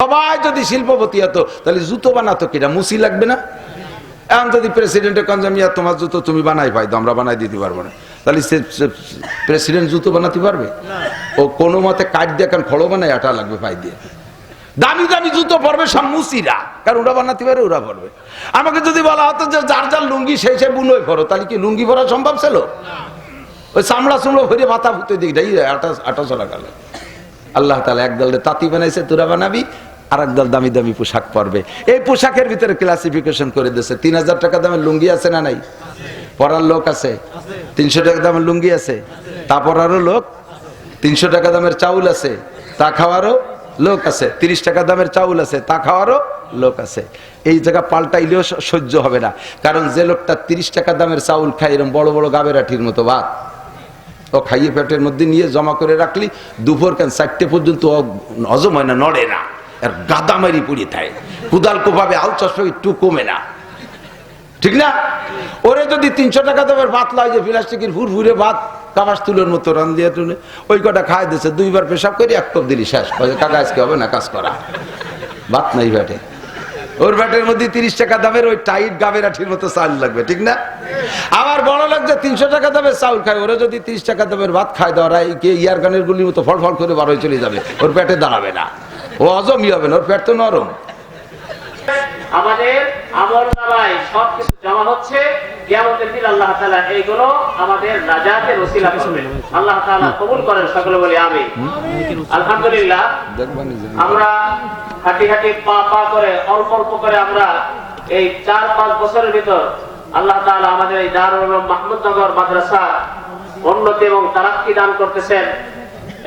সবাই যদি শিল্পপতি হতো তাহলে জুতো বানাতো কিনা, মুসি লাগবে না? এখন যদি প্রেসিডেন্টের কনজামিয়া তোমার জুতো তুমি বানাই পাই, আমরা বানাই দিতে পারবো না, তাহলে প্রেসিডেন্ট জুতো বানাতে পারবে? ও কোনো মতে কাঠ দিয়ে কারণ খড়ো বানায় আটা লাগবে পাই দিয়ে। দামি দামি জুতো পরবে সব মুসিরা, কারণ ওরা বানাতে পারে, ওরা পরবে। আমাকে যদি বলা হতো যে যার যার লুঙ্গি সেই সে বুনোয় পরো, তাহলে কি লুঙ্গি পরা সম্ভব ছিল? ওই চামড়া চুমড়ো ভরে মাথা ভুতে দিক আটা চলা গেল। আল্লাহ তাআলা একদল তাঁতি বানাইছে, তোরা বানাবি, আর একদল দামি দামি পোশাক পরবে। এই পোশাকের ভিতরে ক্লাসিফিকেশন করে দিয়েছে। 3000 টাকা দামের লুঙ্গি আছে না নাই? পরার লোক আছে। 300 টাকা দামের লুঙ্গি আছে, তা পরারও লোক। 300 টাকা দামের চাউল আছে, তা খাওয়ারও লোক আছে। 30 টাকা দামের চাউল আছে, তা খাওয়ারও লোক আছে। এই জায়গা পাল্টাইলেও সহ্য হবে না, কারণ যে লোকটা 30 টাকা দামের চাউল খায়, এরকম বড় বড় গাবেরাঠির মতো ভাত ও খাইয়ে পেটের মধ্যে নিয়ে জমা করে রাখলি, দুপুর কেন 4টে পর্যন্ত হজম হয় না, নড়ে না, আর গাদামারি পুড়ি থাকে, কুদাল কোপাবে আল চাষও একটু কমে না, ঠিক না? ওরে যদি 300 টাকা দামের ভাত লাই, যে প্লাস্টিকের ফুরফুরে ভাত কামাস তুলের মতো রান দিয়ে টুলে ওই কটা খাই দিচ্ছে, 2বার পেশাব করে 1 কাপ দিলি শেষ। কাকা আজকে হবে না কাজ করা, ভাত নাই ব্যাটে। ওর ব্যাটের মধ্যে 30 টাকা দামের ওই টাইট গাবেরাঠির মতো চাল লাগবে, ঠিক না? আবার বড় লোক যে 300 টাকা দামের চাউল খায়, ওরা যদি 30 টাকা দামের ভাত খায়, ধরা ইয়ার গানের গুলির মতো ফল ফল করে বারোয় চলে যাবে, ওর পেটে দাঁড়াবে না, ও হজমই হবে না, ওর পেট তো নরম। আমাদের আমলনামায় সবকিছু জমা হচ্ছে, কিয়ামতের দিন আল্লাহ তাআলা এইগুলো আমাদের নাজাতের ওসিলা করবেন। আল্লাহ তাআলা কবুল করেন, সকলে বলি আমিন। আলহামদুলিল্লাহ, আমরা হাঁটি হাঁটি পা পা করে অল্প অল্প করে আমরা এই 4-5 বছরের ভিতর আল্লাহ তাআলা আমাদের এই দারুল উলুম মাহমুদনগর মাদ্রাসা উন্নতি এবং তারাক্কি দান করতেছেন,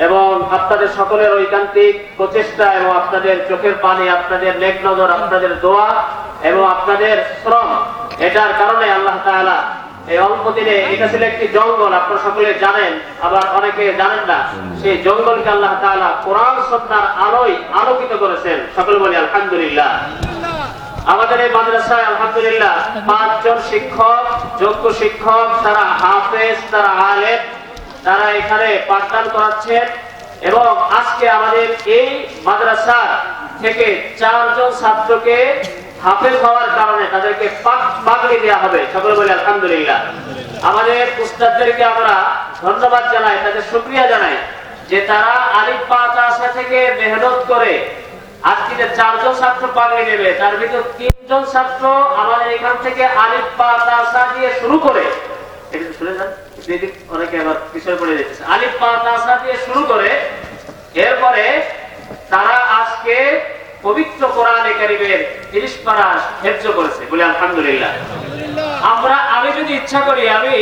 এবং আপনাদের সকলের ঐকান্তিক প্রচেষ্টা এবং আপনাদের চোখের পানি, আপনাদের নেক নজর, আপনাদের দোয়া এবং আপনাদের শ্রম, এটার কারণে আল্লাহ তাআলা এই অল্প দিনে, এটা ছিল একটি জঙ্গল, আপনারা সকলে জানেন, আবার অনেকে জানেন না, সেই জঙ্গলকে আল্লাহ তাআলা কোরআন সুন্নাহর আলোয় আলোকিত করেছেন। সকলে বলি আলহামদুলিল্লাহ। আমাদের এই মাদ্রাসায় আলহামদুলিল্লাহ 5 জন শিক্ষক, যোগ্য শিক্ষক, তারা হাফেজ, তারা আলেম, তারা এখানে পাঠদান করাচ্ছেন। এবং আজকে আমাদের এই মাদ্রাসা থেকে 4 জন ছাত্রকে হাফেজ হওয়ার কারণে তাদেরকে পাগড়ি দেওয়া হবে। সকলে বলি আলহামদুলিল্লাহ। আমাদের উস্তাদদেরকে আমরা ধন্যবাদ জানাই, তাদের শুকরিয়া জানাই যে তারা আলিফ বা তা থেকে মেহনত করে আজকে যে 4 জন ছাত্র পাগড়ি নেবে, তার ভিতর 3 জন ছাত্র আমাদের এখান থেকে আলিফ বা তা দিয়ে শুরু করে, এটা শুনে যান, অনেকে আবার পিছনে পড়ে যাচ্ছে, আলিফ বা তা দিয়ে শুরু করে এরপরে তারা আজকে পবিত্র কোরআনে কারীমের 30 পারা হিফজ করেছে। বলি আলহামদুলিল্লাহ। আমি যদি ইচ্ছা করি, আমি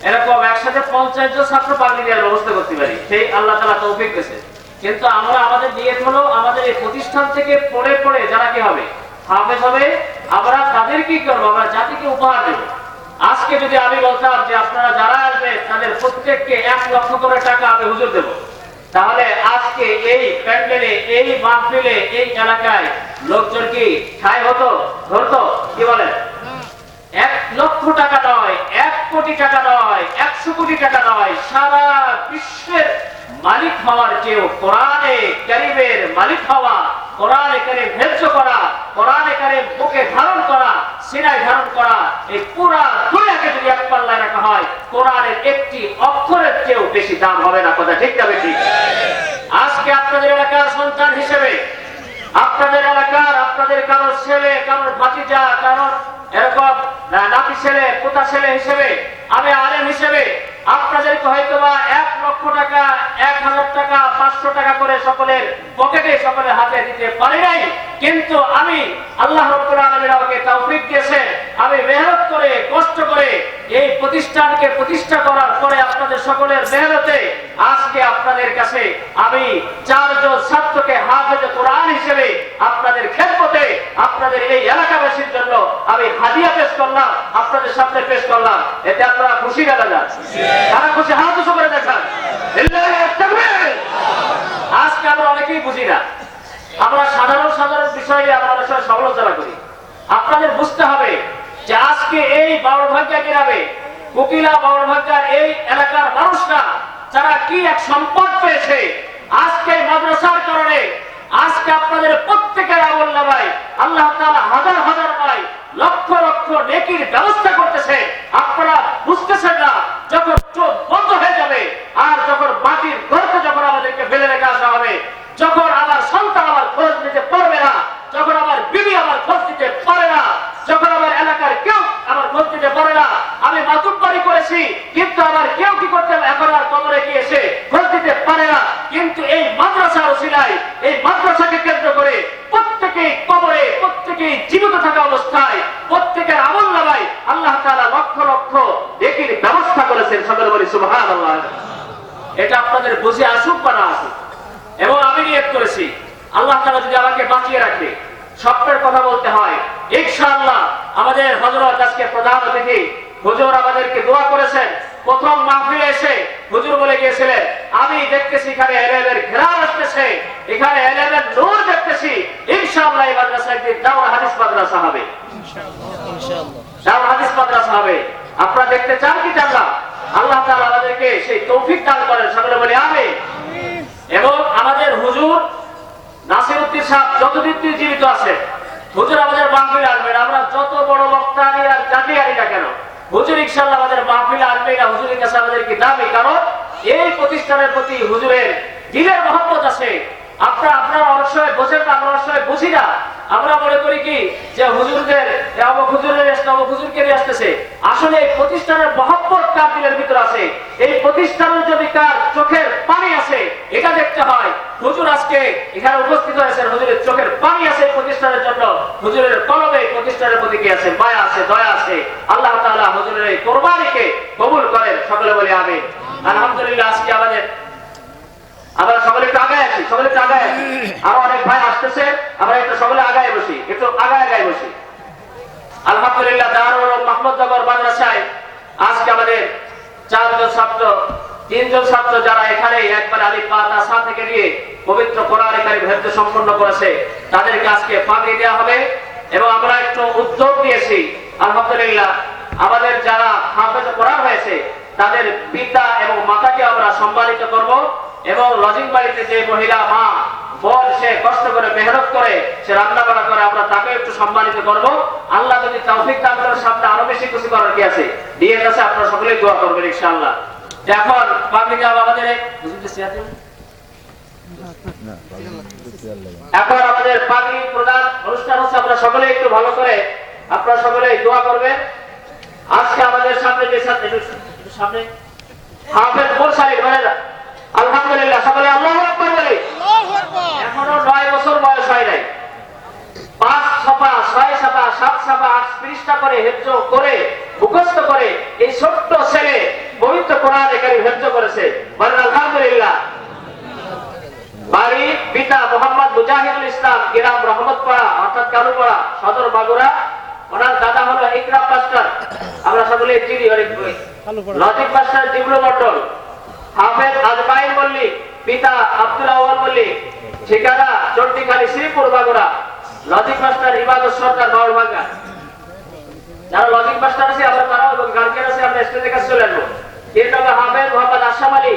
এরকম একসাথে 50 জন ছাত্র পাগড়ি দেওয়ার ব্যবস্থা করতে পারি, সেই আল্লাহ তাআলা তৌফিক দিয়েছে। কিন্তু আমরা আমাদের নিয়ত হলো আমাদের এই প্রতিষ্ঠান থেকে পড়ে পড়ে যারা কি হবে, হাফেজ হবে, আমরা তাদের কি করবো, আমরা জাতিকে উপহার দেব। আজকে যদি আমি বলতাম যে আপনারা যারা আসবেন তাদের প্রত্যেককে 1 লক্ষ করে টাকা আমি হুজুর দেব, তাহলে আজকে এই প্যান্ডেলে, এই মাহফিলে, এই এলাকায় লোকজন কি ঠাই হতো, ধরতো? কি বলেন? 1 লক্ষ টাকা নয়, 1 কোটি টাকা নয়, 100 কোটি টাকা নয়, সারা বিশ্বের মালিক হওয়ার চেয়েও কোরআনে কারীমের মালিক হওয়া, কোরআনে কারীম হিফজ করা, কোরআনে কারীম বুকে ধারণ করা, সিনায় ধারণ করা, এই পুরো দুনিয়াকে যদি এক পাল্লায় রাখা হয়, কোরআনের একটি অক্ষরের চেয়েও বেশি দাম হবে না। কথা ঠিক না বেশি? আজকে আপনাদের এলাকার সন্তান হিসেবে, আপনাদের এলাকার আপনাদের কারোর ছেলে, কারোর ভাতিজা, কারোর এরকম নাতি ছেলে, পোতা ছেলে হিসেবে, আমি আলেম হিসেবে আপনাদেরকে হয়তোবা 1 লক্ষ টাকা, 1000 টাকা, 500 টাকা করে সকলের পকেটে, সকলের হাতে দিতে পারি নাই, কিন্তু আমি আল্লাহ রাব্বুল আলামিন আমাকে তৌফিক দিয়েছেন, আমি মেহনত করে, কষ্ট করে এই প্রতিষ্ঠানকে প্রতিষ্ঠা করার পরে আপনাদের সকলের মেহনতে আজকে আপনাদের কাছে আমি 4 জন ছাত্রকে হাফেজে কোরআন হিসেবে আপনাদের খেদমতে, আপনাদের এই এলাকাবাসীর জন্য আমি হাদিয়া পেশ করলাম, আপনাদের সামনে পেশ করলাম। এতে আপনারা খুশি না দাদা? তারা খুশি? হাত উঁচু করে দেখান। আজকে আমরা অনেকেই বুঝি না, আমরা সাধারণ সাধারণ বিষয়ে আমরা অনেক সময় সমালোচনা করি। আপনাদের বুঝতে হবে যে আজকে এই বাউড়ভাগ্যা গ্রামে, কোকিলা বাউড়ভাগ্যার এই এলাকার মানুষরা যারা কি এক সম্পদ পেয়েছে, আজকে মাদ্রাসার কারণে আজকে আপনাদের প্রত্যেকের আমল নামায় আল্লাহ তাআলা হাজার হাজার নয় লক্ষ লক্ষ নেকির ব্যবস্থা করতেছে। আপনারা বুঝতেছেন না, যখন চোখ বন্ধ হয়ে যাবে আর যখন মাটির গর্তে যখন আমাদেরকে ফেলে রেখে আসা হবে, যখন আমার সন্তান আমার খোঁজ নিতে পারবে না, যখন আমার বিবি আমার খোঁজ নিতে পারে না, যখন আমার এলাকার কেউ আমার খোঁজ নিতে পারে না, আমি মাতুব্বারি করেছি কিন্তু আমার কেউ কি করতে এখন আর কবরে গিয়ে এসে খোঁজ দিতে পারে না, কিন্তু এই মাদ্রাসার ওসিলায় এই মাদ্রাসাকে কেন্দ্র করে প্রত্যেকেই কবরে, প্রত্যেকেই জীবিত থাকা অবস্থায় প্রত্যেকের আমল নামায় আল্লাহ তাআলা লক্ষ লক্ষ নেকির ব্যবস্থা করেছেন। সকলে বলি সুবহানাল্লাহ। এটা আপনাদের বুঝে আসুক বা না আসুক, এবং আমি নিয়ত করেছি আল্লাহ তাআলা যদি আমাকে বাঁচিয়ে রাখে, স্বপ্নের কথা বলতে হয় ইনশাআল্লাহ। আমাদের হযরত আজকে প্রধান অতিথি হুজুর আমাদেরকে দোয়া করেছেন। প্রথম মাহফিলে এসে হুজুর বলে গিয়েছিলেন, আমি দেখতেছি এখানে এলেমের ঘেরাও আসতেছে, এখানে এলেমের নূর দেখতেছি, ইনশাআল্লাহ এই মাদ্রাসা একদিন দাওরা হাদিস মাদ্রাসা হবে, ইনশাআল্লাহ দাওরা হাদিস মাদ্রাসা হবে। আপনারা দেখতে চান কি চান না? আল্লাহ তাআলা আমাদেরকে সেই তৌফিক দান করেন। সকলে বলি আমিন। এবং আমাদের হুজুর নাসিরউদ্দিন সাহেব যতদিন তিনি জীবিত আছেন, হুজুর আমাদের মাহফিলে আসবেন। আমরা যত বড় বক্তা আনি আর জাতি আনি না কেন, হুজুর ইনশাআল্লাহ আমাদের মাহফিলে আসবে। এটা হুজুরের কাছে আমাদের কি দাবি, কারণ এই প্রতিষ্ঠানের প্রতি হুজুরের দিলের মহব্বত আছে। আপনারা অনেক সময় বোঝেন না, আমরা অনেক সময় বুঝি না। আমরা মনে করি কি যে হুজুরদের হুজুরকে নিয়ে আসতেছে, আসলে এই প্রতিষ্ঠানের মহব্বত কার দিলের ভিতর আছে, এই প্রতিষ্ঠানের যদি কার চোখের পানি আছে এটা দেখতে হয়। হুজুর আজকে এখানে উপস্থিত হয়েছেন, হুজুরের চোখের পানি আছে এই প্রতিষ্ঠানের জন্য, হুজুরের কলবে প্রতিষ্ঠানের প্রতি কি আছে, মায়া আছে, দয়া আছে। আল্লাহ তাআলা হুজুরের এই কোরবানিকে কবুল করেন। সকলে বলি আমিন। আলহামদুলিল্লাহ। আজকে আমরা সকলে একটু আগায় আছি, সকলে একটু আগায় আছি। আরো অনেক ভাই আসতেছে, আমরা একটু সকলে আগায় বসি, একটু আগায় বসি। আলহামদুলিল্লাহ। দারুল মাহমুদনগর মাদ্রাসায় আজকে আমাদের 4 জন ছাত্র, 3 জন ছাত্র যারা এখানে একবার আলিফ বা তা সা থেকে নিয়ে পবিত্র কোরআন কারীম হেফজ সম্পন্ন করেছে, তাদেরকে আজকে পাগড়ি দেওয়া হবে। এবং আমরা একটু উদ্যোগ নিয়েছি আলহামদুলিল্লাহ, আমাদের যারা হাফেজ কোরআন হয়েছে তাদের পিতা এবং মাতাকে আমরা সম্মানিত করব। এবং লজিং বাড়িতে যে মহিলা মা বোন সে কষ্ট করে মেহনত করে সে রান্না বান্না করে, আমরা তাকে একটু সম্মানিত করব। আল্লাহ যদি তৌফিক দান করেন সামনে আরো বেশি কিছু করার কি আছে, দিয়ে কাছে আপনারা সকলেই দোয়া করবেন ইনশাআল্লাহ। এখন পাবলিক আমাদের এখন আমাদের পাগড়ি প্রদান অনুষ্ঠান হচ্ছে, আমরা সকলে একটু ভালো করে আপনারা সকলে দোয়া করবেন। আজকে আমাদের সামনে যে সামনে হাফেজ মুরসালিন বলেন আলহামদুলিল্লাহ, সকলে আল্লাহু আকবার বলি। এখনো 9 বছর বয়স হয় নাই, 5 ছাপা 6 ছাপা 7 ছাপা 8 পৃষ্ঠা করে হেফজ করে মুখস্থ করে এই ছোট্ট ছেলে পবিত্র কোরআন কারীম হেফজ করেছে। বলেন আলহামদুলিল্লাহ। বাড়ি পিতা মোহাম্মদ মুজাহিদুল ইসলাম, গ্রাম রহমতপাড়া অর্থাৎ কালুপাড়া, সদর মাগুরা। ওনার দাদা হলো ইকরাম মাস্টার, আমরা সকলে চিনি অনেক। লজিক মাস্টার জিবলু মন্ডল, হাফেজ আজমাইল মল্লিক, পিতা আব্দুল আউয়াল মল্লিক, ঠিকানা চন্ডিখালী শ্রীপুর মাগুরা। লজিক মাস্টার ইবাদত সরকার বাউলভাঙ্গা। যারা লজিক মাস্টার আছে আমরা তারাও এবং গার্জিয়ান আছে, আমরা স্টেজের কাছে চলে আসবো। এর নাম হাফেজ মোহাম্মদ আশরাফ আলী,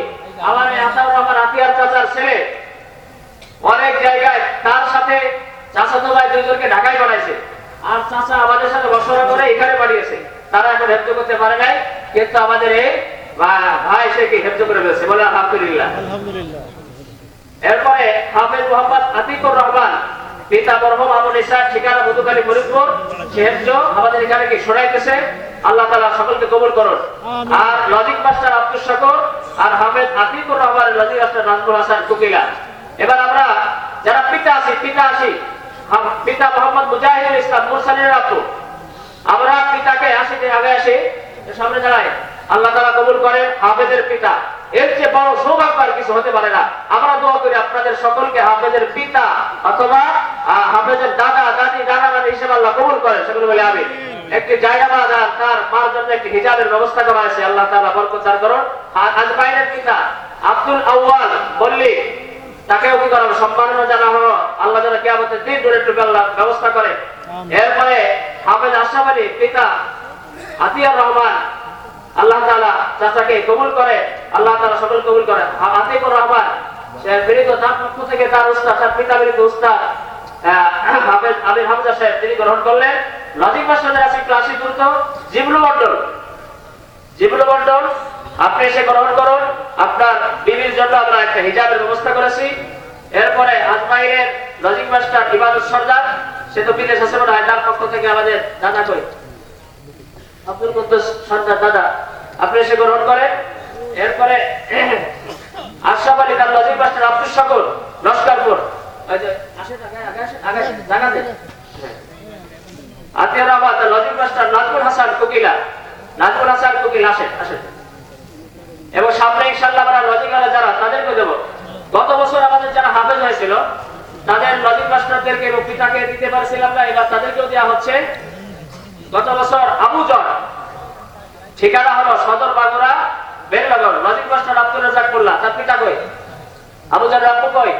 আমার আসার রহমান আতিয়ার চাচার ছেলে। অনেক জায়গায় তার সাথে চাচাতো ভাই 2 জনকে ঢাকায় বানাইছে, আর চাচা আমাদের সাথে বসরা করে এখানে বানিয়েছে। তারা এখন হেফজ করতে পারে নাই, কিন্তু আমাদের এই ভাই সে কি হেফজ করে ফেলেছে। বলে আলহামদুলিল্লাহ। এরপরে হাফেজ মোহাম্মদ আতিকুর রহমান, পিতা মরহুম আবু নিসার, ঠিকানা মধুখালী ফরিদপুর, সে হেফজ আমাদের এখানে কি শোনাইতেছে। আল্লাহ তাআলা সকলকে কবুল করুন। আর লজিক মাস্টার আব্দুল শাকুর আর হাফেজ আতিকুর রহমান, লজিক মাস্টার নাজমুল হাসান কুকিলা। এবার আমরা যারা পিতা আছি পিতা মোহাম্মদ মুজাহিদুল ইসলাম মুরসালিনের আপু, আমরা পিতাকে আগে আসি সামনে দাঁড়াই। আল্লাহ তাআলা কবুল করেন হাফেজের পিতা, এর চেয়ে বড় সৌভাগ্য আর কিছু হতে পারে না। আমরা দোয়া করি আপনাদের সকলকে হাফেজের পিতা অথবা হাফেজের দাদা দাদি নানা নানি হিসেবে আল্লাহ কবুল করেন। সকলে বলে আমিন। একটি জায়নামাজ আর তার মার জন্য একটি হিজাবের ব্যবস্থা করা হয়েছে, আল্লাহ তাআলা বরকত দান করুন। আজমাইনের পিতা আব্দুল আউয়াল মল্লিক, তাকেও কি করা সম্মাননা জানা হলো, আল্লাহ যেন কিয়ামতের দিন দূরে একটু ব্যবস্থা করে। এরপরে হাফেজ আশরাফ আলী, পিতা আতিয়ার রহমান, আল্লাহ তাআলা চাচাকে কবুল করে, আল্লাহ তাআলা সকল কবুল করে। আতিকুর রহমান, বিনীত তার পক্ষ থেকে তার উস্তাদ, তার পিতা বিনীত উস্তাদ আমির হামজা সাহেব তিনি গ্রহণ করলেন। লজিক মাস্টারদের আছে ক্লাসে দ্রুত জিবলু মন্ডল, জিবলু মন্ডল আপনি এসে গ্রহণ করুন। আপনার বিবির জন্য আমরা একটা হিজাবের ব্যবস্থা করেছি। এরপরে আজমাইরের লজিক মাস্টার ইবাদত সর্দার, সে তো বিদেশ আছে মনে হয়, তার পক্ষ থেকে আমাদের দাদা কই আব্দুল কুদ্দুস সর্দার দাদা, আপনি এসে গ্রহণ করেন। এরপরে আশরাফ আলী তার লজিক মাস্টার আব্দুল শকুর লস্করপুর, আতিয়ার আবাদ তার লজিক মাস্টার নাজমুল হাসান কুকিলা, নাজমুল হাসান কুকিল আসেন আসেন। এবং সামনে ইনশাআল্লাহ আমরা লজিক আলা যারা তাদেরকে দেব। গত বছর আমাদের যারা হাফেজ হয়েছিল তাদের লজিক মাস্টারদেরকে এবং পিতাকে দিতে পারছিলাম না, এবার তাদেরকেও দেওয়া হচ্ছে। গত বছর আবু জর, ঠিকানা হলো সদর বাগুড়া বেলনগর, লজিক মাস্টার আব্দুল রাজ্জাক মোল্লা, তার পিতা কই? আবু জর আব্বু কই?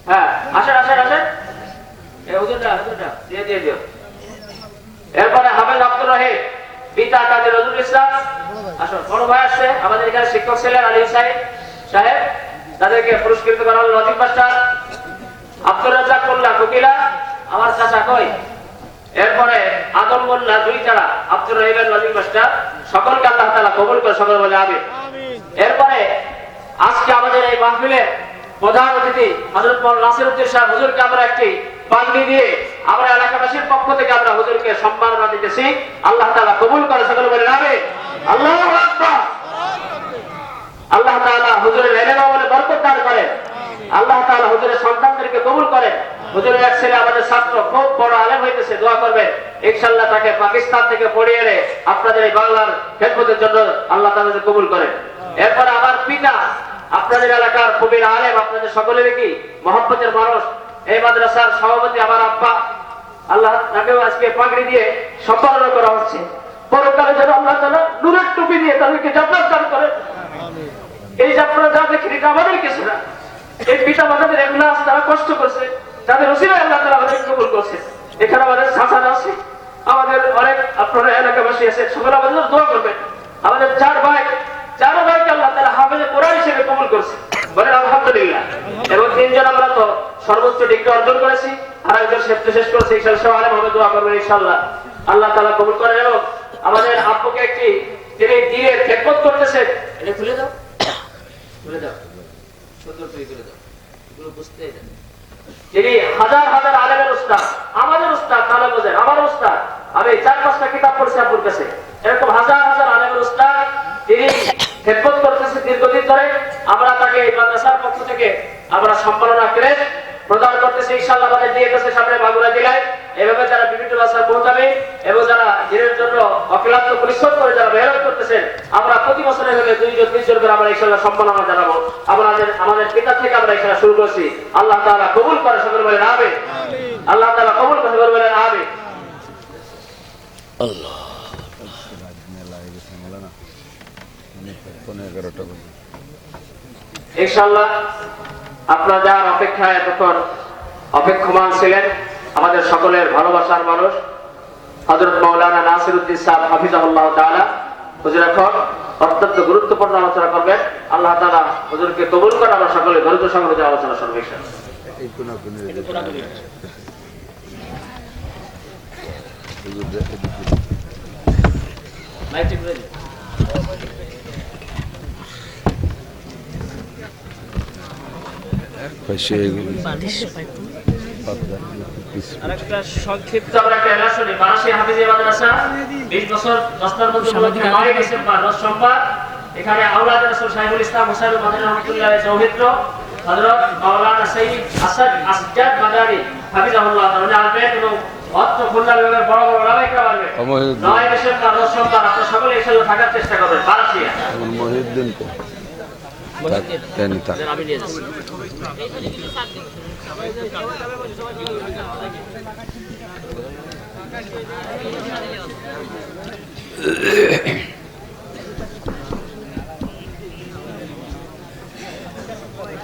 হ্যাঁ আসেন আসেন আসেন, এই হুজুরটা হুজুরটা দিয়ে দিয়ে দিও। এরপরে হাফেজ আব্দুর রহিম, পিতা কাজী নজরুল ইসলাম, আসুন বড় ভাই আসছে। আমাদের এখানে শিক্ষক ছিলেন আলী সাহেব সাহেব, তাদেরকে পুরস্কৃত করা হলো। লজিক মাস্টার আব্দুর রাজ্জাক মোল্লা কুকিলা, আমার চাচা কই? এরপরে আদম মোল্লা দুই চারা, আব্দুর রহিমের লজিক মাস্টার, সকলকে আল্লাহ তাআলা কবুল করে সকল বলে আমিন। এরপরে আজকে আমাদের এই মাহফিলের প্রধান অতিথি হযরত মাওলানা নাসিরউদ্দিন সাহেব হুজুরকে আমরা একটি পাগড়ি দিয়ে আমরা এলাকাবাসীর পক্ষ থেকে আমরা হুজুরকে সম্মাননা দিতেছি। আল্লাহ তাআলা কবুল করে সকল বলে আমিন। আল্লাহু আকবার। আল্লাহ তাআলা হুজুরের ইলমে আমলে বরকত দান করেন। আল্লাহ তাআলা হুজুরের সন্তানদেরকে কবুল করেন। হুজুরের এক ছেলে আমাদের ছাত্র খুব বড় আলেম হইতেছে, দোয়া করবেন ইনশাআল্লাহ তাকে পাকিস্তান থেকে পড়িয়ে এনে আপনাদের এই বাংলার খেদমতের জন্য আল্লাহ তাআলা কবুল করেন। এরপর আমার পিতা আপনাদের এলাকার কবির আলেম, আপনাদের সকলেরই কি মহব্বতের মানুষ, এই মাদ্রাসার সভাপতি আমার আব্বা, আল্লাহ তাকেও আজকে পাগড়ি দিয়ে সম্মাননা করা হচ্ছে। পরকালে যেন আল্লাহ তাআলা নূরের টুপি দিয়ে তাদেরকে জান্নাত দান করেন। এই যে আপনারা যা দেখেন এটা আমাদের কিছু না, এই পিতা মাতাদের ইখলাস, তারা কষ্ট করছে, তাদের ওসিলায় আল্লাহ তাআলা আমাদের কবুল করছে। এখানে আমাদের চাচা আছে, আমাদের অনেক আপনারা এলাকাবাসী আছে, সকলে আমাদের জন্য দোয়া করবেন। আমাদের চার ভাইকে আল্লাহ তাআলা হাফেজে কোরআন হিসেবে কবুল করছে, বলেন আলহামদুলিল্লাহ। এবং তিনজন আমরা তো সর্বোচ্চ ডিগ্রি অর্জন করেছি, আর একজন শেষ করেছে, ইনশাআল্লাহ আলেম হবে, দোয়া করবেন ইনশাআল্লাহ আল্লাহ তাআলা কবুল করেন। এবং আমাদের আব্বুকে একটি তিনি দ্বীনের খেদমত করতেছেন, এটা খুলে দাও, খুলে দাও, সুন্দর করে দাও, এগুলো বুঝতে দেন। যিনি হাজার হাজার আলেমের উস্তাদ, আমাদের উস্তাদ, তালেবাদের আমার উস্তাদ, আমি 4-5টা কিতাব পড়ছি আপনার কাছে, এরকম হাজার হাজার আলেমের উস্তাদ, তিনি খেদমত করতেছে দীর্ঘদিন ধরে। আমরা তাকে এই মাদ্রাসার পক্ষ থেকে আমরা সম্মাননা ক্রেস্ট প্রদান করতেছি ইনশাআল্লাহ। আমাদের দিয়ে গেছে সামনে মাগুরা জেলায়। এভাবে যারা বিভিন্ন ভাষার পৌঁছাবে এবং যারা দিনের জন্য অক্লান্ত পরিশ্রম করে যারা মেহনত করতেছেন, আমরা প্রতি বছর এভাবে 2-3 করে আমরা ইনশাআল্লাহ সম্মাননা জানাবো। আমাদের পিতা থেকে আমরা ইনশাআল্লাহ শুরু করছি। আল্লাহ তাআলা কবুল করে সকলে বলেন আমিন। আল্লাহ তাআলা কবুল করে সকলে বলেন আমিন। আল্লাহ ইনশাআল্লাহ আপনারা যার অপেক্ষায় এতক্ষণ অপেক্ষমান ছিলেন, আমাদের সকলের ভালোবাসার মানুষ হযরত মাওলানা নাসিরউদ্দিন সাহেব হাফিজাহুল্লাহ তাআলা হুজুর এখন অত্যন্ত গুরুত্বপূর্ণ আলোচনা করবেন। আল্লাহ তাআলা হুজুরকে কবুল করে আমরা সকলে ধৈর্য সহকারে আলোচনা শুনব ইনশাআল্লাহ। আরেকটা সংক্ষিপ্ত আমরা একটা এলাকা শুনি। বারাসি হাফিজি মাদ্রাসা 20 বছর 10 মধ্যে উপলক্ষে 9 ডিসেম্বর রোজ সোমবার এখানে আওলাদ রাসূল সাইফুল ইসলাম হুসাইনুল মাদানী রাহমাতুল্লাহ চৌহিদ্র হযরত মাওলানা সাইয়্যিদ আসাদ আসজাদ মাদানী হাফিজাহুল্লাহ তাআলা আসবেন এবং অত্র খুলনা বিভাগের বড় বড় ওলামায়ে আসবেন। 9 ডিসেম্বর রোজ সোমবার আপনারা সকলে ইনশাআল্লাহ থাকার চেষ্টা করবেন। বারাসি মহিউদ্দিন কো আমি নিয়ে যাচ্ছি।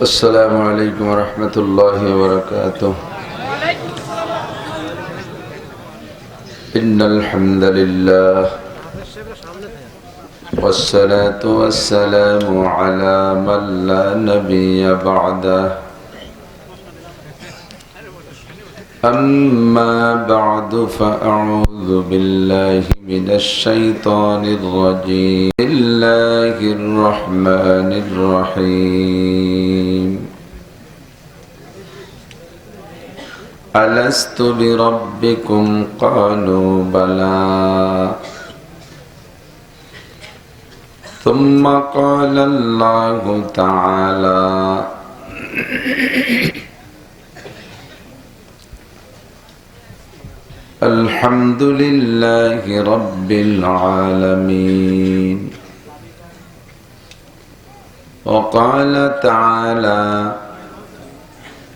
السلام عليكم ورحمة الله وبركاته. إن الحمد لله والصلاة والسلام على من لا نبي بعده أما بعد فأعوذ بالله من الشيطان الرجيم بسم الله الرحمن الرحيم ألست بربكم قالوا بلى ثم قال الله تعالى الحمد لله رب العالمين وقال تعالى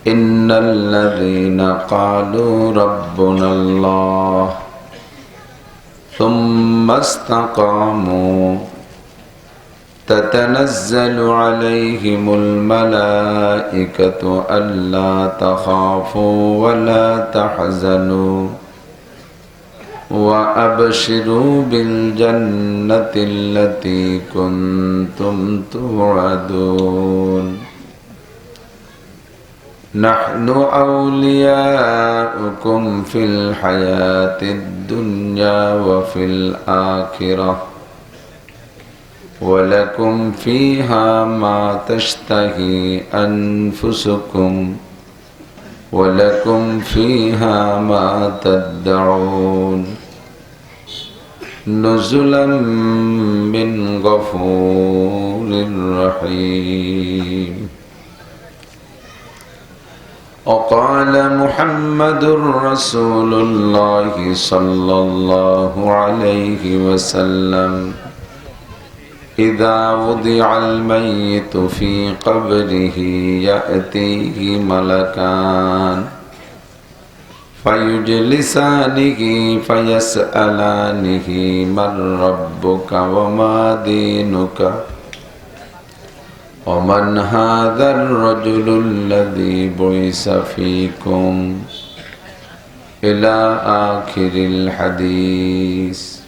إن الذين قالوا ربنا الله ثم استقاموا تتنزل عليهم الملائكة ألا تخافوا ولا تحزنوا وأبشروا بالجنة التي كنتم توعدون نحن أولياؤكم في الحياة الدنيا وفي الآخرة ولكم فيها ما تشتهي أنفسكم ولكم فيها ما تدعون نزلا من غفور رحيم وقال محمد رسول الله صلى الله عليه وسلم إذا وضع الميت في قبره يأتيه ملكان فيجلسانه فيسألانه من ربك وما دينك ومن هذا الرجل الذي بعث فيكم إلى آخر الحديث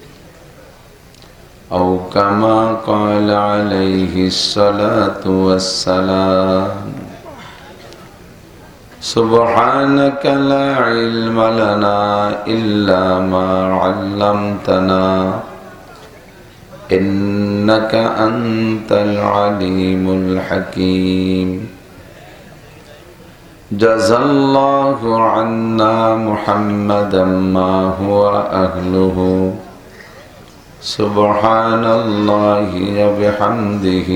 أو كما قال عليه الصلاة والسلام سبحانك لا علم لنا إلا ما علمتنا إنك أنت العليم الحكيم جزى الله عنا محمدا ما هو أهله سبحان الله وبحمده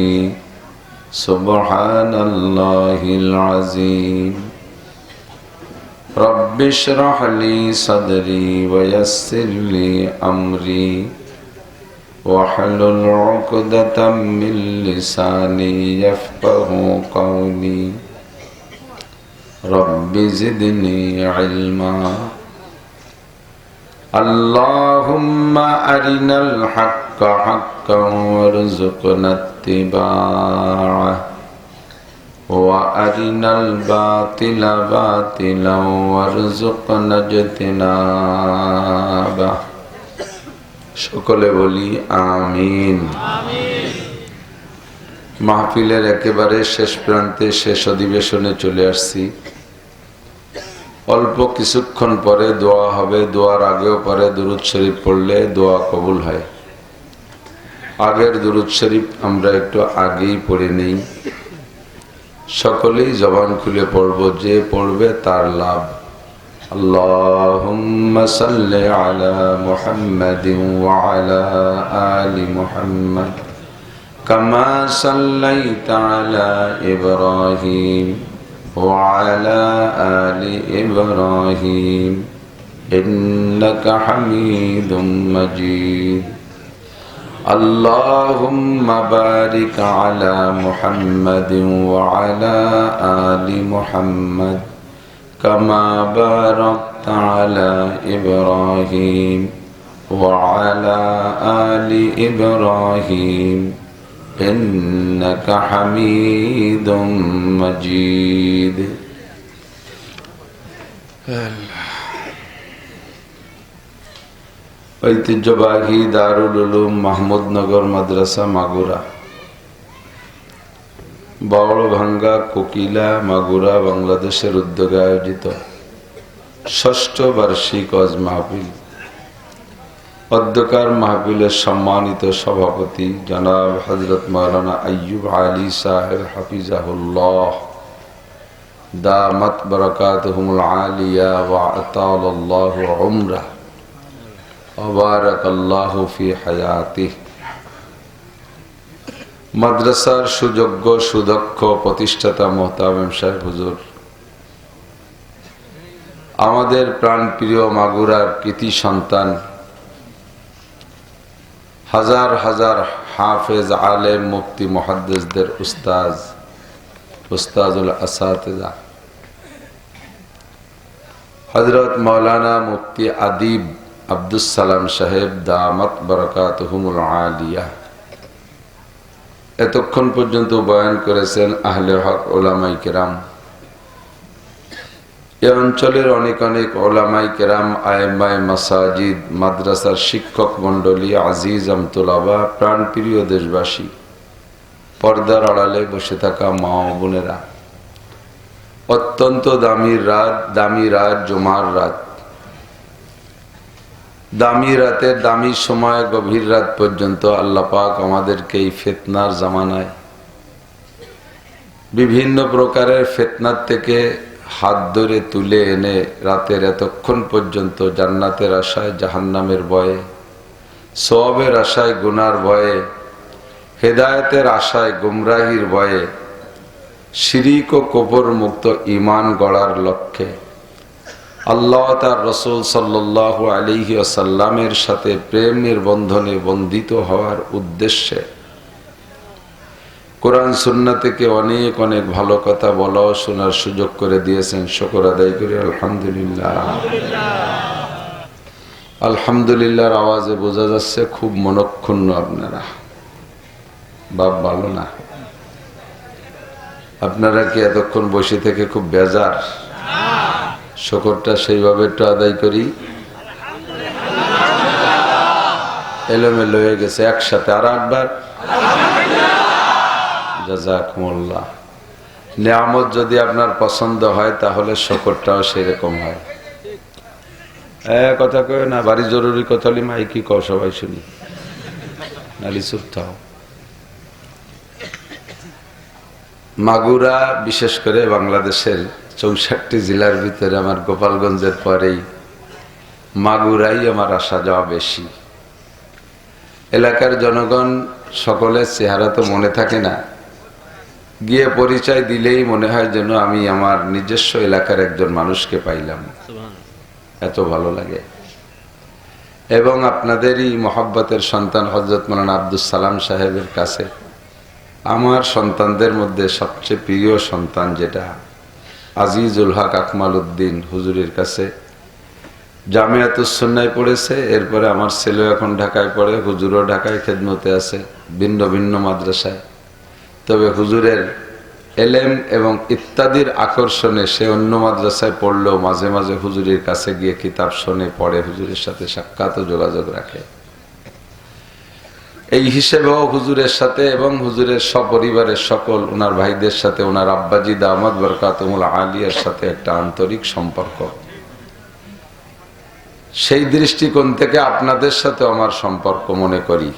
سبحان الله العظيم رب اشرح لي صدري ويسر لي أمري واحلل عقدة من لساني يفقه قولي رب زدني علما اللهم أرنا الحق حقا وارزقنا اتباعه وأرنا الباطل باطلا وارزقنا اجتنابه সকলে বলি আমিন মাহফিলের একেবারে শেষ প্রান্তে শেষ অধিবেশনে চলে আসছি অল্প কিছুক্ষণ পরে দোয়া হবে দোয়ার আগেও পরে দুরূদ শরীফ পড়লে দোয়া কবুল হয় আগের দুরূদ শরীফ আমরা একটু আগেই পড়ে নেই সকলেই জবান খুলে পড়ব যে পড়বে তার লাভ আল্লাহুম্মা সাল্লি আলা মুহাম্মাদিন ওয়া আলা আলি মুহাম্মাদ কামা সাল্লাইতা আলা ইব্রাহিম وعلى آل إبراهيم إنك حميد مجيد اللهم بارك على محمد وعلى آل محمد كما باركت على إبراهيم وعلى آل إبراهيم إنك حميد مجيد ঐতিহ্যবাহী দারুল উলুম মাহমুদনগর মাদ্রাসা মাগুরা, বাউলভাঙ্গা কোকিলা মাগুরা বাংলাদেশের উদ্যোগে আয়োজিত ষষ্ঠ বার্ষিক ওয়াজ মাহফিল। অধ্যকার মাহফিলের সম্মানিত সভাপতি জনাব হযরত মাওলানা আইয়ুব আলী সাহেব হাফিজাহুল্লাহ দামাত বারাকাতুহুমুল আলিয়া ওয়া আতালাল্লাহু উমরা ওয়া বারাকাল্লাহু ফি হায়াতিহি। মাদ্রাসার সুযোগ্য সুদক্ষ প্রতিষ্ঠাতা মোহতামিম সাহেব হুজুর, আমাদের প্রাণপ্রিয় মাগুরার কৃতি সন্তান, হাজার হাজার হাফেজ আলেম মুফতি মুহাদ্দিসদের উস্তাজুল আসাতিজা হযরত মাওলানা মুফতি আদিব আব্দুস সালাম সাহেব দামাত বারাকাতুহুমুল আলিয়া এতক্ষণ পর্যন্ত বয়ান করেছেন আহলে হক ওলামায়ে কেরাম। এই অঞ্চলের অনেক অনেক ওলামায়ে কেরাম, আয়েমায়ে মাসাজিদ, মাদ্রাসার শিক্ষক মণ্ডলী, আজিজ আমতুলাবা, প্রাণপ্রিয় দেশবাসী, পর্দার আড়ালে বসে থাকা মা ও বোনেরা, অত্যন্ত দামি রাত জুমার রাত, দামি রাতে দামি সময় গভীর রাত পর্যন্ত আল্লাহ পাক আমাদেরকে এই ফিতনার জামানায় বিভিন্ন প্রকারের ফিতনার থেকে হাত ধরে তুলে এনে রাতের এতক্ষণ পর্যন্ত জান্নাতের আশায় জাহান্নামের ভয়ে, সওয়াবের আশায় গুনার ভয়ে, হেদায়েতের আশায় গুমরাহির ভয়ে, শিরিক ও কুফর মুক্ত ঈমান গড়ার লক্ষ্যে আল্লাহ তার রাসূল সাল্লাল্লাহু আলাইহি ওয়াসাল্লামের সাথে প্রেমের বন্ধনে বন্ধিত হওয়ার উদ্দেশ্যে কোরআন সুন্নাহ থেকে অনেক অনেক ভালো কথা বলা ও শোনার সুযোগ করে দিয়েছেন। শুকর আদায় করি আলহামদুলিল্লাহ। আলহামদুলিল্লাহর আওয়াজে বোঝা যাচ্ছে খুব মনক্ষুণ্ণ আপনারা। বাপ ভালো না? আপনারা কি এতক্ষণ বসে থেকে খুব বেজার? শুকরটা সেইভাবে একটু আদায় করি। এলোমেলো হয়ে গেছে, একসাথে আর একবার জাযাকুমুল্লাহ। নিয়ামত যদি আপনার পছন্দ হয় তাহলে শুকরটাও সেরকম হয়। কথা কয় না, বাড়ি জরুরি কথা হলে মাই কি কও সবাই শুনি, নালি চুপ থাও। মাগুরা বিশেষ করে বাংলাদেশের 64 জেলার ভিতরে আমার গোপালগঞ্জের পরেই মাগুরাই আমার আসা যাওয়া বেশি। এলাকার জনগণ সকলের চেহারা তো মনে থাকে না, গিয়ে পরিচয় দিলেই মনে হয় যেন আমি আমার নিজস্ব এলাকার একজন মানুষকে পাইলাম, এত ভালো লাগে। এবং আপনাদেরই মহব্বতের সন্তান হযরত মাওলানা আব্দুস সালাম সাহেবের কাছে আমার সন্তানদের মধ্যে সবচেয়ে প্রিয় সন্তান যেটা আজিজুল হক আকমাল উদ্দিন হুজুরের কাছে জামিয়াতুস সুন্নাহয় পড়েছে। এরপরে আমার ছেলে এখন ঢাকায় পড়ে, হুজুরও ঢাকায় খেদমতে আছে ভিন্ন ভিন্ন মাদ্রাসায়। তবে হুজুরের এলেম এবং ইত্যাদির আকর্ষণে সে অন্য মাদ্রাসায় পড়লেও মাঝে মাঝে হুজুরের কাছে গিয়ে কিতাব শোনে, পড়ে, হুজুরের সাথে সাক্ষাৎ ও যোগাযোগ রাখে। এই হিসেবেও হুজুরের সাথে এবং হুজুরের সপরিবারের সকল ওনার ভাইদের সাথে, ওনার আব্বাজি দামাত বারাকাতুহুল আলিয়ার সাথে একটা আন্তরিক সম্পর্ক। সেই দৃষ্টিকোণ থেকে আপনাদের সাথে আমার সম্পর্ক মনে করি।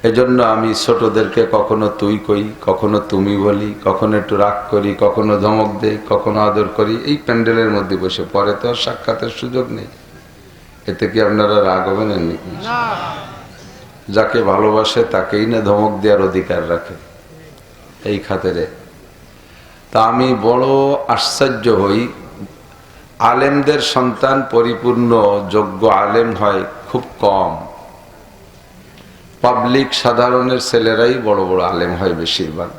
এজন্য আমি ছোটদেরকে কখনো তুই কই, কখনো তুমি বলি, কখনো একটু রাগ করি, কখনো ধমক দেই, কখনো আদর করি। এই প্যান্ডেলের মধ্যে বসে, পরে তো আর সাক্ষাতের সুযোগ নেই। এতে কি আপনারা রাগ হবেন নাকি? যাকে ভালোবাসে তাকেই না ধমক দেওয়ার অধিকার রাখে এই খাতিরে। তা আমি বড় আশ্চর্য হই, আলেমদের সন্তান পরিপূর্ণ যোগ্য আলেম হয় খুব কম। পাবলিক সাধারণের ছেলেরাই বড় বড় আলেম হয় বেশিরভাগ।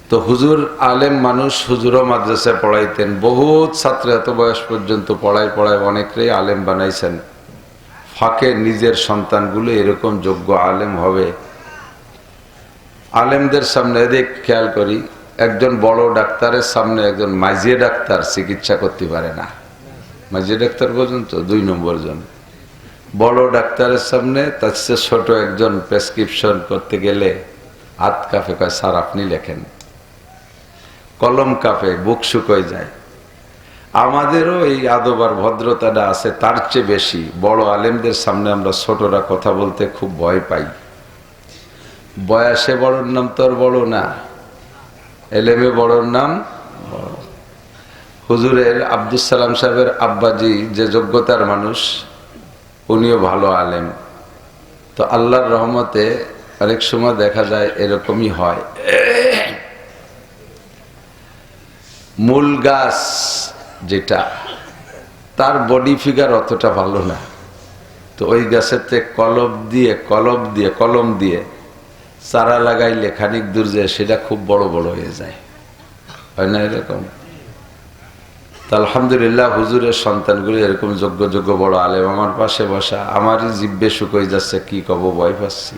তো হুজুর আলেম মানুষ, হুজুরও মাদ্রাসায় পড়াইতেন, বহুত ছাত্র এত বয়স পর্যন্ত পড়ায় অনেকটাই আলেম বানাইছেন। ফাঁকে নিজের সন্তানগুলো এরকম যোগ্য আলেম হবে। আলেমদের সামনে দেখ খেয়াল করি, একজন বড় ডাক্তারের সামনে একজন মাঝিয়ে ডাক্তার চিকিৎসা করতে পারে না। মাঝে ডাক্তার পর্যন্ত 2 নম্বর জন। বড় ডাক্তারের সামনে তার চেয়ে ছোট একজন প্রেসক্রিপশন করতে গেলে হাত কাঁপে, কয় স্যার আপনি লেখেন। কলম কাঁপে, বুক শুকোয় যায়। আমাদেরও এই আদব আর ভদ্রতাটা আছে, তার চেয়ে বেশি বড় আলেমদের সামনে আমরা ছোটরা কথা বলতে খুব ভয় পাই। বয়সে বড়র নাম তো আর বড় না, এলেমে বড়র নাম বড়। হুজুরের আব্দুল সালাম সাহেবের আব্বাজি যে যোগ্যতার মানুষ, উনিও ভালো আলেম। তো আল্লাহর রহমতে অনেক সময় দেখা যায় এরকমই হয়। মূল গাছ যেটা, তার বডি ফিগার অতটা ভালো না, তো ওই গাছেতে কলম দিয়ে চারা লাগাইলে খানিক দূর যায় সেটা খুব বড় বড় হয়ে যায়, হয় না এরকম? তা আলহামদুলিল্লাহ হুজুরের সন্তানগুলো এরকম যোগ্য বড় আলেম আমার পাশে বসা। আমারই জিব্বে শুকোয় যাচ্ছে, কি কব, ভয় পাচ্ছি।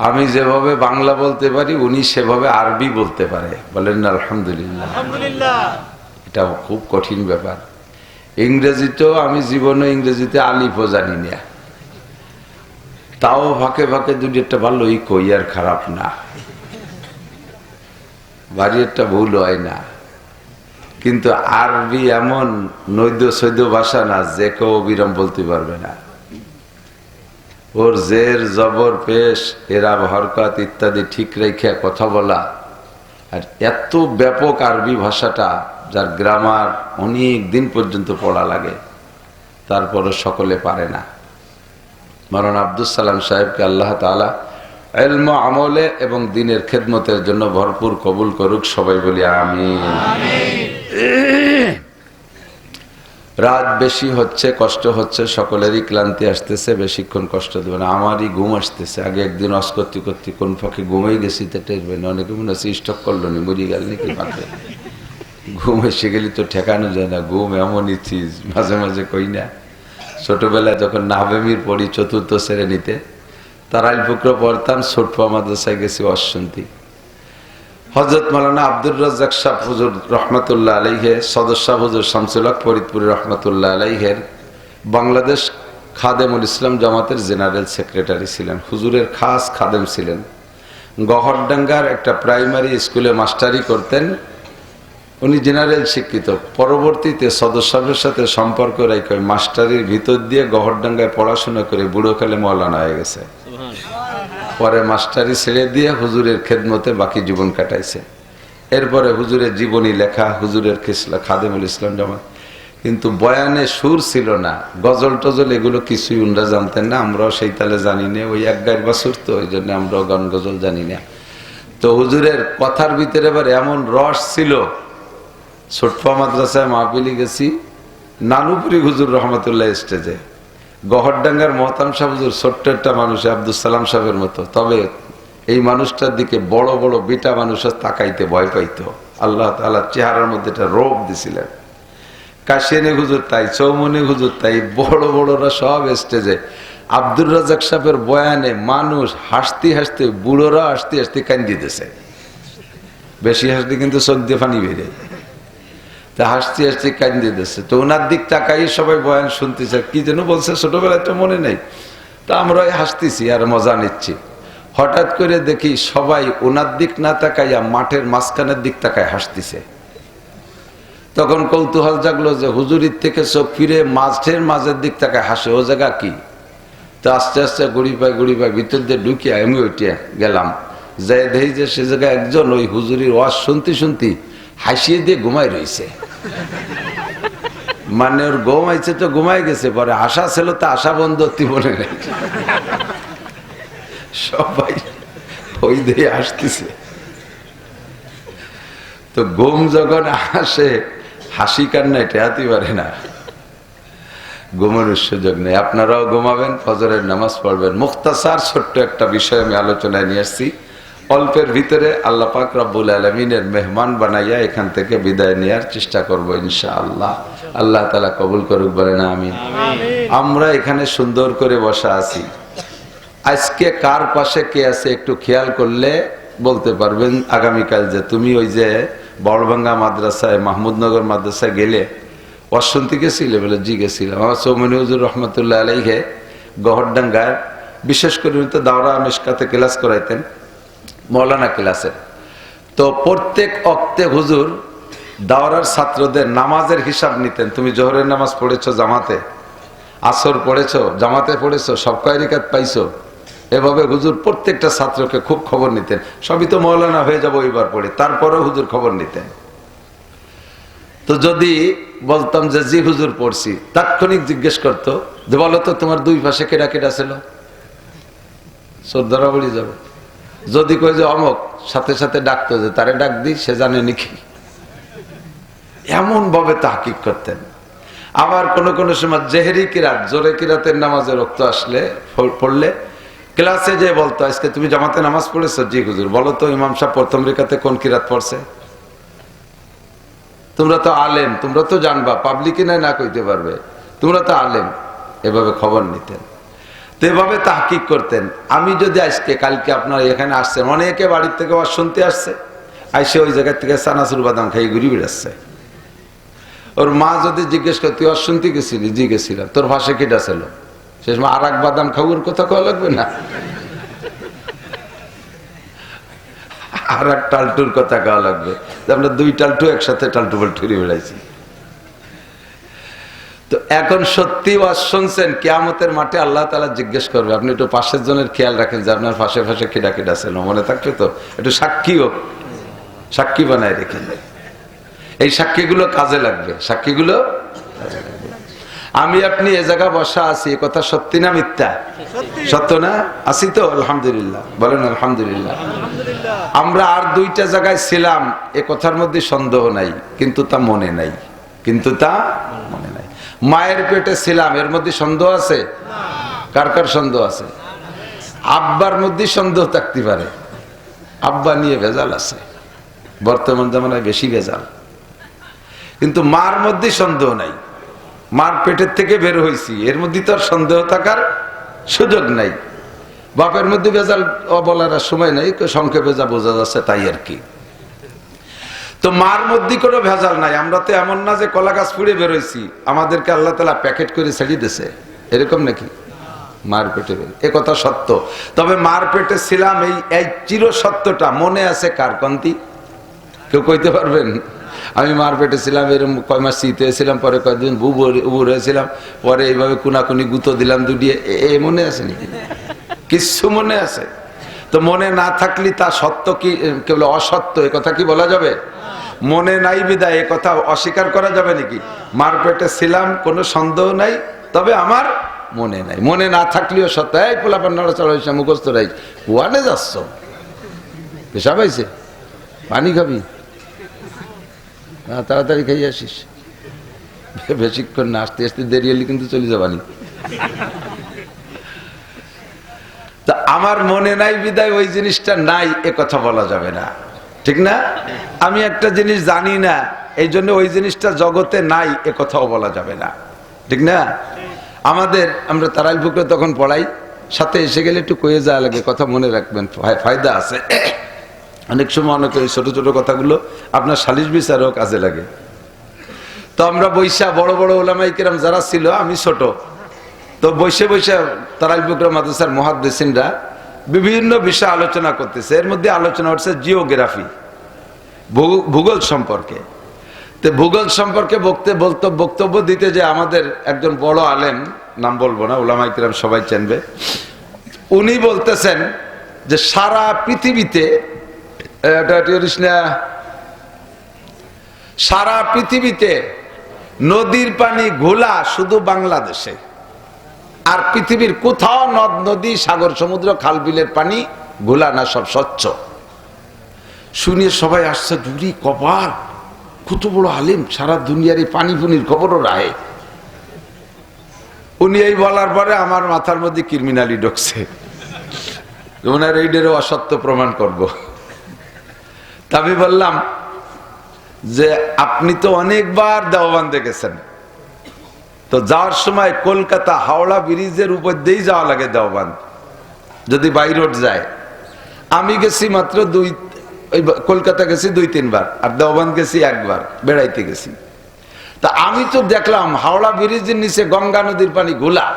আমি যেভাবে বাংলা বলতে পারি উনি সেভাবে আরবি বলতে পারে, বলেন না আলহামদুলিল্লাহ। এটা খুব কঠিন ব্যাপার। ইংরেজিতেও আমি জীবনে ইংরেজিতে আলিফও জানি না, তাও ফাঁকে ফাঁকে দুটি একটা ভালোই কই, আর খারাপ না, বাড়ি একটা ভুল হয় না। কিন্তু আরবি এমন নৈদ্য ভাষা না যে কেউ অবিরাম বলতে পারবে না। ওর জের জবর পেশ এরাব হরকত ইত্যাদি ঠিক রেখে কথা বলা, আর এত ব্যাপক আরবি ভাষাটা যার গ্রামার অনেক দিন পর্যন্ত পড়া লাগে, তারপরও সকলে পারে না। মাওলানা আব্দুল সালাম সাহেবকে আল্লাহ তাআলা ইলম আমলে এবং দ্বীনের খেদমতের জন্য ভরপুর কবুল করুক, সবাই বলি আমিন। রাত বেশি হচ্ছে, কষ্ট হচ্ছে, সকলেরই ক্লান্তি আসতেছে, বেশিক্ষণ কষ্ট দেবে না। আমারই ঘুম আসতেছে। আগে একদিন অস করতে কোন ফাঁকে ঘুমিয়ে গেছি, তো টেরবে না। অনেকে মনে হচ্ছে স্টক করলো নি, মরি গেল নাকি ফাঁকে। ঘুম এসে গেলি তো ঠেকানো যায় না। ঘুম এমনই চিজ, মাঝে মাঝে কই না, ছোটবেলায় যখন নাবেমির পড়ি 4র্থ শ্রেণীতে, তারাইল ফুকরো পড়তাম, ছোটপা মাদ্রাসায় গেছি অশুন্তি। হযরত মাওলানা আব্দুর রাজ্জাক সাহেব হুজুর রহমাতুল্লাহ আলাইহি, সদর সাহেব হুজুর শামসুল হক ফরিদপুরি রহমাতুল্লাহ আলাইহির বাংলাদেশ খাদেমুল ইসলাম জামাতের জেনারেল সেক্রেটারি ছিলেন, হুজুরের খাস খাদেম ছিলেন। গহরডাঙ্গার একটা প্রাইমারি স্কুলে মাস্টারি করতেন। উনি জেনারেল শিক্ষিত। পরবর্তীতে সদর সাহেবের সাথে সম্পর্ক রেখে মাস্টারির ভিতর দিয়ে গহরডাঙ্গায় পড়াশোনা করে বুড়োকালে মওলানা হয়ে গেছে। পরে মাস্টারি ছেড়ে দিয়ে হুজুরের খেদমতে বাকি জীবন কাটাইছে। এরপরে হুজুরের জীবনী লেখা, হুজুরের খাদেমুল ইসলাম জামাত। কিন্তু বয়ানে সুর ছিল না, গজল টজল এগুলো কিছুই উনরা জানতেন না, আমরাও সেই তালে জানি না। ওই এক গায়ের বাছুর তো, ওই জন্য আমরাও গান গজল জানি না। তো হুজুরের কথার ভিতরে এবার এমন রস ছিল। ছোটপা মাদ্রাসায় মাহফিলি গেছি, নানুপুরি হুজুর রহমতুল্লাহ স্টেজে, গহরডাঙ্গার মহতাম সাহেব হুজুর ছোট্ট একটা মানুষ, আব্দুল সালাম সাহেবের মতো, তবে এই মানুষটার দিকে বড় বড় বিটা মানুষ তাকাইতে ভয় পাইত। আল্লাহ তাআলা চেহারার মধ্যে একটা রোগ দিছিলেন। কাশিয়ানি হুজুর তাই, চৌমনি হুজুর তাই, বড় বড়রা সব স্টেজে। আব্দুর রাজ্জাক সাহেবের বয়ানে মানুষ হাসতে হাসতে, বুড়োরা হাসতে হাসতে কান্দি দিতেছে। বেশি হাসতে কিন্তু চোখ দিয়ে পানি বেরে, তা হাসতে হাসতে কান্দি দিতেছে। তো ওনার দিক তাকাই সবাই বয়ান শুনতেছে, কি যেন বলছে ছোটবেলায় তো মনে নেই। তা আমরা হাসতেছি আর মজা নিচ্ছি। হঠাৎ করে দেখি সবাই ওনার দিক না তাকাইয়া মাঠের মাঝখানের দিক তাকায় হাসতেছে। তখন কৌতূহল জাগলো যে হুজুরির থেকে চোখ ফিরে মাঝের দিক তাকায় হাসে, ও জায়গা কি? তো আস্তে আস্তে গুড়ি পাই ভিতর দিয়ে ঢুকিয়া আমি ওইটা গেলাম, যাই দেখি যে সে জায়গায় একজন ওই হুজুরির ওয়াজ শুনতে হাসিয়ে দিয়ে ঘুমাই রয়েছে। মানে ওর ঘুমাইছে তো ঘুমাই গেছে, পরে আশা ছিল তো আশা বন্ধ বলে নেই। সবাই ওই দিয়ে আসতেছে। তো ঘুম যখন আসে, হাসি কান্না ঠেকাতে পারে না, ঘুমানোর সুযোগ নেই। আপনারাও ঘুমাবেন, ফজরের নামাজ পড়বেন। মুখতাসার ছোট্ট একটা বিষয় আমি আলোচনায় নিয়ে আসছি। অল্পের ভিতরে আল্লাহ পাক রব্বুল আলামিনের মেহমান বানাইয়া এখান থেকে বিদায় নেওয়ার চেষ্টা করব ইনশাআল্লাহ। আল্লাহ তাআলা কবুল করুক, বলেন আমিন। আমরা এখানে সুন্দর করে বসা আছি। আজকে কার পাশে কে আছে একটু খেয়াল করলে বলতে পারবেন আগামীকাল যে তুমি ওই যে বড়ভাঙ্গা মাদ্রাসায়, মাহমুদনগর মাদ্রাসায় গেলে, অশান্তি গেছিলে বলে? জি গেছিলাম। আমার সৌমনি হুজুর রহমতুল্লাহ আলাইহে গহরডাঙ্গায় বিশেষ করে উনি তো দাওরা মিশকাতে ক্লাস করাইতেন, মৌলানা ক্লাসে। তো প্রত্যেক অক্তে হুজুর দাওরার ছাত্রদের নামাজের হিসাব নিতেন। তুমি জোহরের নামাজ পড়েছো জামাতে, আসর পড়েছো জামাতে পড়েছো, সব কয় রিকাত পাইছো, এভাবে হুজুর প্রত্যেকটা ছাত্রকে খুব খবর নিতেন। সবই তো মৌলানা হয়ে যাবো এবার পড়ে, তারপরেও হুজুর খবর নিতেন। তো যদি বলতাম যে জি হুজুর পড়ছি, তাৎক্ষণিক জিজ্ঞেস করতো যে বলো তো তোমার দুই পাশে কেডা কেডা ছিল, শ্রদ্ধা বলি যাবে। যদি কই যে অমক, সাথে সাথে ডাকতো যে তারে ডাক দিই, সে জানে নাকি। এমন ভাবে তাহকিক করতেন। আবার কোন কোন সময় জেহেরি কিরাত, জোরে কিরাতের নামাজের রক্ত আসলে পড়লে ক্লাসে যে বলতো আজকে তুমি জামাতে নামাজ পড়েছো? জি হুজুর। বলো তো ইমাম সাহেব প্রথম রেখাতে কোন কিরাত পড়ছে? তোমরা তো আলেম, তোমরা তো জানবা, পাবলিকে না কইতে পারবে, তোমরা তো আলেম। এভাবে খবর নিতেন, তো এভাবে তাহকিক করতেন। আমি যদি আজকে কালকে আপনারা এখানে আসছেন, অনেকে বাড়ির থেকে আবার শুনতে আসছে, আইসে ওই জায়গা থেকে চানাচুর বাদাম খাই ঘুরি বেড়াচ্ছে। ওর মা যদি জিজ্ঞেস করে তুই অশুনতে গেছিলি? জি গেছিলাম। তোর ভাষা কেটা ছিল? শেষ মা আর এক বাদাম খাওয়ার কথা কওয়া লাগবে না, আর এক টালটুর কথা কওয়া লাগবে। আমরা দুই টালটু একসাথে টালটু ঠুরি বেড়াইছি। তো এখন সত্যি ওয়াজ শুনছেন, কিয়ামতের মাঠে আল্লাহ তাআলা জিজ্ঞেস করবে। আপনি একটু পাশের জনের খেয়াল রাখেন যে আপনার পাশে পাশে কেডা কেডা ছিল, মনে থাকবে তো? একটু সাক্ষী বানায় রেখেন। এই সাক্ষীগুলো কাজে লাগবে, সাক্ষীগুলো কাজে লাগবে। আমি আপনি এ জায়গা বসা আছি, এ কথা সত্যি না মিথ্যা? সত্য না? আছি তো? আলহামদুলিল্লাহ বলেন আলহামদুলিল্লাহ। আমরা আর দুইটা জায়গায় ছিলাম, এ কথার মধ্যে সন্দেহ নাই, কিন্তু তা মনে নাই, কিন্তু তা মনে নাই। মায়ের পেটে ছিলাম, এর মধ্যে সন্দেহ আছে? কার কার সন্দেহ আছে? আব্বার মধ্যে সন্দেহ থাকতে পারে, আব্বা নিয়ে ভেজাল আছে, বর্তমান জামানায় বেশি ভেজাল। কিন্তু মার মধ্যে সন্দেহ নাই, মার পেটের থেকে বের হয়েছি, এর মধ্যে তো আর সন্দেহ থাকার সুযোগ নাই। বাপের মধ্যে ভেজাল বলার সময় নাই, সংক্ষেপে যা বোঝা যাচ্ছে তাই আর কি। তো মার মধ্যে কোনো ভেজাল নাই। আমরা তো এমন না যে কলা গাছ ফুড়ে বেরোইছি, আমাদেরকে আল্লাহ তাআলা প্যাকেট করে ছেড়ে দিয়েছে, এরকম নাকি? মার পেটে বের, এ কথা সত্য। তবে মার পেটে ছিলাম, এই চির সত্যটা মনে আছে কার? কন্তি কেউ কইতে পারবেন? আমি মার পেটে ছিলাম, এরকম কয় মাস শীত হয়েছিলাম, পরে কয়েকদিন উবুর হয়েছিলাম, পরে এইভাবে কুনাকুনি গুঁতো দিলাম দুটিয়ে, এ মনে আছে নাকি? কিছু মনে আছে? তো মনে না থাকলে তা সত্য কি কেবল অসত্য, এ কথা কি বলা যাবে? মনে নাই বিদায় এ কথা অস্বীকার করা যাবে নাকি? মার পেটে ছিলাম, কোনো সন্দেহ নাই, তবে আমার মনে নাই। মনে না থাকলেও সত্য। এই পোলাপান নড়াচড়া হয়েছে, মুখস্থ রাই, ওয়ানে যাচ্ছ, পেশাব হয়েছে, পানি খাবি, তাড়াতাড়ি খাই আসিস, বেশিক্ষণ না, আসতে আসতে দেরি হলে কিন্তু চলে যাবানি। তা আমার মনে নাই বিদায় ওই জিনিসটা নাই, এ কথা বলা যাবে না, ঠিক না? আমি একটা জিনিস জানি না, এই জন্য ওই জিনিসটা জগতে নাই, এ কথাও বলা যাবে না, ঠিক না? আমরা তারাইল পুকুরে তখন পড়াই, সাথে এসে গেলে একটু কয়ে যাওয়া লাগে, কথা মনে রাখবেন, ফায়দা আছে। অনেক সময় অনেক ছোট ছোট কথাগুলো আপনার সালিশ বিচারেও কাজে লাগে। তো আমরা বৈশা বড় বড় ওলামাই কেরাম যারা ছিল, আমি ছোট, তো বৈশে বৈশা তারাইল পুকুরা মাদ্রাসার মুহাদ্দিসিনরা বিভিন্ন বিষয় আলোচনা করতেছে। এর মধ্যে আলোচনা হচ্ছে জিওগ্রাফি, ভূগোল সম্পর্কে। তো ভূগোল সম্পর্কে বক্তব্য দিতে যে আমাদের একজন বড় আলেম, নাম বলবো না, ওলামাই কেরাম সবাই চেনবে, উনি বলতেছেন যে সারা পৃথিবীতে, সারা পৃথিবীতে নদীর পানি ঘোলা শুধু বাংলাদেশে, আর পৃথিবীর কোথাও নদ নদী সাগর সমুদ্র খাল বিলের পানি ঘোলা না, সব স্বচ্ছ। শুনিয়ে সবাই আসছে, জুড়ি কপাল, কত বড় আলিম, সারা দুনিয়ার এই পানি পুনির খবরও রাহে। উনি এই বলার পরে আমার মাথার মধ্যে ক্রিমিনালি ঢুকছে, ওনার এইটারও অসত্য প্রমাণ করব। আমি বললাম যে আপনি তো অনেকবার দেওবন্দে গেছেন, তো যাওয়ার সময় কলকাতা হাওড়া ব্রিজের উপর দিয়েই যাওয়া লাগে দেওবন্দ, যদি বাই রোড যায়। আমি গেছি মাত্র কলকাতা গেছি 2-3 বার, আর দেওবন্দ গেছি একবার, বেড়াইতে গেছি। তা আমি তো দেখলাম হাওড়া ব্রিজের নিচে গঙ্গা নদীর পানি ঘোলা।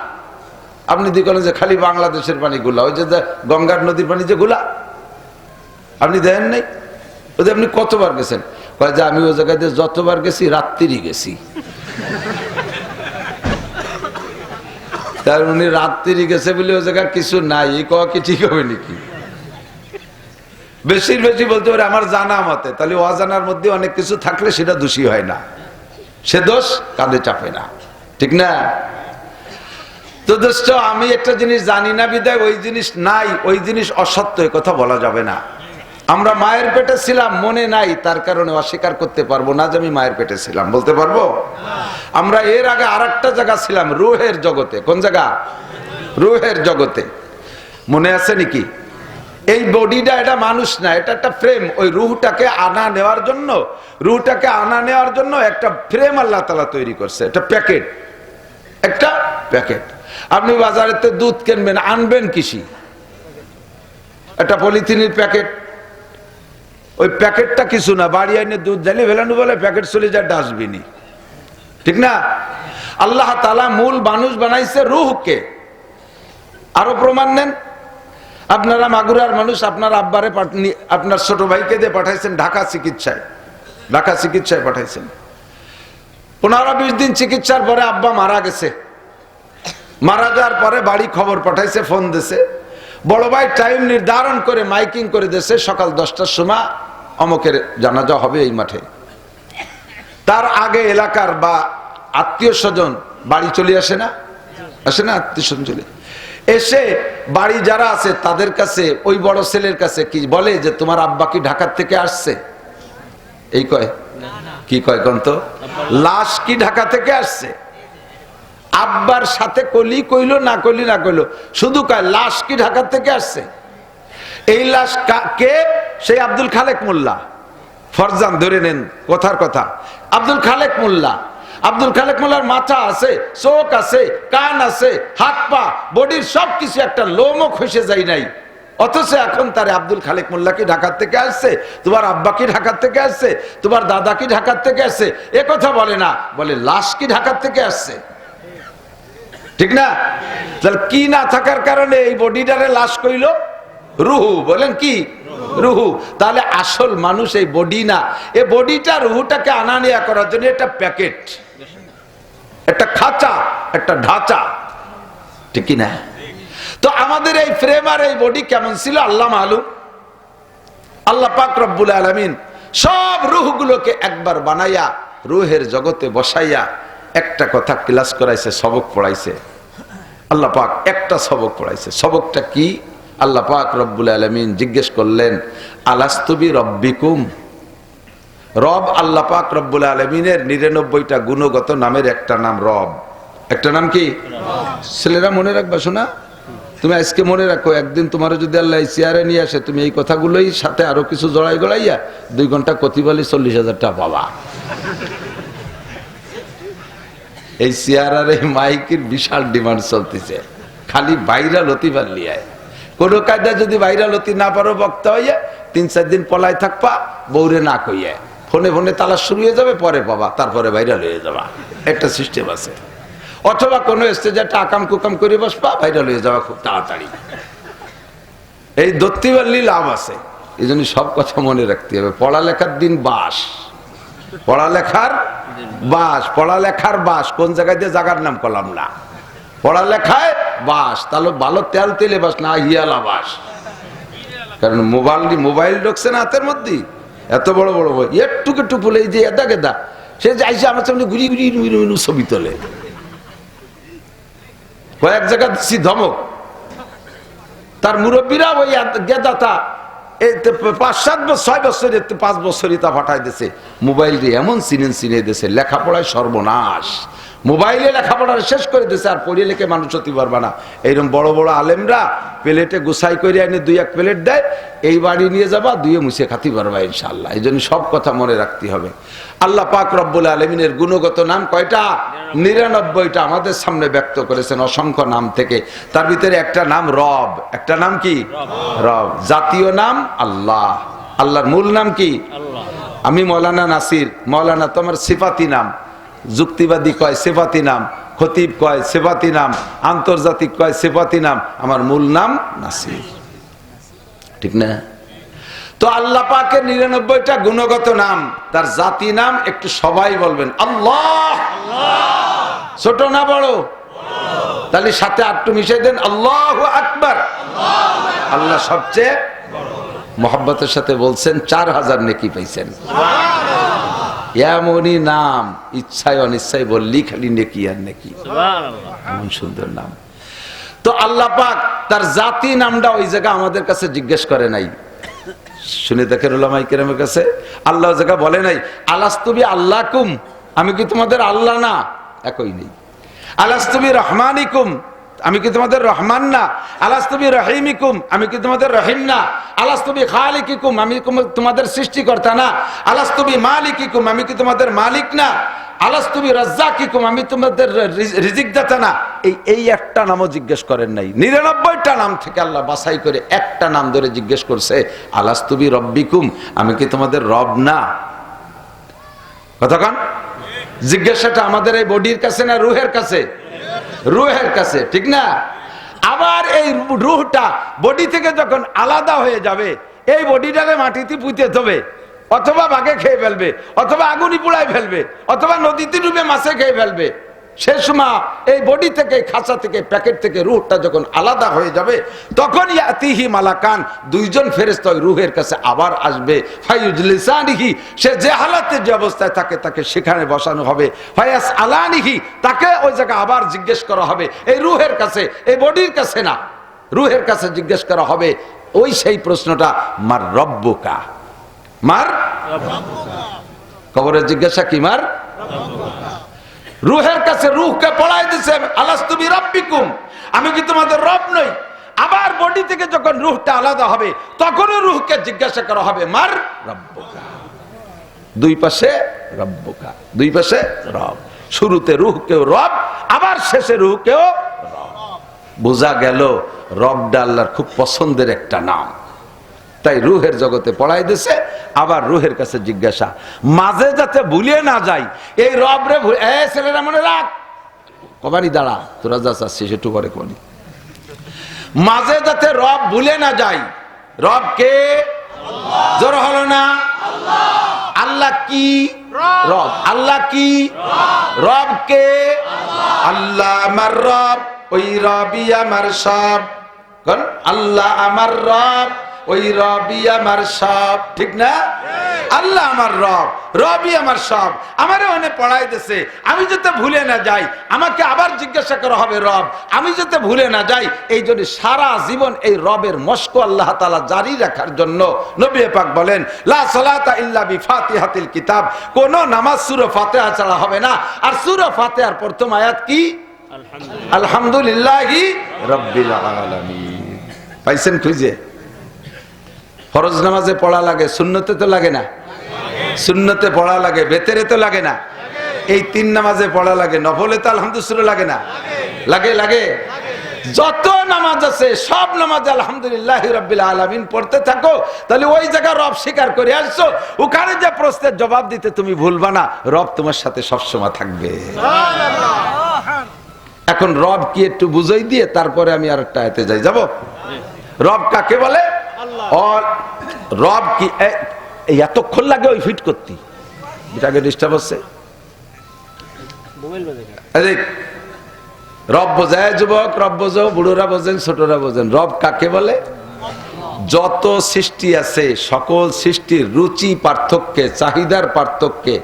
আপনি দেখলেন যে খালি বাংলাদেশের পানি ঘোলা, ওই যে গঙ্গার নদীর পানি যে ঘোলা, আপনি দেখেন নাই? ওদের আপনি কতবার গেছেন? কয় যে আমি ওই জায়গায় যতবার গেছি রাত্রিরই গেছি। তার উনি রাত্রি গেছে বলে ওই জায়গায় কিছু নাই, এই কওয়া কি ঠিক হবে নাকি? বেশির বেশি বলতে পারে আমার জানা মতে, তাহলে অজানার মধ্যে অনেক কিছু থাকলে সেটা দোষী হয় না, সে দোষ কাঁধে চাপে না, ঠিক না? তো দোস্ত, আমি একটা জিনিস জানি না বিদায় ওই জিনিস নাই, ওই জিনিস অসত্য, কথা বলা যাবে না। আমরা মায়ের পেটে ছিলাম, মনে নাই, তার কারণে অস্বীকার করতে পারবো না যে আমি মায়ের পেটে ছিলাম, বলতে পারবো? আমরা এর আগে আরেকটা জায়গা ছিলাম, রুহের জগতে। কোন জায়গা? রুহের জগতে। মনে আছে নাকি? এই বডিটা এটা মানুষ না, এটা একটা ফ্রেম। ওই রুহটাকে আনা নেওয়ার জন্য, রুহটাকে আনা নেওয়ার জন্য একটা ফ্রেম আল্লাহ তাআলা তৈরি করছে, একটা প্যাকেট, একটা প্যাকেট। আপনি বাজারেতে দুধ কিনবেন, আনবেন কিসি? একটা পলিথিনের প্যাকেট। ওই প্যাকেটটা কিছু না, বাড়ি আইনে দুধ ঢেলে ফেলানো বলে প্যাকেট চলে যায় ডাস্টবিনে, ঠিক না? আল্লাহ তাআলা মূল মানুষ বানাইছে রুহকে। আরো প্রমাণ নেন। আপনারা মাগুরার মানুষ, আপনার আব্বারে আপনার ছোট ভাইকে দিয়ে পাঠাইছেন ঢাকা চিকিৎসায়, ঢাকা চিকিৎসায় পাঠাইছেন। 15-20 দিন চিকিৎসার পরে আব্বা মারা গেছে। মারা যাওয়ার পরে বাড়ি খবর পাঠাইছে, ফোন দিছে, বড় ভাই টাইম নির্ধারণ করে মাইকিং করে দিয়েছে, সকাল 10টার সময় অমকের জানাজা হবে এই মাঠে। তার আগে এলাকার বা আত্মীয় স্বজন বাড়ি চলে আসে না, আসে না? আত্মীয় স্বজন চলে এসে বাড়ি যারা আছে তাদের কাছে, ওই বড় ছেলের কাছে কি বলে যে তোমার আব্বা কি ঢাকার থেকে আসছে? এই কয়, কি কয় গন্ত? লাশ কি ঢাকা থেকে আসছে? আব্বার সাথে কলি কইল না, কলি না কইল, শুধু কয় লাশ কি ঢাকা থেকে আসছে। এই লাশ কে? সেই আব্দুল খালেক মোল্লা। ফরজান ধরে নেন কথার কথা, আব্দুল খালেক মোল্লা। আব্দুল খালেক মোল্লার মাথা আছে, চোখ আছে, কান আছে, হাত পা, বডির সবকিছু, একটা লোমও খসে যায় নাই। অথচ এখন তারে আব্দুল খালেক মোল্লা কি ঢাকার থেকে আসছে, তোমার আব্বা কি ঢাকার থেকে আসছে, তোমার দাদা কি ঢাকার থেকে আসছে, এ কথা বলে না, বলে লাশ কি ঢাকার থেকে আসছে, ঠিক না? তাহলে কি না থাকার কারণে এই বডিটারে লাশ কইল? রুহু। বলেন কি? রুহু। তাহলে আসল মানুষ এই বডি না, এই বডিটা রুহুটাকে আনা নেয়া করার জন্য একটা প্যাকেট, একটা খাঁচা, একটা ঢাঁচা, ঠিক না? তো আমাদের এই ফ্রেম আর এই বডি কেমন ছিল আল্লাহ মালুম। আল্লাহ পাক রব্বুল আলামিন সব রুহগুলোকে একবার বানাইয়া রুহের জগতে বসাইয়া একটা কথা ক্লাস করাইছে, সবক পড়াইছে। আল্লাহ পাক একটা সবক পড়াইছে। সবকটা কি? আল্লাহ পাক রব্বুল আলামিন জিজ্ঞেস করলেন, আলাস্তু বিরব্বিকুম। রব আল্লাহ পাক রব্বুল আলামিনের 99টা গুণগত নামের একটা নাম রব। একটা নাম কি? ছেলেরা মনে রাখবা, শোনা, তুমি আজকে মনে রাখো, একদিন তোমার যদি আল্লাহ চেয়ারে নিয়ে আসে, তুমি এই কথাগুলোই সাথে আরো কিছু জড়াই গড়াইয়া 2 ঘন্টা কতিবালি 40,000 টাকা পাবা। এই চেয়ার আর এই মাইকের বিশাল ডিমান্ড চলতেছে, খালি ভাইরাল হতে পারলি। কোন কায়দা যদি ভাইরাল হতে না পারো, বক্তা হইয়া 3-4 দিন পলায় থাকবা, বউরে না কইয়া, ফোনে ফোনে তালাশ শুরু হয়ে যাবে, পরে পাবা, তারপরে ভাইরাল হয়ে যাবা, একটা সিস্টেম আছে। অথবা কোনো স্টেজে একটা আকাম কুকাম করে বসবা, ভাইরাল হয়ে যাওয়া খুব তাড়াতাড়ি। এই ধরতে পারলেই লাভ আছে। এই জন্য সব কথা মনে রাখতে হবে। পড়ালেখার দিন বাস, পড়ালেখার বাস, পড়ালেখার বাস। কোন জায়গায় দিয়ে জায়গার নাম করলাম না, পড়ালেখায় বাস। তাহলে ভালো তেল তেলে বাস না, হিয়ালা বাস। কারণ মোবাইল ঢুকছে না হাতের মধ্যে, এত বড় বড় একটুকে টুপুলে, এই যে এদা গেদা, সে যাইছে আমার সামনে ঘুরি ঘুরি ছবি তোলে। কয়েক জায়গা দিচ্ছি ধমক, তার মুরব্বীরা ওই গেদাতা 5-7 বছর 6 বছরে 5 বছরই তা পাঠাই দিছে। মোবাইল দিয়ে এমন চিনে দিছে, লেখাপড়ায় সর্বনাশ। মোবাইলে লেখাপড়া শেষ করে দিছে, আর পড়িয়ে লেখে মানুষ হতে পারবে না। এইরকম বড় বড় আলেমরা প্লেটে গুছাই করে এনে 2-1 প্লেট দেয়, এই বাড়ি নিয়ে যাবা, 2 মুছে খাতি পারবা ইনশাআল্লাহ। এই জন্য সব কথা মনে রাখতে হবে। আল্লাহ পাক রব্বুল আলামিনের গুণগত নাম কয়টা? 99টা আমাদের সামনে ব্যক্ত করেছেন অসংখ্য নাম থেকে। তার ভিতরে একটা নাম রব। একটা নাম কি? রব। জাতীয় নাম আল্লাহ। আল্লাহর মূল নাম কি? আমি মৌলানা নাসির, মৌলানা তোমার সিফাতি নাম। যুক্তিবাদী কয় সিফাতি নাম, খতিব কয় সিফাতি নাম, আন্তর্জাতিক কয় সিফাতি নাম, আমার মূল নাম নাসির। ঠিক না? তো আল্লাহ পাকের 99টা গুণগত নাম, তার জাতি নাম একটু সবাই বলবেন আল্লাহ। ছোট না বড়? তাহলে সাথে আটটু মিশাই দেন আল্লাহু আকবার। আল্লাহ সবচেয়ে মোহাব্বতের সাথে বলছেন 4000 নেকি পাইছেন। এমনই নাম ইচ্ছায় অনিচ্ছায় বললি খালি নেকি আর নেকি। এমন সুন্দর নাম। তো আল্লাহ পাক তার জাতি নামটা ওই জায়গা আমাদের কাছে জিজ্ঞেস করে নাই। শুনে দেখেন উলামায়ে কেরামের কাছে আল্লাহ জায়গা বলে নাই আলাস্তুবি আল্লাহকুম, আমি কি তোমাদের আল্লাহ না? একই নেই। আলাস্তুবি রহমানিকুম, আমি কি তোমাদের রহমান না? আলাস্তুবি রহিমিকুম, আমি কি তোমাদের রহিম না? আলাস্তুবি খালিকিকুম, আমি তোমাদের সৃষ্টিকর্তা না? আলাস্তুবি মালিকিকুম, আমি কি তোমাদের মালিক না? আলাস্তুবি রাজ্জাকিকুম, আমি তোমাদের রিজিকদাতা না? এই একটা নামও জিজ্ঞেস করেন নাই। 99টা নাম থেকে আল্লাহ বাছাই করে একটা নাম ধরে জিজ্ঞেস করছে আলাস্তুবি রব্বিকুম, আমি কি তোমাদের রব না? কতক্ষণ জিজ্ঞাসাটা আমাদের এই বডির কাছে না রুহের কাছে? রুহের কাছে, ঠিক না? আবার এই রুহটা বডি থেকে যখন আলাদা হয়ে যাবে, এই বডিটাকে মাটিতে পুঁতে দেবে, অথবা বাঘে খেয়ে ফেলবে, অথবা আগুনি পুড়ায় ফেলবে, অথবা নদীতে ডুবে মাছে খেয়ে ফেলবে। সে সময় এই বডি থেকে, খাঁচা থেকে, প্যাকেট থেকে রুহটা যখন আলাদা হয়ে যাবে, তখন ইয়াতিহি মালাকান, দুইজন ফেরেশতা ওই রুহের কাছে আবার আসবে। ফায়ুজলিসানিহি, সে যে হালাতে যে অবস্থায় থাকে তাকে সেখানে বসানো হবে। ফায়াস আলানিহি, তাকে ওই জায়গায় আবার জিজ্ঞেস করা হবে, এই রুহের কাছে, এই বডির কাছে না, রুহের কাছে জিজ্ঞেস করা হবে ওই সেই প্রশ্নটা, মার রব্বুকা, মার কবরের জিজ্ঞাসা কি? মার রুহের কাছে রুহকে পড়াই দিছে আলাস্তুবি রাব্বিকুম, আমি কি তোমাদের রব নই? আবার বডি থেকে যখন রুহটা আলাদা হবে, তখনও রুহকে জিজ্ঞাসা করা হবে মার রব্বুকা। দুই পাশে রব্বুকা, দুই পাশে রব। শুরুতে রুহকেও রব, আবার শেষে রুহকেও রব। বোঝা গেল রবটা আল্লাহর খুব পছন্দের একটা নাম, তাই রুহের জগতে পড়াই দিছে। আবার রুহের কাছে জিজ্ঞাসা, মাঝে যাতে ভুলিয়ে না যাই এই রব রে। ছেলেরা মনে রাখ, কবানি দাঁড়া, তোরা যা চাচ্ছিস একটু পরে কবানি। মাঝে যাতে রব ভুলে না যাই। রব কে? জোর হলো না? আল্লাহ কি? রব। আল্লাহ কি? রব কে? আল্লাহ আমার রব, ওই রবই আমার সব। আল্লাহ আমার রব, ওই রবি আমার সব। ঠিক না? আল্লাহ আমার রব, রবি আমার সব। আমারে ওখানে পড়াই দিছে, আমি যাতে ভুলে না যাই, আমাকে আবার জিজ্ঞাসা করা হবে রব, আমি যাতে ভুলে না যাই। এই জন্য সারা জীবন এই রবের মস্ক আল্লাহ তাআলা জারি রাখার জন্য নবী পাক বলেন লা সালাতা ইল্লা বিফাতিহাতিল কিতাব, কোন নামাজ সূরা ফাতিহা ছাড়া হবে না। আর সূরা ফাতিহার প্রথম আয়াত কি? আলহামদুলিল্লাহি রাব্বিল আলামিন। পাইছেন খুঁজে? ফরজ নামাজে পড়া লাগে, সুন্নতে তো লাগে না? সুন্নতে পড়া লাগে, বেতেরে তো লাগে না? এই 3 নামাজে পড়া লাগে, নফলে তো আলহামদুলিল্লাহ লাগে না? লাগে? লাগে। যত নামাজ আছে সব নামাজে আলহামদুলিল্লাহি রাব্বিল আলামিন পড়তে থাকো, তাহলে ওই জায়গা রব স্বীকার করে আসছো, ওখানে যে প্রশ্নের জবাব দিতে তুমি ভুলবা না, রব তোমার সাথে সবসময় থাকবে। এখন রব কি একটু বুঝাই দিয়ে তারপরে আমি আরেকটা আয়াতে যাই। যাব? রব কাকে বলে? রব কি? এতক্ষণ লাগে ওই ফিট করতে, এটাকে ডিস্টার্ব হচ্ছে। রব বোঝায় যুবক, রব বোঝো, বুড়োরা বোঝেন, ছোটরা বোঝেন। রব কাকে বলে? যত সৃষ্টি আছে সকল সৃষ্টির রুচি পার্থক্যে, চাহিদার পার্থক্যে,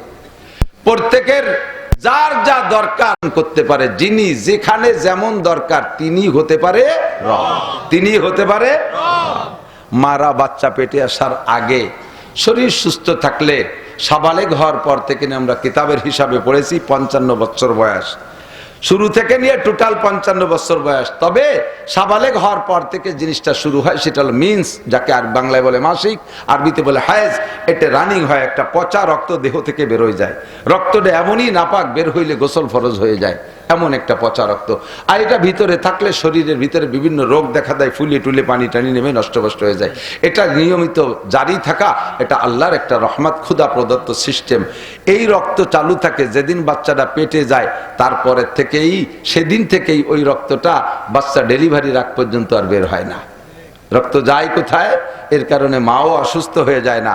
প্রত্যেকের যার যা দরকার করতে পারে, যিনি যেখানে যেমন দরকার তিনি হতে পারে রব, তিনি হতে পারে রব। মারা বাচ্চা পেটে আসার আগে শরীর সুস্থ থাকলে সাবালেগ হওয়ার পর থেকে আমরা কিতাবের হিসাবে পড়েছি 55 বছর বয়স, শুরু থেকে নিয়ে টোটাল 55 বছর বয়স। তবে সাবালেগ হওয়ার পর থেকে জিনিসটা শুরু হয়, সেটা হলো মিন্স, যাকে আর বাংলায় বলে মাসিক, আরবিতে বলে হায়েজ। এটা রানিং হয়, একটা পচা রক্ত দেহ থেকে বের হয়ে যায়। রক্তটা এমনই নাপাক, বের হইলে গোসল ফরজ হয়ে যায়। এমন একটা পচা রক্ত। আর এটা ভিতরে থাকলে শরীরের ভিতরে বিভিন্ন রোগ দেখা দেয়, ফুলে টুলে পানি টানি নেমে নষ্টভষ্ট হয়ে যায়। এটা নিয়মিত জারি থাকা এটা আল্লাহর একটা রহমত, খুদা প্রদত্ত সিস্টেম। এই রক্ত চালু থাকে যেদিন বাচ্চাটা পেটে যায়, তারপরের থেকেই সেদিন থেকেই ওই রক্তটা বাচ্চা ডেলিভারির আগ পর্যন্ত আর বের হয় না। রক্ত যায় কোথায়? এর কারণে মাও অসুস্থ হয়ে যায় না।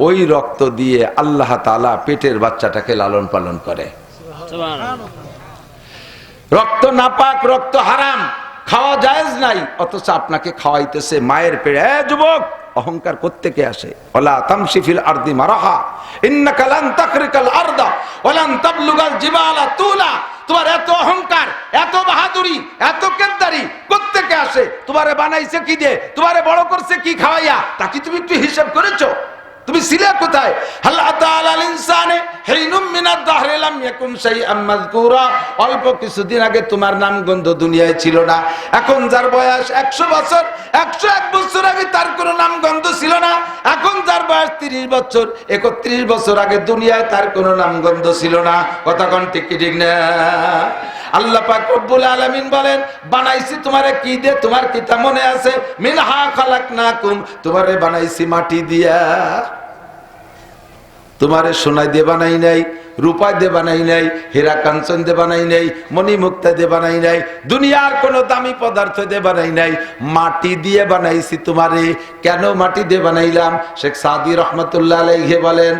ওই রক্ত দিয়ে আল্লাহ তাআলা পেটের বাচ্চাটাকে লালন পালন করে। রক্ত নাপাক, রক্ত হারাম, খাওয়া জায়েজ নাই, অথচ আপনাকে খাওয়াইতেছে মায়ের পেটে। যুবক, অহংকার কোত্থেকে আসে? ওয়ালা তামশি ফিল আরদি মারাহা ইন্নাকা লান তাখরিকাল আরদা ওয়া লান তাবলুগাল জিবালা তুলা। তোমার এত অহংকার, এত বাহাদুরি, এত কেদ্দারি কোত্থেকে আসে? তোমারে বানাইছে কি দিয়ে? তোমারে বড় করছে কি খাওয়াইয়া? তা কি তুমি একটু হিসাব করেছো? তুমি ছিলে কোথায়? হাল আতাল ইনসানে হিনুম মিনাদ দাহরি লাম ইয়াকুন শাইআম মাযকুরা। অল্প কিছুদিন আগে তোমার নামগন্ধ দুনিয়ায় ছিল না। এখন যার বয়স 100 বছর, 101 বছর আগে তার কোনো নামগন্ধ ছিল না। এখন যার বয়স 30 বছর, 31 বছর আগে দুনিয়ায় তার কোনো নামগন্ধ ছিল না। কথা কোন ঠিক কি ঠিক না? আল্লাহ পাক রব্বুল আলামিন বলেন, বানাইছি তোমারে কি দিয়ে? তোমার কি তা মনে আছে? মিনহা খালাকনাকুম, তোমারে বানাইছি মাটি দিয়া। তোমারে সোনা দিয়ে বানাই নাই, রূপা দিয়ে বানাই নাই, হীরা কাঞ্চন দিয়ে বানাই নাই, মণিমুক্তা দিয়ে বানাই নাই, দুনিয়ার কোনো দামি পদার্থ দিয়ে বানাই নাই, মাটি দিয়ে বানাইছি তোমারে। কেন মাটি দিয়ে বানাইলাম? শেখ সাদি রহমতুল্লাহ আলাইহি বলেন,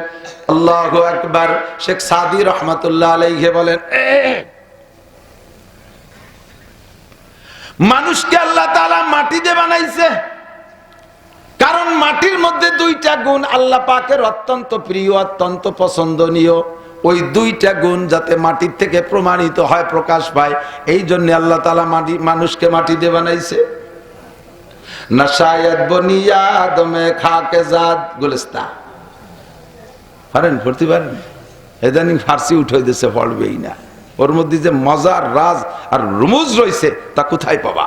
আল্লাহু আকবার। শেখ সাদি রহমতুল্লাহ আলাইহি বলেন, মানুষকে আল্লাহ তাআলা মাটি দিয়ে বানাইছে কারণ মাটির মধ্যে দুইটা গুণ আল্লাহ পাকের অত্যন্ত প্রিয়, অত্যন্ত পছন্দনীয়। ওই দুইটা গুণ যাতে মাটির থেকে প্রমাণিত হয়, প্রকাশ পায়, এই জন্য আল্লাহ তাআলা মানুষকে মাটি দিয়ে বানাইছে। নাশায়াত বনিয়া আদমে খাকে জাত গুলিস্তা পারেন পড়তে পারেন? এদানিং ফার্সি উঠে দিয়েছে, পড়বেই না। ওর মধ্যে যে মজার রাজ আর রুমুজ রয়েছে তা কোথায় পাবা?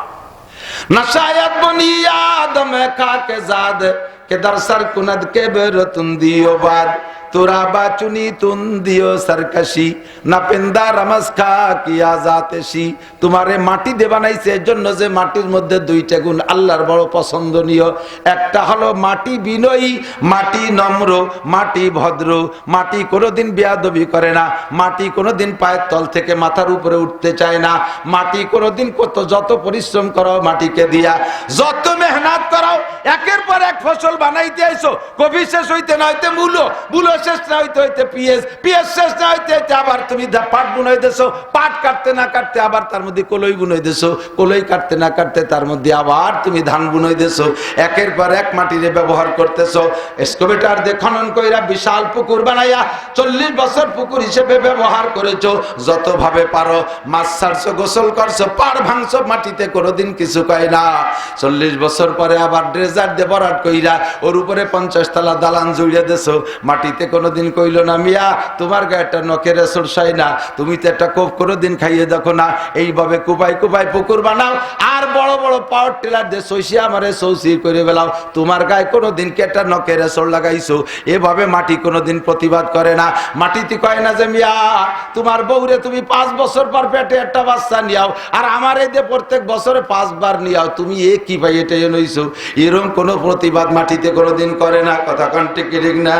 নাশায়াত বনিয়া আদমে খাকে জাত কে দরসর কুনদ কে বেরতুন দিও বাদ তোরা বাচুনি তুন দিও সরকশি না পিন্দা রমস খা কিয়া জাতেশি। তোমারে মাটি দিয়ে বানাইছে এর জন্য যে মাটির মধ্যে দুইটা গুণ আল্লাহর বড় পছন্দনীয়। একটা হলো মাটি বিনয়ী, মাটি নম্র, মাটি ভদ্র, মাটি কোনোদিন বেয়াদবি করে না, মাটি কোনোদিন পায়ের তল থেকে মাথার উপরে উঠতে চায় না, মাটি কোনোদিন যত পরিশ্রম করো মাটিকে দিয়া, যত মেহনত করো, একের পর এক ফসল বানাইতে আইছো, কবি শেষ হইতে না হইতে মূলো, মূলো শেষ না হইতে হইতে পিএস, পিএস শেষ না হইতে হইতে আবার তুমি পাট বুনাই দেছো, পাট কাটতে না কাটতে আবার তার মধ্যে কলই বুনাই দেছো, কলই কাটতে না কাটতে তার মধ্যে আবার তুমি ধান বুনাই দেছো। একের পর এক মাটিরে ব্যবহার করতেছো। এক্সকাভেটর দিয়ে খনন কইরা বিশাল পুকুর বানাইয়া 40 বছর পুকুর হিসেবে ব্যবহার করেছো। যতভাবে পারো মাছ ছাড়ছো, গোসল করছো, পাড় ভাঙছো, মাটিতে কোনোদিন কিছু কয় না। 40 বছর পরে আবার ড্রেজার দিয়ে ভরাট কইরা ওর উপরে 50 তলা দালান জুড়িয়ে দেছো, মাটিতে কোনোদিন কইল না মিয়া তোমার গায়ে একটা নখের সরসাই না, তুমি তো একটা কোপ কোনোদিন খাইয়ে দেখো না। এইভাবে কুপাই কুপাই পুকুর বানাও আর বড় বড় পাওয়ার টিলার দিয়ে সইসিয়া আমারে সৌসি করে বেলাও, তোমার গায়ে কোনোদিন কি একটা নখের সর লাগাইছো? এভাবে মাটি কোনোদিন প্রতিবাদ করে না। মাটিতে কয় না যে মিয়া তোমার বউরে তুমি 5 বছর পর পেটে একটা বাচ্চা নিয়াও আর আমার এই যে প্রত্যেক বছরে 5 বার নিয়াও, তুমি এ কি ভাই এটা নইছো? এরকম কোনো প্রতিবাদ মাটিতে কোনোদিন করে না। কথা কোন ঠিক না?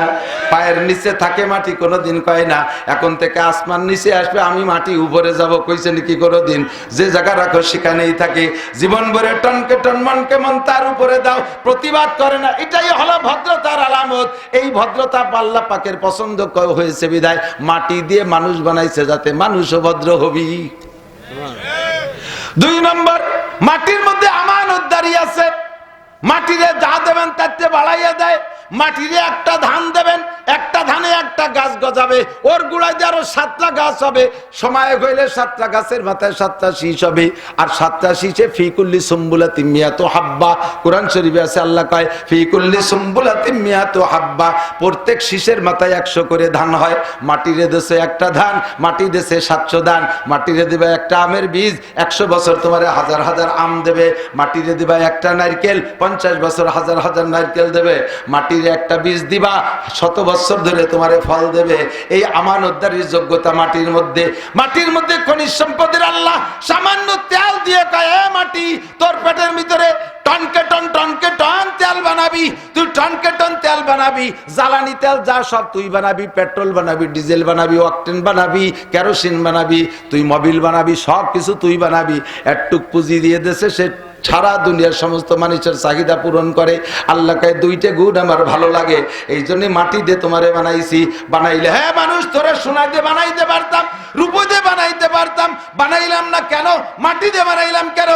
পায়ের নিচে থাকে মাটি, কোনোদিন কয় না এখন থেকে আসমান নিচে আসবে, আমি মাটি উপরে যাব, কইছে নাকি কোনোদিন? যে জায়গা রাখো সেখানেই থাকে। জীবন ভরে টনকে টন মনকে মন তার উপরে দাও, প্রতিবাদ করে না। এটাই হলো ভদ্রতার আলামত। এই ভদ্রতা আল্লাহ পাকের পছন্দ হয়েছে বিধায় মাটি দিয়ে মানুষ বানাইছে যাতে মানুষও ভদ্র হবি। 2 নম্বর, মাটির মধ্যে আমানতদারি আছে। মাটিরে যা দেবেন তাতে বাড়াইয়া দেয়। মাটিরে একটা ধান দেবেন, একটা ধানে একটা গাছ গজাবে, ওর গুড়ায় দিয়ে আরো 7টা গাছ হবে। সময় হইলে 7টা গাছের মাথায় 7টা শীষ হবে, আর 7টা শীষে ফিকুল্লি সুম্বুলাতিন মিয়াতু হাব্বা। কোরআন শরীফে আছে, আল্লাহ কয় ফিকুল্লি সুম্বুলাতিন মিয়াতু হাব্বা, প্রত্যেক শীষের মাথায় 100 করে ধান হয়। মাটিরে দেশে একটা ধান, মাটি দেশে 700 ধান। মাটিরে দিবে একটা আমের বীজ, 100 বছর তোমার হাজার হাজার আম দেবে। মাটিরে দিবা একটা নারকেল, 50 বছর হাজার হাজার নারকেল দেবে। মাটির একটা বীজ দিবা, 100 বছর বছর ধরে তোমারে ফল দেবে। এই আমানতদারির যোগ্যতা মাটির মধ্যে খনিজ সম্পদের আল্লাহ সামান্য তেল দিয়ে কয়, এ মাটি, তোর পেটের ভিতরে টনকে টন তেল বানাবি, তুই টনকে টন তেল বানাবি, জ্বালানি তেল যা সব তুই বানাবি, পেট্রোল বানাবি, ডিজেল বানাবি, অকটেন বানাবি, কেরোসিন বানাবি, তুই মোবিল বানাবি, সব কিছু তুই বানাবি। একটুক পুঁজি দিয়ে দেশে সে সারা দুনিয়ার সমস্ত মানুষের চাহিদা পূরণ করে। আল্লাহকে দুইটা গুণ আমার ভালো লাগে, এই জন্য মাটি দিয়ে তোমারে বানাইছি। বানাইলে হ্যাঁ মানুষ তোরে সোনা দিয়ে বানাইতে পারতাম, রূপো দিয়ে বানাইতে পারতাম, বানাইলাম না কেন? মাটি দিয়ে বানাইলাম কেন?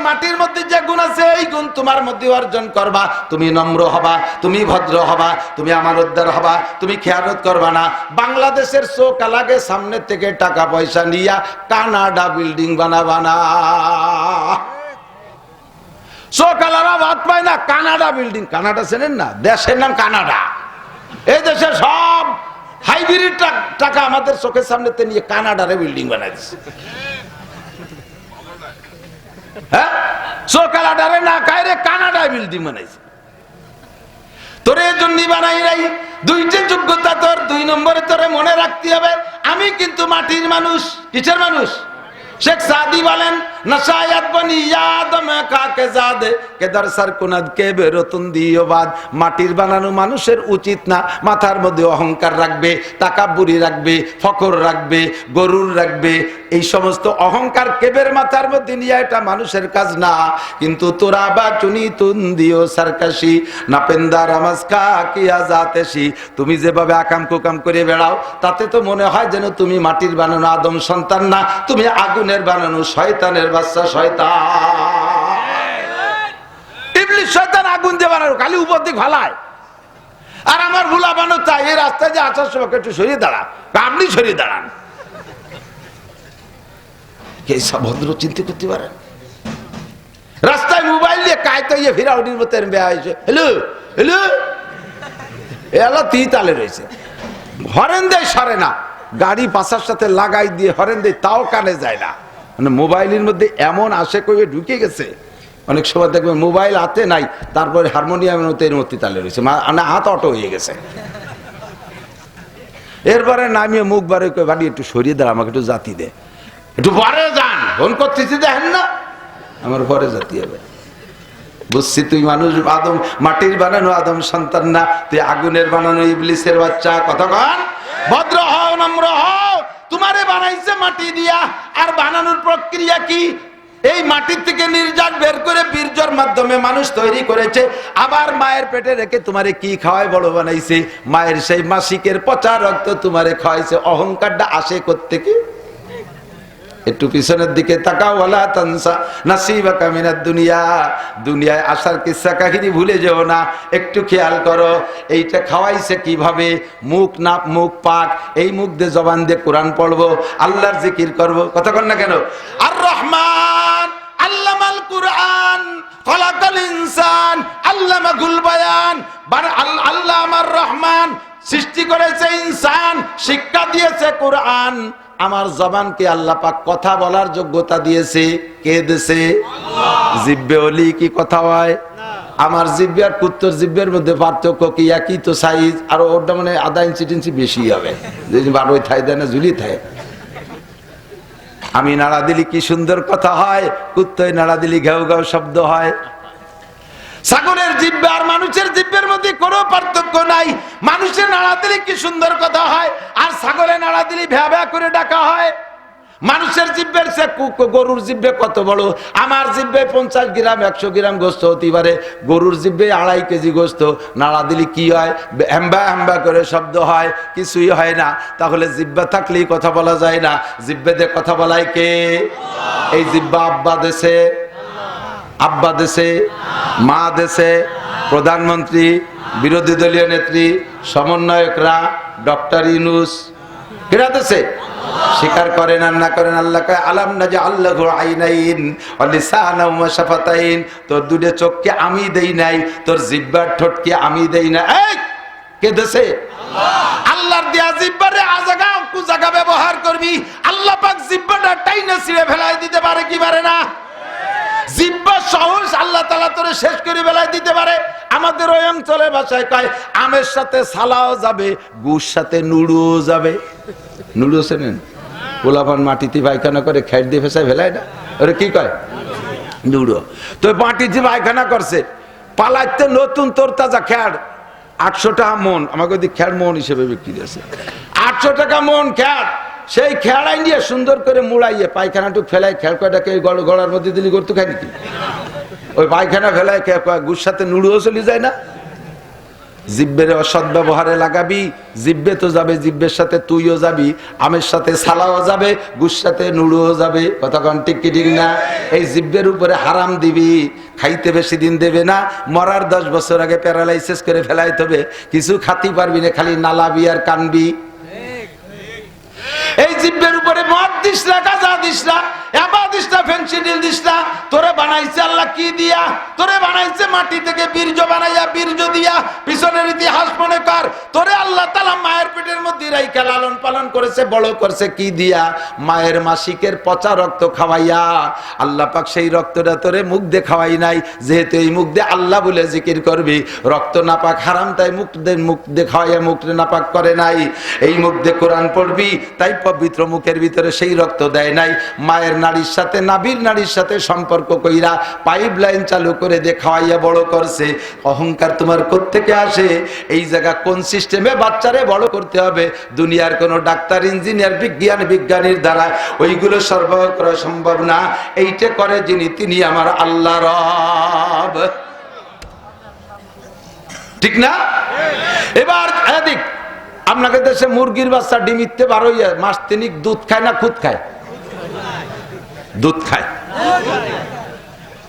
মাটির মধ্যে যে গুণ আছে এই গুণ তোমার মধ্যে অর্জন করবা। তুমি নম্র হবা, তুমি ভদ্র হবা, তুমি আমানতদার হবা, তুমি খেয়ানত করবা না। বাংলাদেশের চোখ লাগে সামনে থেকে টাকা পয়সা নিয়া কানাডা বিল্ডিং বানাবা না। চোখালারা বাদ পায় না, কানাডা বিল্ডিং। কানাডা চেনেন না? দেশের নাম কানাডা। এই দেশের সব হাইব্রিড টাকা আমাদের চোখের সামনে নিয়ে কানাডারে বিল্ডিং বানাই দিচ্ছে। হ্যাঁ, চোখালাডারে না কায়রে কানাডায় বিল্ডিং বানাইছে। তোর এই জন্য বানাই নাই। দুইটা যোগ্যতা তোর, 2 নম্বরে তোরে মনে রাখতে হবে আমি কিন্তু মাটির মানুষ। কিসের মানুষ? শেখ সাদি বলেন, নশায়াত বনি আদম কাকে জাদে কেদার সারকুনাদ কে বেরতুন দিওবাদ। মাটির বানানো মানুষের উচিত না মাথার মধ্যে অহংকার রাখবে, তাকাব্বুরি রাখবে, ফখর রাখবে, গরুর রাখবে। এই সমস্ত অহংকার কেবের মাথার মধ্যে নিয়ে এটা মানুষের কাজ না। কিন্তু তোরা বা চুনি তুন দিও সারকাশি নাপেন্দার আমাজকা কিয়া জাতেশি। তুমি যেভাবে আকাম কুকাম করে বেড়াও তাতে তো মনে হয় যেন তুমি মাটির বানানো আদম সন্তান না, তুমি আগুনের বানানো শয়তানের বাচ্চা। শয়তান ইবলিস, শয়তান আগুন দিয়ে বানানো, খালি উপর দিক ভালায়। আর আমার ভুলা বানো তাই এই রাস্তায় যে আসার সময় একটু সরিয়ে দাঁড়া, আপনি সরিয়ে দাঁড়ান। এইসব ভদ্র চিন্তা করতে পারেন? রাস্তায় মোবাইল দিয়ে কায়তো ইয়ে ফিরাউনির মতো বেয়া হয়েছে, হ্যালো হ্যালো এলা তি তালে রয়েছে। হরেন দেয় সরে না, গাড়ি পাশার সাথে লাগাই দিয়ে হরেন দেয়, তাও কানে যায় না। মানে মোবাইলের মধ্যে এমন আশে করে ঢুকে গেছে। অনেক সময় দেখবেন মোবাইল হাতে নাই, তারপরে হারমোনিয়ামের মতো এর মধ্যে তালে রয়েছে, মানে হাত অটো হয়ে গেছে। এরপরে নামিয়ে মুখ বারে বাড়ি একটু সরিয়ে দেয়, আমাকে একটু জাতি দে, একটু পরে যান, ফোন করতেছি দেখেন না, আমার পরে জাতি হবে। বুঝছি তুই মানুষ আদম মাটির বানানো আদম সন্তান না, তুই আগুনের বানানো ইবলিসের বাচ্চা। কতক্ষণ ভদ্র হও, নম্র হও। তোমারে বানাইছে মাটি দিয়া, আর বানানোর প্রক্রিয়া কি? এই মাটির থেকে নির্যাস বের করে বীর্যর মাধ্যমে মানুষ তৈরি করেছে। আবার মায়ের পেটে রেখে তোমারে কি খাওয়ায় বড় বানাইছে? মায়ের সেই মাসিকের পচা রক্ত তোমারে খাওয়াইছে। অহংকারটা আসে কোত্থেকে? একটু পিছনের দিকে তাকাও, ওয়ালা তানসা নাসিবাকা মিনাদ দুনিয়া। দুনিয়ায় আসার কিসসা কাহিনী ভুলে যেও না, একটু খেয়াল করো। এইটা খাওয়াইছে কিভাবে? মুখ না মুখ পাক, এই মুখ দিয়ে জবান দিয়ে কোরআন পড়বো, আল্লাহর জিকির করবো। কথা কন না কেন? আর রহমান আল্লামাল কুরআন খলাকাল ইনসান আল্লামাহুল বায়ান। আল্লাহ আমার রহমান, সৃষ্টি করেছে ইনসান, শিক্ষা দিয়েছে কোরআন। আমার জবানকে আল্লাহ পাক কথা বলার যোগ্যতা দিয়েছে। কে দিয়েছে? জিব্বে ওলি কি কথা হয়? আমার জিব্বে আর কুত্তর জিব্বের মধ্যে পার্থক্য কি? একই তো সাইজ, আর ওটা মানে আধা ইঞ্চি টিঞ্চি বেশি হবে। বারোই থাই দেয় না, ঝুলি থায়। আমি নাড়া দিলি কি সুন্দর কথা হয়, কুত্তয় নাড়া দিলি ঘেউ ঘেউ শব্দ হয়। ছাগলের জিব্বে আর মানুষের জিব্বের মধ্যে কোনো পার্থক্য নাই। মানুষের নাড়া দিলে কি সুন্দর কথা হয়, আর ছাগলে নাড়া দিলে ভ্যা ভ্যা করে ডাকা হয়। মানুষের জিব্বের সে গরুর জিব্বে কত বড়। আমার জিব্বে 50 গ্রাম 100 গ্রাম গোস্ত হতে পারে, গরুর জিব্বে 2.5 কেজি গোস্ত। নাড়া দিলে কি হয়? হ্যাম্বা হ্যাম্বা করে শব্দ হয়, কিছুই হয় না। তাহলে জিব্বা থাকলেই কথা বলা যায় না। জিব্বে দিয়ে কথা বলায় কে? এই জিব্বা আব্বা দেশে, আব্বা দেশে, মা দেশে, প্রধানমন্ত্রী, বিরোধী দলীয় নেত্রী, সমন্বয়করা, ডক্টর ইউনূস, কেরা দেশে? স্বীকার করেন আর না করেন, আল্লাহ কয় আলাম নাজআল্লাহু আইনাইন ওয়া লিসানাও ওয়া শাফাতাইন। তোর দুটো চোখকে আমি দেই নাই, তোর জিহ্বার ঠোঁটকে আমি দেই না। এই কে দেশে? আল্লাহর দেয়া জিহ্বারে আজাগা কুজাগা ব্যবহার করবি। আল্লাহ পাক জিহ্বাটা টাইনা ছিঁড়ে ফেলাই দিতে পারে কি পারে না? জিহ্বা সহজ আল্লাহ তাআলা তোরে শেষ করে বেলায় দিতে পারে। আমাদের ওই অঞ্চলের ভাষায় কয় আমের সাথে সালাও যাবে, গুড় সাথে নুড়ুও যাবে। নুড়ু চেনেন? পোলাপান মাটিতে পায়খানা করে খেট দিয়ে ফেসায় ফেলায় না, ওরে কি কয়? নুড়ো। তো মাটিতে পায়খানা করছে, পালাইতে নতুন তোর তাজা খ্যাড় 800 টাকা মন, আমাকে ওই খ্যাড় মন হিসেবে বিক্রি আছে, 800 টাকা মন খ্যাড়। সেই খেয়াড়াই নিয়ে সুন্দর করে মুড়াইয়ে পায়খানাটুক ফেলাই, খেয়াল কয়টাকে গড়ার মধ্যে দিলি করতে খাই নাকি? ওই পায়খানা ফেলায় গুড় সাথে নুড়ুও চলে যায় না? জিব্বের অসৎ ব্যবহারে লাগাবি, জিব্বে তো যাবে, জিব্বের সাথে তুইও যাবি, আমের সাথে সালাও যাবে, গুড় সাথে নুড়ুও যাবে। কতক্ষণ ঠিক কি ঠিক না? এই জিব্বের উপরে হারাম দিবি, খাইতে বেশি দিন দেবে না, মরার 10 বছর আগে প্যারালাইসিস করে ফেলাইতে হবে, কিছু খাতি পারবি না, খালি নালাবি আর কানবি। এই জিব্বের উপরে মদ দিস না, গাঁজা দিস না, এবা দিস না, ফেনসিডিল দিস না। তোরে বানাইছে আল্লাহ কি দিয়া? তোরে বানাইছে মাটি থেকে বীর্য বানাইয়া, বীর্য দিয়া। পিছনের ইতিহাস মনে কর, তোরে আল্লাহ তাআলা মায়ের পেটের মধ্যে রাইখা লালন পালন করেছে, বড় করছে কি দিয়া? মায়ের মাসিকের পচা রক্ত খাওয়াইয়া। আল্লাহ পাক সেই রক্তটা তোরে মুখ দিয়ে খাওয়াই নাই, যেহেতু এই মুখ দিয়ে আল্লাহ বলে জিকির করবি। রক্ত নাপাক হারাম, তাই মুখ দিয়ে খাওয়াইয়া মুখ নাপাক করে নাই। এই মুখ দিয়ে কোরআন পড়বি, তাই পবিত্র মুখের ভিতরে সেই রক্ত দেয় নাই। মায়ের নারীর সাথে, নাভির নারীর সাথে সম্পর্ক কইরা পাইপ লাইন চালু করে দিয়ে খাওয়াইয়া বড় করছে। অহংকার তোমার কোত্থেকে আসে? এই জায়গা কোন সিস্টেমে বাচ্চারে বড় করতে হবে? দুনিয়ার কোন ডাক্তার, ইঞ্জিনিয়ার, বিজ্ঞানীর দ্বারা ওইগুলো সরবরাহ করা সম্ভব না। এইটা করে যিনি, তিনি আমার আল্লাহ রব। ঠিক না? এবার এদিক আপনাকে দেশে মুরগির বাচ্চা ডিম ইতে 12 মাস 3 দুধ খায় না খুদ খায়? দুধ খায়।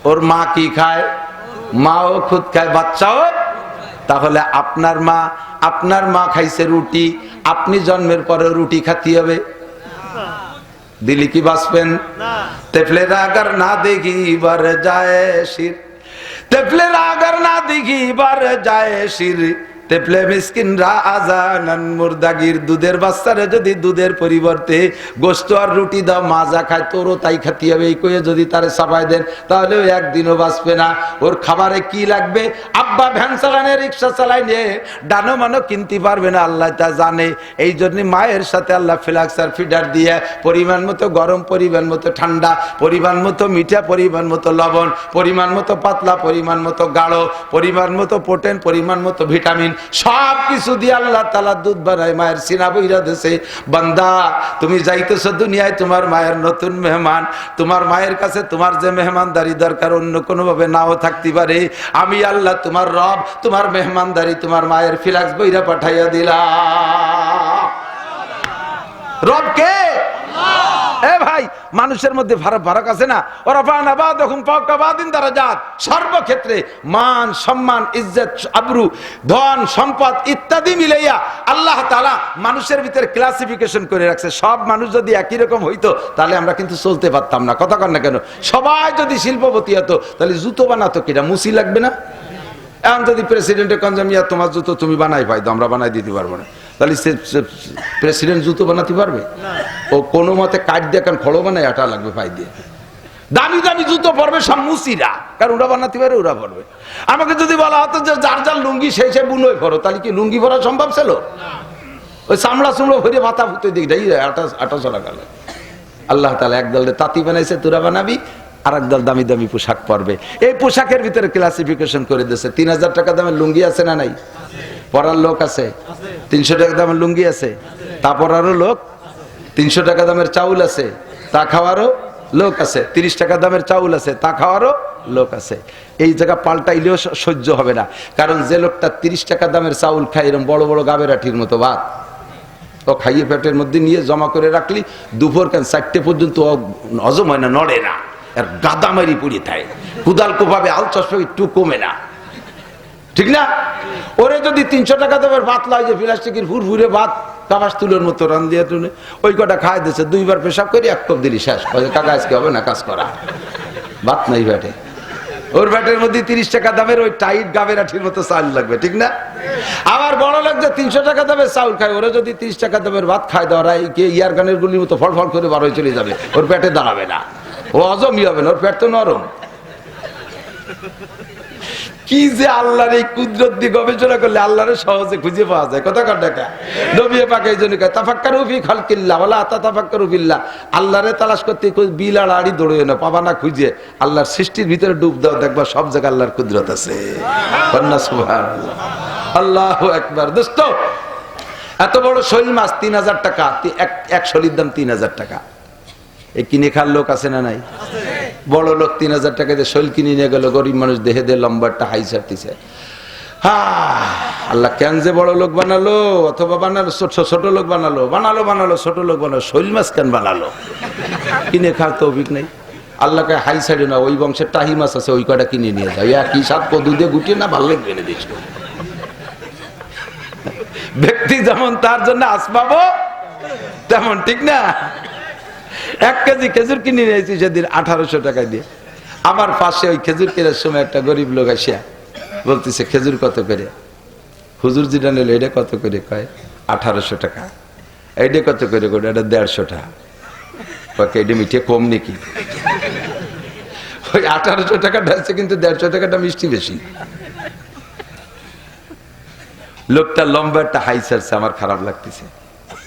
ওর মা কি খায়? মাও খুদ খায়, বাচ্চাও। তাহলে আপনার মা খাইছে রুটি, আপনি জন্মের পরে রুটি খাতি হবে? দিলি কি বাঁচবেন? তেফলেরা আগার না দেখি বার যায় শির, তেফলেরা আগার না দেখি বার যায় শির, তেপলে মিসকিনরা আজানান মুরদাগির। দুধের বাচ্চারে যদি দুধের পরিবর্তে গোশত আর রুটি দাও, মাজা খায়, তোরও তাই খাতি হবে। এই কয়ে যদি তারে চাপাই দেন, তাহলে ওই একদিনও বাঁচবে না। ওর খাবারে কি লাগবে? আব্বা ভ্যান চালানে, রিক্সা চালাই নিয়ে ডানো মানো কিনতে পারবে না, আল্লাহ তা জানে। এই জন্য মায়ের সাথে আল্লাহ ফিলাক্সার ফিডার দিয়ে পরিমাণ মতো গরম, পরিমাণ মতো ঠান্ডা, পরিমাণ মতো মিঠা, পরিমাণ মতো লবণ, পরিমাণ মতো পাতলা, পরিমাণ মতো গাঢ়, পরিমাণ মতো প্রোটিন, পরিমাণ মতো ভিটামিন, সব কিছু দিয়ে আল্লাহ তাআলা দুধ বানায় মায়ের সিনা বইরা দেশে। বান্দা, তুমি যাইতেছো দুনিয়ায়, তোমার মায়ের নতুন মেহমান। তোমার মায়ের কাছে তোমার যে মেহমানদারি দরকার, অন্য কোনো ভাবে নাও থাকতে পারে। আমি আল্লাহ তোমার রব, তোমার মেহমানদারি তোমার মায়ের ফিলাক্স বইরা পাঠাইয়া দিলাম। রব কে? এ ভাই, মানুষের মধ্যে ফারাক আছে না? ওরা সর্বক্ষেত্রে মান, সম্মান, ইজ্জত, আবরু, ধন, সম্পদ ইত্যাদি মিলাইয়া আল্লাহ তাআলা মানুষের ভিতরে ক্লাসিফিকেশন করে রাখছে। সব মানুষ যদি একই রকম হইতো, তাহলে আমরা কিন্তু চলতে পারতাম না। কথা কন না কেন? সবাই যদি শিল্পপতি হতো, তাহলে জুতো বানাতো কিনা? মুসি লাগবে না? এখন যদি প্রেসিডেন্টের কনজামিয়া তোমার জুতো তুমি বানাই পাই, আমরা বানাই দিতে পারবো না, তাহলে প্রেসিডেন্ট জুতো বানাতে পারবে? ও কোনো মতে কাঠ দিয়ে, কারণ খড়ো বানায়, আটা লাগবে পাই দিয়ে। দামি দামি জুতো পরবে সব মুসিরা, কারণ ওরা বানাতে পারে, ওরা পরবে। আমাকে যদি বলা হতো যে যার যার লুঙ্গি সেই সে বুনোয় পরো, তাহলে কি লুঙ্গি পরা সম্ভব ছিল? ওই চামড়া ভরে মাথা ফুটে দিক দেয়, আটা চলা গেল। আল্লাহ তাআলা একদল তাঁতি বানাইছে, তোরা বানাবি, আর একদল দামি দামি পোশাক পরবে। এই পোশাকের ভিতরে ক্লাসিফিকেশন করে দিয়েছে। 3000 টাকা দামের লুঙ্গি আছে না নাই? পরার লোক আছে। 300 টাকা দামের লুঙ্গি আছে, তা পরারও লোক। 300 টাকা দামের চাউল আছে, তা খাওয়ারও লোক আছে। 30 টাকা দামের চাউল আছে, তা খাওয়ারও লোক আছে। এই জায়গা পাল্টাইলেও সহ্য হবে না, কারণ যে লোকটা 30 টাকা দামের চাউল খায়, এরকম বড় বড় গাবেরাঠির মতো ভাত ও খাইয়ে পেটের মধ্যে নিয়ে জমা করে রাখলি, দুপুর 4টে পর্যন্ত হজম হয় না, নড়ে না, আর গাদামারি পড়ে থাকে, কুদাল কোভাবে আল চশমা একটু কমে না। ঠিক না? ওরে যদি 300 টাকা দামের ভাত লাই, যে প্লাস্টিকের ফুরফুরে ভাত, কাবাস তুলোর মতো রান দিয়ে টুনে, ওই কটা খায় দিয়েছে, 2 বার পেশাব করে 1 কাপ দিলি, শেষ। কাকা আজকে হবে না কাজ করা, ভাত নাই ব্যাটে। ওর ব্যাটের মধ্যে 30 টাকা দামের ওই টাইট গাবেরাঠির মতো চাল লাগবে। ঠিক না? আবার বড় লোক যে 300 টাকা দামের চাউল খায়, ওরা যদি 30 টাকা দামের ভাত খায়, দেওয়া ইয়ার গানের গুলির মতো ফল ফল করে বার হয়ে চলে যাবে, ওর পেটে দাঁড়াবে না, ও হজমই হবে না, ওর পেট তো নরম। কি যে আল্লাহর এই কুদরত দিয়ে গবেষণা করলে আল্লাহরে সহজে খুঁজে পাওয়া যায়। কথা কর টাকা নবী পাক এই জন্য কয় তাফাক্কারু ফি খালকিল্লাহ ওয়ালা তাতাফাক্কারু বিল্লাহ। আল্লাহরে তালাশ করতে কই বিলাড় আড়ি দৌড়িয়ে না, পাবা না খুঁজে আল্লাহর সৃষ্টির ভিতরে ডুব দাও, দেখবা সব জায়গায় আল্লাহর কুদরত আছে। কন্না সুবহানাল্লাহ, আল্লাহু আকবার। দোস্ত, এত বড় শৈল মাছ 3000 টাকা, এক শৈলের দাম 3000 টাকা। এই কিনে খার লোক আছে না নাই? বড় লোক 3000 টাকা দিয়ে শৈল কিনে নিয়ে গেল, গরিব মানুষ দেহে দিয়ে লম্বাটা হাই ছাড়তেছে। আল্লাহ কেন যে বড় লোক বানালো, অথবা বানালো ছোট লোক বানালো, ছোট লোক বানালো, শৈল মাছ কেন বানালো? কিনে খাওয়ার তো অভিজ্ঞ নেই। আল্লাহকে হাই সাইডে না, ওই বংশের টাহি মাছ আছে, ওই কটা কিনে নিয়ে যাও। একই সাত কদু দিয়ে গুটিয়ে না, ভালো লাগবে না দিস। ব্যক্তি যেমন তার জন্য আসবাব তেমন, ঠিক না? 1 কেজি খেজুর কিনে নিয়েছি সেদিন 1800 টাকা দিয়ে। আমার পাশে ওই খেজুর কেনার সময় একটা গরিব লোক আসিয়া বলতেছে, খেজুর কত করে? হুজুর যেটা নিল এটা কত করে? কয় 1800 টাকা। এইটা কত করে? এটা 150 টাকা। এটা মিঠে কম নাকি? ওই 1800 টাকা ঢালছে, কিন্তু 150 টাকাটা মিষ্টি বেশি। লোকটা লম্বা একটা হাই ছাড়ছে, আমার খারাপ লাগতেছে।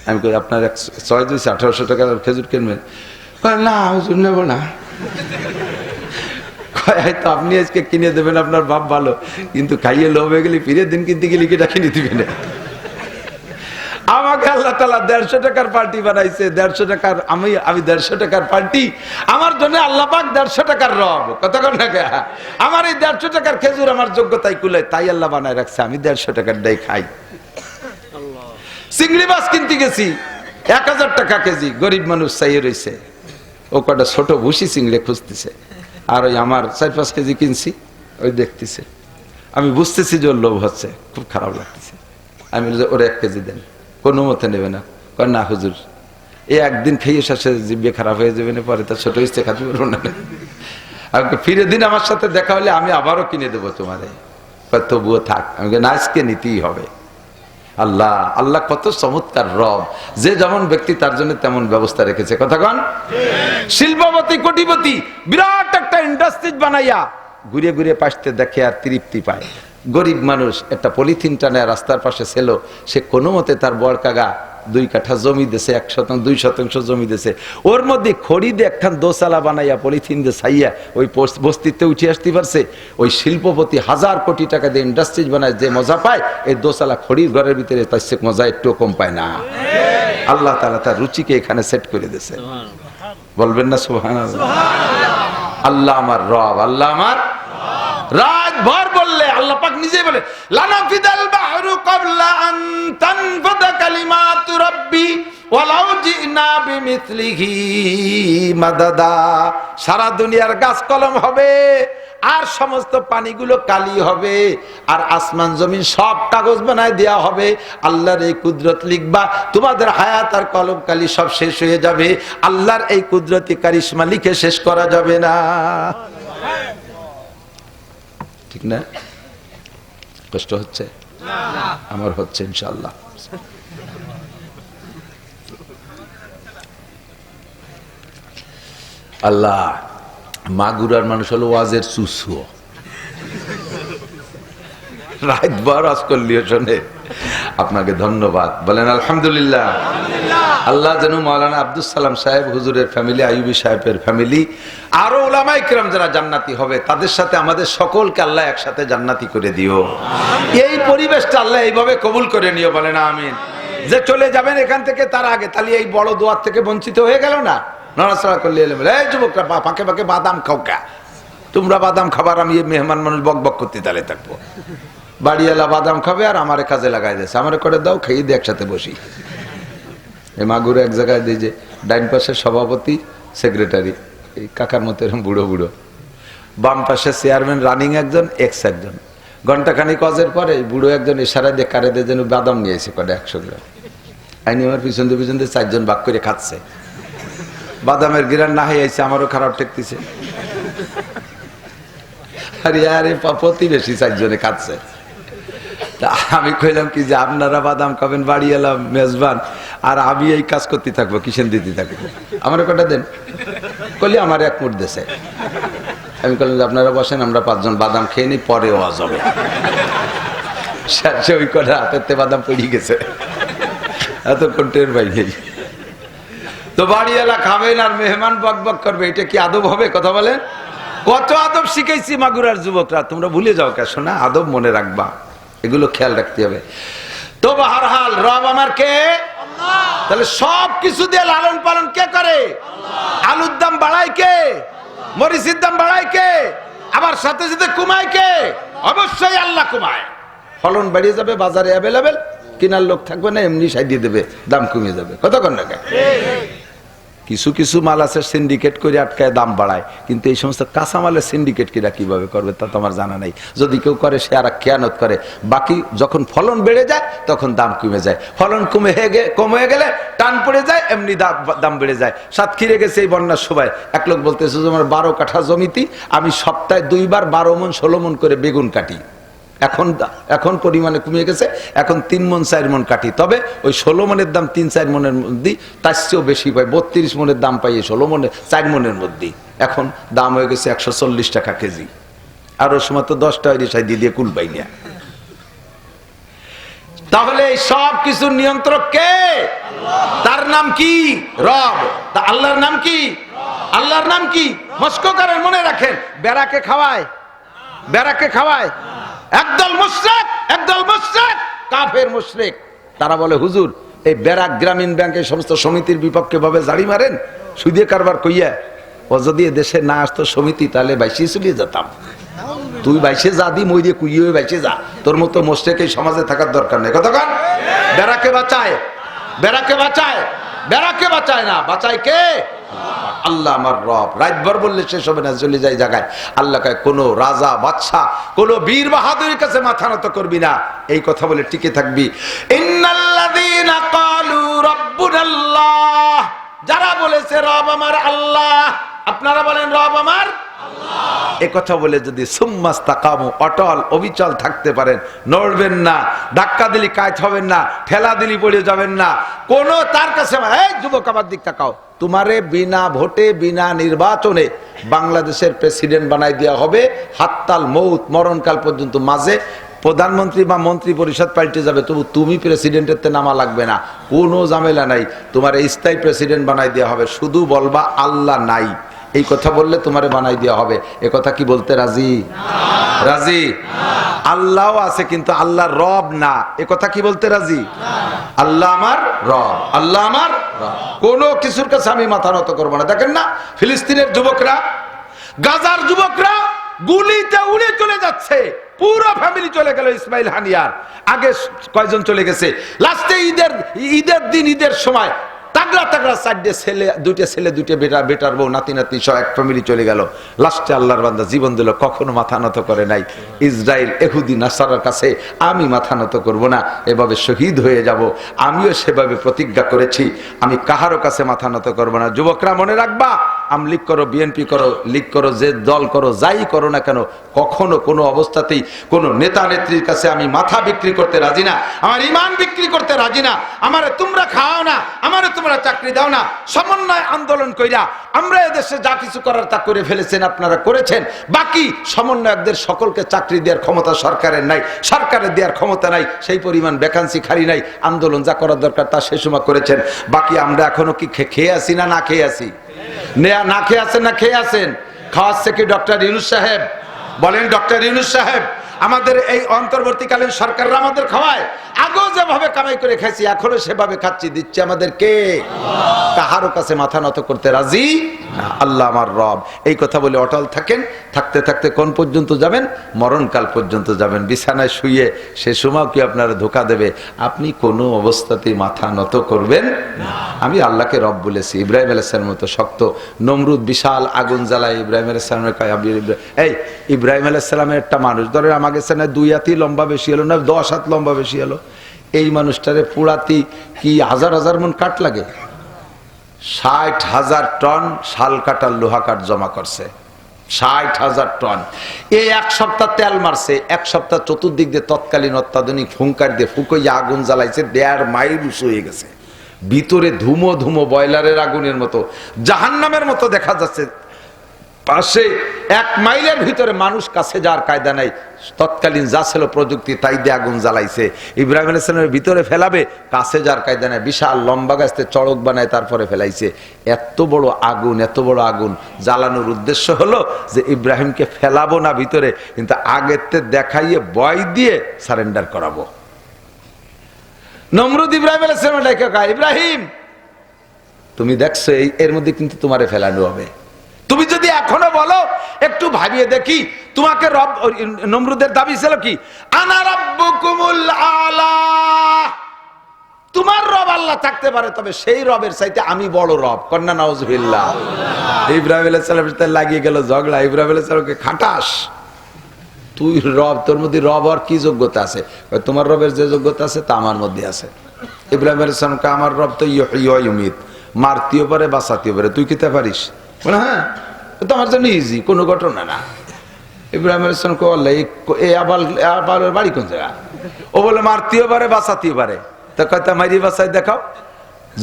আমি কই আপনার 1800 টাকার খেজুর কিনবেন? না হুজুর নেব না। হয়তো আপনি আজকে কিনে দেবেন, আপনার বাপ ভালো, কিন্তু খাইয়ে লোভ হয়ে গেলে ফিরে দিন কিনতে গেলে কিটা কিনে দিবেন। আমাকে আল্লাহ তাআলা 150 টাকার পার্টি বানাইছে। 150 টাকার আমি 150 টাকার পার্টি, আমার জন্য আল্লাহ পাক 150 টাকার রব। কত কোন টাকা? আমার এই 150 টাকার খেজুর আমার যোগ্যতাই কুলায়, তাই আল্লাহ বানায় রাখছে। আমি 150 টাকার ডাই খাই। চিংড়ি মাছ কিনতে গেছি 1000 টাকা কেজি, গরিব মানুষ চাইয়ে রয়েছে। ও কটা ছোট ভুসি চিংড়ি খুঁজতেছে, আর ওই আমার 4-5 কেজি কিনছি, ওই দেখতেছে। আমি বুঝতেছি যে ওর লোভ হচ্ছে, খুব খারাপ লাগতেছে। আমি ওর 1 কেজি দেন। কোনো মতে নেবে না। কয় না হুজুর, এই একদিন খেয়ে শেষে জিভে খারাপ হয়ে যাবে না, পরে তার ছোট ইচ্ছে খাতে পারবো না। আমাকে ফিরে দিন, আমার সাথে দেখা হলে আমি আবারও কিনে দেবো তোমারে। তবুও থাক। আমাকে না, আজকে নিতেই হবে। আল্লাহ আল্লাহ কত চমৎকার রব, যে যেমন ব্যক্তি তার জন্য তেমন ব্যবস্থা রেখেছে। কথা কন, শিল্পপতি কোটিপতি বিরাট একটা ইন্ডাস্ট্রি বানাইয়া ঘুরে ঘুরে পাশতে দেখে আর তৃপ্তি পায়। গরিব মানুষ একটা পলিথিন টানে রাস্তার পাশে ছিল, সে কোনো মতে তার বড় কাগা 2 কাঠা জমি দিছে, 1%-2% জমি দিছে, ওর মধ্যে খড়ি দিয়ে একখান দোসালা বানাইয়া পলিথিন দিয়ে ছাইয়া ওই বস্তিতে উঠে আসতে পারছে। ওই শিল্পপতি 1000 কোটি টাকা দিয়ে ইন্ডাস্ট্রিজ বানায়, যে মজা পায় এই দোসালা খড়ির ঘরের ভিতরে, তার সে মজা একটু কম পায় না। আল্লাহ তাআলা তার রুচিকে এখানে সেট করে দিয়েছে। বলবেন না সুবহানাল্লাহ? আল্লাহ আমার রব, আল্লাহ আমার রাত ভর বললে আল্লাহ পাক নিজেই বলে, লানাফিদাল বাহরু ক্বাবলা আন তানফাদা কালিমাতু রাব্বি ওয়ালাউ জিনা বিমিসলিহি মাদাদা। সারা দুনিয়ার গাছ কলম হবে, আর সমস্ত পানিগুলো কালি হবে, আর আসমান জমিন সব কাগজ বানায় দেয়া হবে। আল্লাহর এই কুদরত লিখবা, তোমাদের হায়াত আর কলম কালি সব শেষ হয়ে যাবে। আল্লাহর এই কুদরতি কারিশমা লিখে শেষ করা যাবে না। ঠিক না? কষ্ট হচ্ছে? আমার হচ্ছে ইনশাআল্লাহ। আল্লাহ, মাগুরার মানুষ হলো ওয়াজের চুসু, রাত বার আজ করলিও শোনে। আপনাকে ধন্যবাদ, বলেন আলহামদুলিল্লাহ। আল্লাহ যেন মাওলানা আব্দুল সালাম সাহেব হুজুরের ফ্যামিলি, আইয়ুবী সাহেবের ফ্যামিলি, আরো উলামায়ে কিরাম যারা জান্নাতি হবে, তাদের সাথে আমাদের সকলকে আল্লাহ একসাথে জান্নাতি করে দিও। এই পরিবেশটা আল্লাহ এইভাবে কবুল করে নিও, বলেন আমিন। যে চলে যাবেন এখান থেকে তার আগে, তাহলে এই বড় দোয়ার থেকে বঞ্চিত হয়ে গেল না। নড়াচড়া করলে এই যুবকরা ফাঁকে ফাঁকে বাদাম খাও কা, তোমরা বাদাম খাবার, আমি মেহমান মানুষ বক বক করতে তালে থাকবো। বাড়িওয়ালা বাদাম খাবে আর আমারে কাজে লাগাই দিয়েছে, আমারে করে দাও, খেয়ে দিয়ে একসাথে বসি। এই মাগুর এক জায়গায় দিয়ে যে ডাইন পাশের সভাপতি, সেক্রেটারি, এই কাকার মতো এরকম বুড়ো বুড়ো, বাম পাশে চেয়ারম্যান, রানিং একজন, এক্স একজন। ঘন্টাখানিক কাজের পরে বুড়ো একজন ইশারা দিয়ে কারে দিয়ে যেন বাদাম নিয়েছে কটা 100 গ্রাম। আইনি আমার পিছন দিয়ে 4 জন ভাগ করে খাচ্ছে। বাদামের গিরান না হয়ে আইছে, আমারও খারাপ ঠেকতেছে। আরে আরে প্রতিবেশী 4 জনে খাচ্ছে। তা আমি কইলাম কি যে আপনারা বাদাম খাবেন, বাড়ি এলাম মেজবান, আর আমি এই কাজ করতে থাকবো, কিসেন দিতে থাকবো, আমার কটা দেন। কলি আমার 1 মুঠ দেশে। আমি বললাম যে আপনারা বসেন, আমরা 5 জন বাদাম খেয়ে নিই, পরে ওয়াজ হবে। শেষে ওই কটা হাতের বাদাম পড়ে গেছে, এতক্ষণ টের পাই নেই। তো বাড়িওয়ালা খাবেন আর মেহমান বক বক করবে, এটা কি আদব হবে? কথা বলেন। কত আদব শিখাইছি মাগুরার যুবকরা, তোমরা ভুলে যাও কে শোনা, আদব মনে রাখবা, এগুলো খেয়াল রাখতে হবে। তো বাহারহাল রব আমার কে? তাহলে সব কিছু দিয়ে লালন পালন কে করে? আলুর দাম বাড়ায় কে? মরিচের দাম বাড়ায় কে? আবার সাথে সাথে কমায় কে? অবশ্যই আল্লাহ কমায়। ফলন বাড়িয়ে যাবে, বাজারে অ্যাভেলেবেল, কেনার লোক থাকবে না, এমনি সাইয়ে দেবে, দাম কমে যাবে। কতক্ষণ না? কিছু কিছু মাল আছে সিন্ডিকেট করে আটকায় দাম বাড়ায়, কিন্তু এই সমস্ত কাঁচামালের সিন্ডিকেট কিরা কিভাবে করবে তা তো আমার জানা নাই। যদি কেউ করে সে আর খেয়ানত করে। বাকি যখন ফলন বেড়ে যায় তখন দাম কমে যায়, ফলন কমে গেলে টান পড়ে যায়, এমনি দাম বেড়ে যায়। সাতক্ষীরে গেছে এই বন্যার সময়, এক লোক বলতেছে যে আমার 12 কাঠা জমিতে আমি সপ্তাহে 2 বার 12 মণ 16 মণ করে বেগুন কাটি। এখন পরিমাণে কমে গেছে, এখন 3 মণ 4 মণ কাটি। তবে ওই 16 মণের দাম 3-4 মণের মধ্যে, তার চেয়েও বেশি পাই, 32 মণের দাম পাই 16 মণের 4 মণের মধ্যে। এখন দাম হয়ে গেছে 140 টাকা কেজি। আর ওর সময় তো 10 টাকা রিসাই দিয়ে কুল পাই না। তাহলে এই সব কিছুর নিয়ন্ত্রক কে? তার নাম কি? রব। তা আল্লাহর নাম কি? আল্লাহর নাম কি? মস্কো করেন, মনে রাখেন। বেড়াকে খাওয়ায়, বেড়াকে খাওয়ায় একদল মুশরিক, একদল মুশরিক, কাফের মুশরিক। তারা বলে হুজুর এই ব্যারাক গ্রামীণ ব্যাংকের সমস্ত সমিতির বিপক্ষে ভাবে জাড়ি মারেন সুদে কারবার কইয়া। ও যদি দেশে না আসতো সমিতি, তাহলে বাইশে চলে যেতাম। তুই বাইশে যা দি, মই দিয়ে কুইয়ে বাইশে যা, তোর মতো মুশরিক এই সমাজে থাকার দরকার নেই। কতক্ষণ? ব্যারাকে বাঁচায়, ব্যারাকে বাঁচায়, ব্যারাকে বাঁচায় না, বাঁচায় কে? আল্লাহ আমার রব। রাতভর বললে শেষ হবে না, চলে যায় জায়গায়। আল্লাহ কয় কোন রাজা বাদশাহ, কোন বীর বাহাদুরের কাছে মাথা নত করবি না, এই কথা বলে টিকে থাকবি। ইন্নাল্লাযীনা ক্বালু রাব্বুনাল্লাহ, যারা বলেছে রব আমার আল্লাহ, আপনারা বলেন রব আমার আল্লাহ। এ কথা বলে যদি সুম্মাস্তাকামু, অটল অবিচল থাকতে পারেন, নড়বেন না, ধাক্কা দিলি কাজ হবেন না, ঠেলা দিলি পড়ে যাবেন না, কোন তার কাছে এই যুবক আমার দিক তাকাও, তোমারে বিনা ভোটে বিনা নির্বাচনে বাংলাদেশের প্রেসিডেন্ট বানাই দেওয়া হবে, হাত্তাল মৌত, মরণকাল পর্যন্ত। মাঝে প্রধানমন্ত্রী বা মন্ত্রী পরিষদ পাল্টে যাবে, তবু তুমি প্রেসিডেন্টের তে নামা লাগবে না, কোনো ঝামেলা নাই, তোমার স্থায়ী প্রেসিডেন্ট বানাই দেওয়া হবে। শুধু বলবা আল্লাহ নাই, এই কথা বললে তোমারে বানাই দেওয়া হবে। এ কথা কি বলতে রাজি? রাজি? আল্লাহও আছে কিন্তু আল্লাহ রব না, এ কথা কি বলতে রাজি? আল্লাহ আমার রব, আল্লাহ আমার রব। কোন কিছুর কাছে আমি মাথা নত করবো না। দেখেন না ফিলিস্তিনের যুবকরা, গাজার যুবকরা গুলিতে উড়ে চলে যাচ্ছে, পুরো ফ্যামিলি চলে গেল। ইসমাইল হানিয়ার আগে কয়জন চলে গেছে, লাস্টে ঈদের দিন, ঈদের সময় তাগড়া তাগড়া 4টে ছেলে, 2টে ছেলে, 2টে বেটা, বেটার বউ, নাতি নাতি সহ এক ফ্যামিলি চলে গেল। লাস্টে আল্লাহর বান্দা জীবন দিল, কখনো মাথা নত করে নাই। ইসরায়েল ইহুদি নাসারার কাছে আমি মাথা নত করব না, এভাবে শহীদ হয়ে যাব। আমিও সেভাবে প্রতিজ্ঞা করেছি, আমি কাহারও কাছে মাথা নত করব না। যুবকরা মনে রাখবা, আমলিগ করো, বিএনপি করো, লীগ করো, যে দল করো, যাই করো না কেন, কখনো কোনো অবস্থাতেই কোনো নেতা নেত্রীর কাছে আমি মাথা বিক্রি করতে রাজি না, আমার ইমান বিক্রি করতে রাজি না। আমারে তোমরা খাও না, আমারে তোমরা চাকরি দাও না। সমন্বয় আন্দোলন কইরা আমরা এদেশে যা কিছু করার তা করে ফেলেছেন, আপনারা করেছেন। বাকি সমন্বয়কদের সকলকে চাকরি দেওয়ার ক্ষমতা সরকারের নাই, সরকারের দেওয়ার ক্ষমতা নাই, সেই পরিমাণ ভ্যাকান্সি খালি নাই। আন্দোলন যা করার দরকার তা সে সময় করেছেন। বাকি আমরা এখনো কি খেয়ে আসি না না খেয়ে আসি? না খেয়ে আছেন না খেয়ে আছেন? খাওয়াচ্ছে কি ডক্টর ইউনূস সাহেব? বলেন ডক্টর ইউনূস সাহেব। আমাদের এই অন্তর্বর্তীকালীন সরকাররা আমাদের খাওয়ায়, আগেও যেভাবে কামাই করে খাইছি এখনো সেভাবে খাচ্ছি, দিচ্ছে আমাদের কে? কাহারও কাছে মাথা নত করতে রাজি না, আল্লাহ আমার রব। এই কথা বলে অটল থাকেন। থাকতে থাকতে কোন পর্যন্ত যাবেন? মরণকাল পর্যন্ত যাবেন। বিছানায় শুয়ে সে সময় কি আপনারা ধোকা দেবে, আপনি কোনো অবস্থাতেই মাথা নত করবেন না। আমি আল্লাহকে রব বলেছি। ইব্রাহিম আলাইহিস সালামের মতো শক্ত, নমরুদ বিশাল আগুন জ্বালায়, ইব্রাহিম আলাইহিস সালামের এই ইব্রাহিম আলাইহিস সালামের একটা মানুষ, ধরে আমাকে 2 হাতি লম্বা বেশি হলো না, 10 হাত লম্বা বেশি হলো, এই মানুষটারে পুরাতি কি হাজার হাজার মন কাঠ লাগে, 60,000 টন শাল কাটার লোহা কাঠ জমা করছে, 60,000 টন। এই 1 সপ্তাহ তেল মারছে, 1 সপ্তাহ চতুর্দিক দিয়ে তৎকালীন অত্যাধুনিক ফুঙ্কার দিয়ে ফুকইয়া আগুন জ্বালাইছে, 1.5 মাইল উঁচু হয়ে গেছে। ভিতরে ধুমো ধুমো, বয়লারের আগুনের মতো, জাহান্নামের মতো দেখা যাচ্ছে। পাশে 1 মাইলের ভিতরে মানুষ কাছে যাওয়ার কায়দা নাই, তৎকালীন যা ছিল প্রযুক্তি তাই দিয়ে আগুন জ্বালাইছে। ইব্রাহিম আলাইহিস সালামের ভিতরে ফেলাবে, কাছে যাওয়ার কায়দা নাই, বিশাল লম্বা গাছতে চড়ক বানায় তারপরে ফেলাইছে। এত বড় আগুন জ্বালানোর উদ্দেশ্য হলো যে ইব্রাহিমকে ফেলাবো না ভিতরে, কিন্তু আগেতে দেখাইয়ে ভয় দিয়ে সারেন্ডার করাবো। নমরুদ ইব্রাহিম আলাইহিস সালামের ডাকে কয়, ইব্রাহিম তুমি দেখছো এর মধ্যে কিন্তু তোমারে ফেলানো হবে, তুমি যদি এখনো বলো একটু ভাবিয়ে দেখি তোমাকে রব। নমরুদের দাবি ছিল কি, আনা রাব্বুকুমুল আলা, তোমার রব আল্লাহ থাকতে পারে, তবে সেই রবের চাইতে আমি বড় রব। কন্যা নাউজুবিল্লাহ। ইব্রাহিম আলাইহিস সালামের সাথে লাগিয়ে গেল ঝগড়া। ইব্রাহিম আলাইহিস সালামকে খাটাস, তুই রব, তোর মধ্যে রব আর কি যোগ্যতা আছে? তোমার রবের যে যোগ্যতা আছে তা আমার মধ্যে আছে। ইব্রাহিম আলাইহিস সালামকে আমার রব তো ইউহয়ী ওয়া ইউমীত, মারতেও পারে বাঁচাতেও পারে, তুই কি তা পারিস? বলে হ্যাঁ, তো আমার জন্য ইজি, কোনো ঘটনা না। ইব্রাহিম আলাইহিস সালামকে বললে এই আবালের বাড়ি কোন জায়গা? ও বলে মারতেও পারে বাঁচাতেও পারে। তা কয়টা মারি বাঁচাই দেখাও।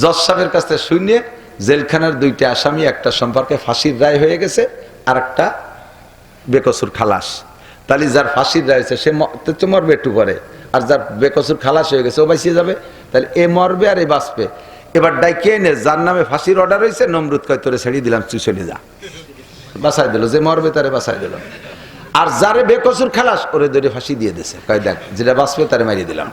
জজ সাহেবের কাছ থেকে শুনিয়ে জেলখানার 2টা আসামি, একটা সম্পর্কে ফাঁসির রায় হয়ে গেছে, আর একটা বেকসুর খালাস। তাহলে যার ফাঁসির রায় হয়েছে সে মরবে একটু পরে, আর যার বেকসুর খালাস হয়ে গেছে ও বাঁচিয়ে যাবে। তাহলে এ মরবে আর এ বাঁচবে। এবার ডাইকে এনে যার নামে ফাঁসির অর্ডার হয়েছে, নমরুদ কয় তোরে ছেড়ে দিলাম, তুই চলে যা, বাঁচাই দিল। যে মরবে তারে বাঁচাই দিল। আর যারে বেকসুর খালাস ওরে ধরে ফাঁসি দিয়ে দিছে, কয় দেখ যেটা বাঁচবে তারে মারিয়ে দিলাম।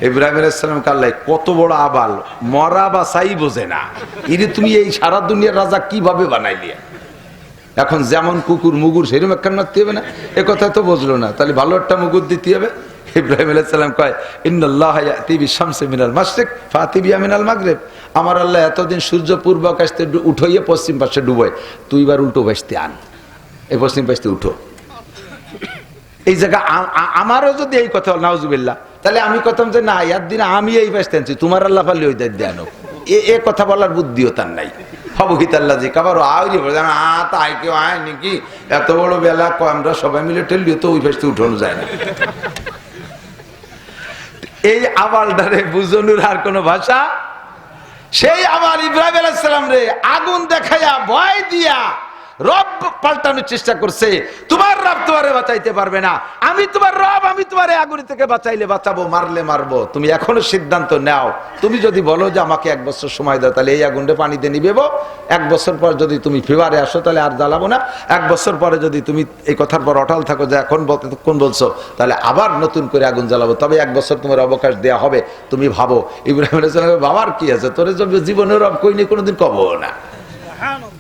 ইব্রাহিম আলাইহিস সালাম কাল্লাই কত বড় আবাল, মরা বাঁচাই বোঝে না। ইরে তুমি এই সারা দুনিয়ার রাজা কিভাবে বানাইলি? এখন যেমন কুকুর মুগুর সেরকম একখান মারতে হবে না, এ কথা তো বুঝলো না। তাহলে ভালো একটা মুগুর দিতে হবে। ইব্রাহিম আলাইহিস সালাম কয়, ইন্নাল্লাহা ইয়াতি বিশ-শামসি মিনাল মাশরিক ফাতি বিহা মিনাল মাগরিব। আমার আল্লাহ এতদিন সূর্য পূর্ব আকাশ থেকে উঠাইয়ে পশ্চিম পাশে ডুবোয়, তুই এবার উল্টো পাশে আন, এই পশ্চিম পাশে উঠো। এই জায়গা আমারও যদি এই কথা নাউজুবিল্লাহ, তাহলে আমি কথা যে না, ইয়ার দিন আমি এই পাশে আনছি, তোমার আল্লাহ পারলে ওই দায়িত্ব আনো। এ কথা বলার বুদ্ধিও তার নাই। এত বড় বেলা আমরা সবাই মিলে ঠেলিও তো ওই পাশে উঠানো যায় না। এই আবালটারে বুঝানোর আর কোন ভাষা? সেই আবার ইব্রাহিম আলাইহিস সালাম রে আগুন দেখাইয়া ভয় দিয়া রব পাল্টানোর চেষ্টা করছে। তোমার রব তোমারে বাঁচাইতে পারবে না, আমি তোমার রব, আমি তোমারে আগুন থেকে বাঁচাইলে বাঁচাবো, মারলে মারবো। তুমি এখনো সিদ্ধান্ত নাও। তুমি যদি বলো যে আমাকে 1 বছর সময় দাও, তাহলে এই আগুনটা পানিতে নিবেবো। 1 বছর পর যদি তুমি ফিভারে আসো তাহলে আর জ্বালাবো না। 1 বছর পরে যদি তুমি এই কথার পর অটল থাকো যে এখন কোন বলছো, তাহলে আবার নতুন করে আগুন জ্বালাবো, তবে 1 বছর তোমার অবকাশ দেয়া হবে। তুমি ভাবো। ইব্রাহিম আলাইহিস সালামের বাবার কি আছে? তোরে জীবনের রব কইনি, কোনোদিন কবো না।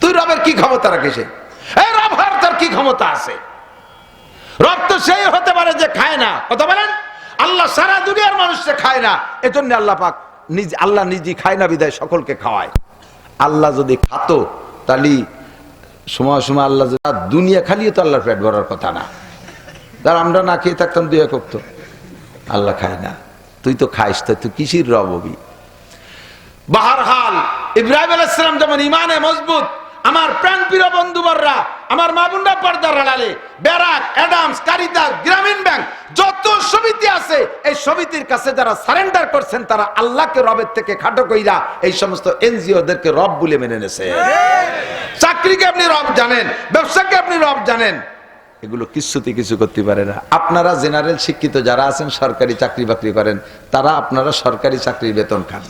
তুই রবের কি ক্ষমতা রাখিস? এই রব হওয়ার তোর কি ক্ষমতা আছে? রব তো সেই হতে পারে যে খায় না, কথা বলেন। আল্লাহ সারা দুনিয়ার মানুষকে খায় না, এজন্য আল্লাহ পাক আল্লাহ নিজে খায় না বিদায় সকলকে খাওয়ায়। আল্লাহ যদি খাতো তাহলে সময় সময় আল্লাহ দুনিয়া খালিয়ে তো আল্লাহর পেট ভরার কথা না। তার আমরা না খেয়ে থাকতাম 2 এক ওয়াক্ত। আল্লাহ খায় না, তুই তো খাইস, তুই কিসির রব হবি? বাহারহাল ইব্রাহিম আলাইহিস সালাম যেমন ইমানে মজবুত, আমার প্রাণ প্রিয় বন্ধুবররা, আমার মা বোনরা পর্দার আড়ালে, ব্যারাক, অ্যাডামস, কারিতাস, গ্রামীণ ব্যাংক, যত সমিতি আছে, এই সমিতির কাছে যারা সারেন্ডার করছেন তারা আল্লাহকে রবের থেকে খাটো কইরা এই সমস্ত এনজিওদেরকে রব বলে মেনে নেছে। চাকরিকে আপনি রব জানেন, ব্যবসাকে আপনি রব জানেন, এগুলো কিছুতে কিছু করতে পারে না। আপনারা জেনারেল শিক্ষিত যারা আছেন, সরকারি চাকরি বাকরি করেন, তারা আপনারা সরকারি চাকরির বেতন খান।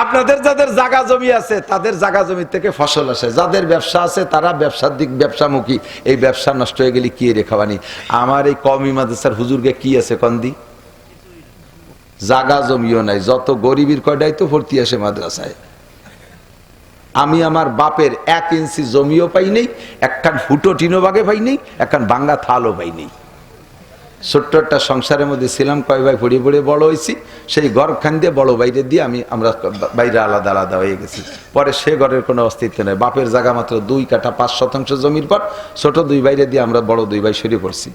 আপনাদের যাদের জায়গা জমি আছে তাদের জায়গা জমি থেকে ফসল আসে, যাদের ব্যবসা আছে তারা ব্যবসার দিক ব্যবসামুখী। এই ব্যবসা নষ্ট হয়ে গেলে কি রেখাবানি? আমার এই কওমি মাদ্রাসার হুজুরকে কি আছে কন্দি? জায়গা জমিও নাই, যত গরিবের কয়টাই তো ভর্তি আসে মাদ্রাসায়। আমি আমার বাপের 1 ইঞ্চি জমিও পাই নেই, একখান ফুটো টিনো বাগে পাই নেই, একখান ভাঙ্গা থালও পাই নেই। ছোট্ট একটা সংসারের মধ্যে ছিলাম, কয় ভাই পড়ে পড়ে বড় হয়েছি। সেই ঘরখান দিয়ে বড় বাইরে দিয়ে আমরা বাইরে আলাদা আলাদা হয়ে গেছি। পরে সে ঘরের কোনো অস্তিত্ব নেই। বাপের জায়গা মাত্র 2 কাঠা 5 শতাংশ জমির পর ছোট 2 বাইরে দিয়ে আমরা বড় 2 ভাই সরে পড়ছি।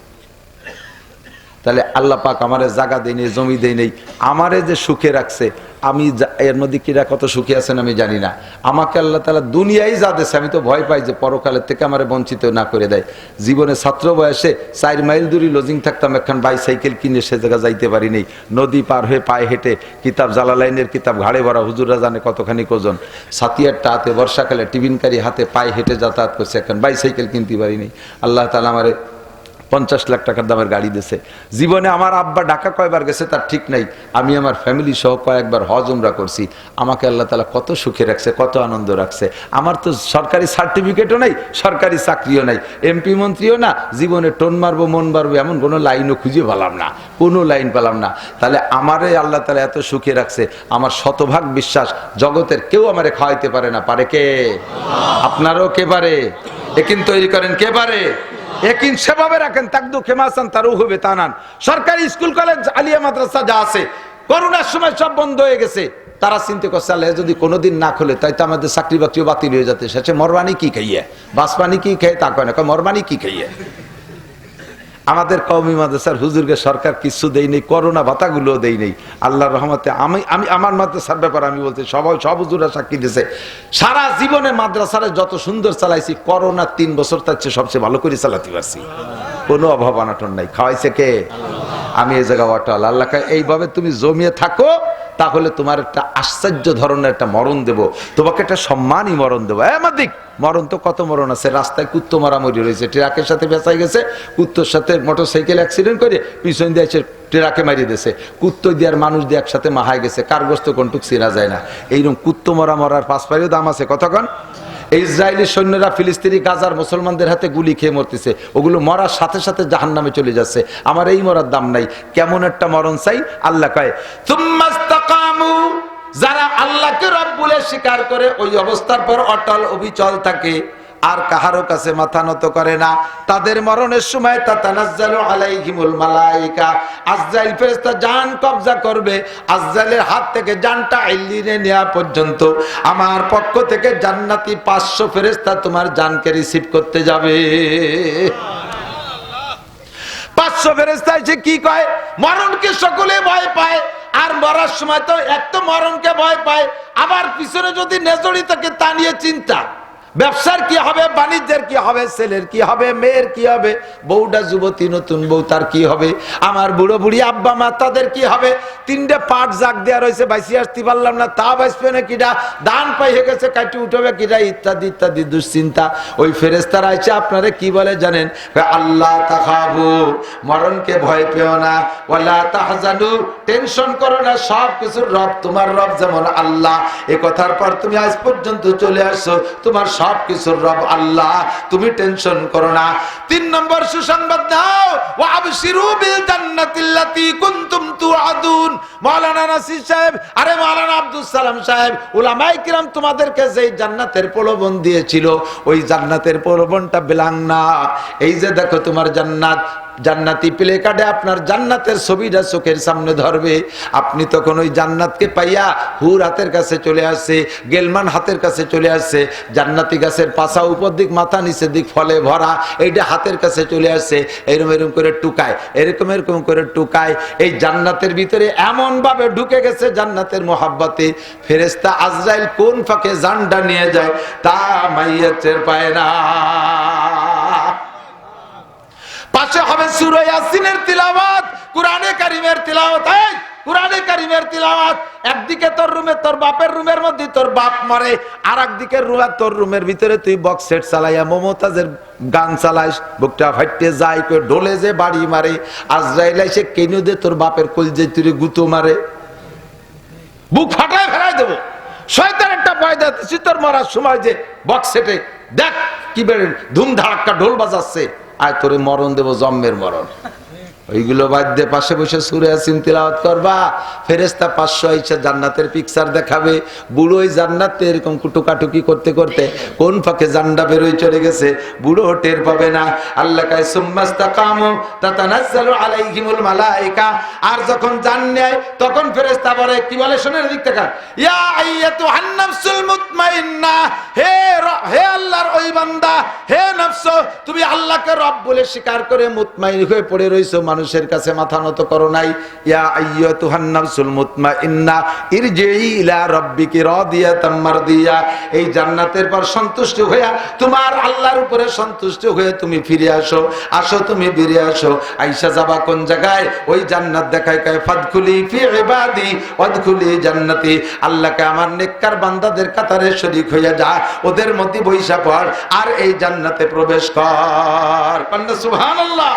তাহলে আল্লাহ পাক আমারে জায়গা দেয় নেই, জমি দেয় নেই, আমারে যে সুখে রাখছে, আমি এর মধ্যে কিরা কত সুখী আছেন আমি জানি না। আমাকে আল্লাহ তাআলা দুনিয়ায় যা দিয়েছে, আমি তো ভয় পাই যে পরকালের থেকে আমার বঞ্চিত না করে দেয়। জীবনে ছাত্র বয়সে 4 মাইল দূরে লজিং থাকতাম, একখান বাইসাইকেল কিনে সে জায়গা যাইতে পারিনি। নদী পার হয়ে পায়ে হেঁটে কিতাব, জালালাইনের কিতাব ঘাড়ে ভরা, হুজুররা জানে কতখানি ওজন, সাতিয়ারটা হাতে, বর্ষাকালে টিফিনকারী হাতে পায়ে হেঁটে যাতায়াত করছে, একখান বাইসাইকেল কিনতে পারিনি। আল্লাহ তাআলা আমারে 50 লাখ টাকার দামের গাড়ি দিয়েছে। জীবনে আমার আব্বা ঢাকা কয়বার গেছে তার ঠিক নাই, আমি আমার ফ্যামিলি সহ কয়েকবার হজ উমরা করছি। আমাকে আল্লাহ তাআলা কত সুখে রাখছে, কত আনন্দ রাখছে। আমার তো সরকারি সার্টিফিকেটও নাই, সরকারি চাকরিও নাই, এমপি মন্ত্রীও না, জীবনে টোন মারবো মন মারবো এমন কোনো লাইনও খুঁজে পেলাম না, কোনো লাইন পেলাম না। তাহলে আমারে আল্লাহ তাআলা এত সুখে রাখছে, আমার শতভাগ বিশ্বাস জগতের কেউ আমারে খাওয়াইতে পারে না। পারে কে? আপনারও কে পারে? একিন তৈরি করেন কে পারে? একিন সেভাবে রাখেন, তাকদু খেমাসান তারও হবে তানান। সরকারি স্কুল কলেজ আলিয়া মাদ্রাসা যা আছে করোনার সময় সব বন্ধ হয়ে গেছে। তারা চিন্তা করছে আল্লাহ যদি কোনোদিন না খোলে তাই তো আমাদের চাকরি বাকরিও বাতিল হয়ে যেতে। শেষে মরবানি কি খাইয়ে, বাসপানি কি খেয়ে তা কয় না, মরবানি কি খাইয়ে। আমাদের কওমি মাদ্রাসার হুজুরকে সরকার কিছু দেই নেই, করোনা ভাতাগুলো দেই নেই। আল্লাহর রহমতে আমি আমার মাদ্রাসার ব্যাপারে আমি বলতে সব হুজুররা সাক্ষী দিয়েছে, সারা জীবনে মাদ্রাসারে যত সুন্দর চালাইছি, করোনা 3 বছর তার চেয়ে সবচেয়ে ভালো করে চালাতে পারছি। কোনো অভাব অনাটন নাই। খাওয়াইছে কে? আমি এই জায়গা অটল। আল্লাহ এইভাবে তুমি জমিয়ে থাকো, তাহলে তোমার একটা আশ্চর্য ধরনের একটা মরণ দেব, তোমাকে একটা সম্মানই মরণ দেবো। আমাদিক মরণ তো কত মরণ আছে। রাস্তায় কুত্তো মারামারি রয়েছে, ট্রাকের সাথে বেঁচাই গেছে, কুত্তোর সাথে মোটরসাইকেল অ্যাক্সিডেন্ট করে পিছন দিয়ে ট্রাকে মারিয়ে দিয়েছে, কুত্তো দিয়ে আর মানুষ দিয়ে একসাথে মাহায় গেছে, কারগ্রস্ত কোনটুক চেনা যায় না। এইরকম কুত্তো মরার 5 পাইও দাম আছে কতক্ষণ। ইসরায়েলি সৈন্যরা ফিলিস্তিনি গাজার মুসলমানদের হাতে গুলি খেয়ে মরতেছে, ওগুলো মরার সাথে সাথে জাহান্নামে চলে যাচ্ছে। আমার এই মরার দাম নাই। কেমন একটা মরণ চাই? আল্লাহ কয় সুম্মাস্তাকামু, যারা আল্লাহকে রব বলে স্বীকার করে ওই অবস্থার পর অটল অবিচল থাকে, আর কাহারো কাছে মাথা নত করে না, তাদের মরণের সময় তাতানাজ্জালু আলাইহিমুল মালাইকা, আজরাইল ফেরেশতা জান কবজা করবে। আজরাইলের হাত থেকে জানটা ইল্লিনে নেওয়া পর্যন্ত আমার পক্ষ থেকে জান্নাতি 500 ফেরেশতা তোমার জানকে রিসিভ করতে যাবে। 500 ফেরেশতা এসে কি কয়? মরণকে সকলে ভয় পায়, আর মরার সময় তো এক তো মরণকে ভয় পায়, আবার পিছনে যদি নেজড়ি থাকে তা নিয়ে চিন্তা। ব্যবসার কি হবে, বাণিজ্যের কি হবে, ছেলের কি হবে, মেয়ের কি হবে, বউটা যুবতী নতুন বউ তার কি হবে, আমার বুড়ো বুড়ি আব্বা মা তাদের কি হবে, 3টে পাট জাগ দেওয়া রয়েছে, বাইসি আসতে পারলাম না, তা বাঁচবে না কিটা, দান পাইয়ে গেছে কাটি উঠবে কিটা, ইত্যাদি ইত্যাদি দুশ্চিন্তা। ওই ফেরেশতারা এসে আপনারে কি বলে জানেন? আল্লাহ তাখাবু, মরণকে ভয় পেও না, ওয়ালা তাহজানু, টেনশন করো না, সব কিছুর রব তোমার রব যেমন আল্লাহ। এ কথার পর তুমি আজ পর্যন্ত চলে আসছো, তোমার সব কিছুর রব আল্লাহ, তুমি টেনশন করো না। 3 নম্বর সুসংবাদ দাও, ওয়া আবশিরু বিল জান্নাতিল্লাতী কুনতুম তুআদুন। মাওলানা নাসির সাহেব, আরে মাওলানা আব্দুল সালাম সাহেব, উলামায়ে কিরাম তোমাদেরকে যেই জান্নাতের প্রলোভন দিয়েছিল, ওই জান্নাতের প্রলোভনটা বেলাং না। এই যে দেখো তোমার জান্নাত, জান্নাতি প্লে কার্ডে আপনার জান্নাতের ছবিটা চোখের সামনে ধরবে। আপনি তখন ওই জান্নাতকে পাইয়া হুর হাতের কাছে চলে আসছে, গেলমান হাতের কাছে চলে আসছে, জান্নাতি গাছের পাশা উপর দিক মাথা নিচের দিক ফলে ভরা, এইটা হাতের কাছে চলে আসছে, এরকম এরকম করে টুকায়, এরকম এরকম করে টুকায়। এই জান্নাতের ভিতরে এমন ভাবে ঢুকে গেছে জান্নাতের মোহাব্বতে, ফেরেশতা আজরাইল কোন ফাঁকে জানটা নিয়ে যায় তা মাইয়া টের পায় না। পাশে হবে সূরা ইয়াসিনের তিলাওয়াত, কোরআনে কারীমের তিলাওয়াত। এই কোরআনে কারীমের তিলাওয়াত, একদিকে তোর রুমে তোর বাপের রুমের মধ্যে তোর বাপ মরে, আর একদিকে তোর রুমের ভিতরে তুই বক্স সেট চালাইয়া মমতাজের গান চালাইস, বুকটা ফাইটে যায় কই ঢোলে যে বাড়ি মারে, আজরাইল এসে কেনু দে তোর বাপের কলজে তুই গুতো মারে, বুক ফাটায় ফেরাই দেব। শয়তান একটা ভয় দিতেছি তোর মরার সময় যে বক্স সেটে দেখ কি বেড়ে ধুম ধাক্কা ঢোল বাজাচ্ছে, আয় তোরে মরণ দেব, জম্মের মরণ। ওইগুলো বাদ দিয়ে পাশে বসে সূরা ইয়াসিন তিলাওয়াত করবা। ফেরেশতা 500 এসে জান্নাতের পিকচার দেখাবে। বুড়ো ওই জান্নাতে এরকম কুটুকাটুকি করতে করতে কোন ফাঁকে জান্ডা বেরোয় চলে গেছে, বুড়ো টের পাবে না। আল্লাহ কয় সুম্মাস্তাকামু তাতানাজ্জালু আলাইহিমুল মালাইকা, আর যখন জান নেয় তখন ফেরেশতা বলে কি বলে শোনেন দিক থেকে, ইয়া আইয়াতুহান নাফসুল মুতমাইন্না, হে আল্লাহর ওই বান্দা, হে নফস, তুমি আল্লাহকে রব বলে স্বীকার করে মুতমাইন হয়ে পড়ে রইছো, মানুষের কাছে মাথা নত করো নাই। ইয়া আইয়াতুহান নাফসুল মুতমাইন্না ইরজিই ইলা রাব্বিকি রাদিয়াতাম মারদিয়া, এই জান্নাতের পর সন্তুষ্ট হইয়া তোমার আল্লাহর উপরে সন্তুষ্ট হয়ে তুমি ফিরে আসো। আসো, তুমি ফিরে আসো। আয়েশা যাবা কোন জায়গায়? ওই জান্নাত দেখায় কয় ফাদখুলি ফি ইবাদি ওয়াদখুলি জান্নাতি, আল্লাহকে আমার নেককার বান্দাদের কাতারে শরীক হইয়া যা, ওদের মধ্যে বৈশা পড় আর এই জান্নাতে প্রবেশ কর। পান্না সুবহানাল্লাহ।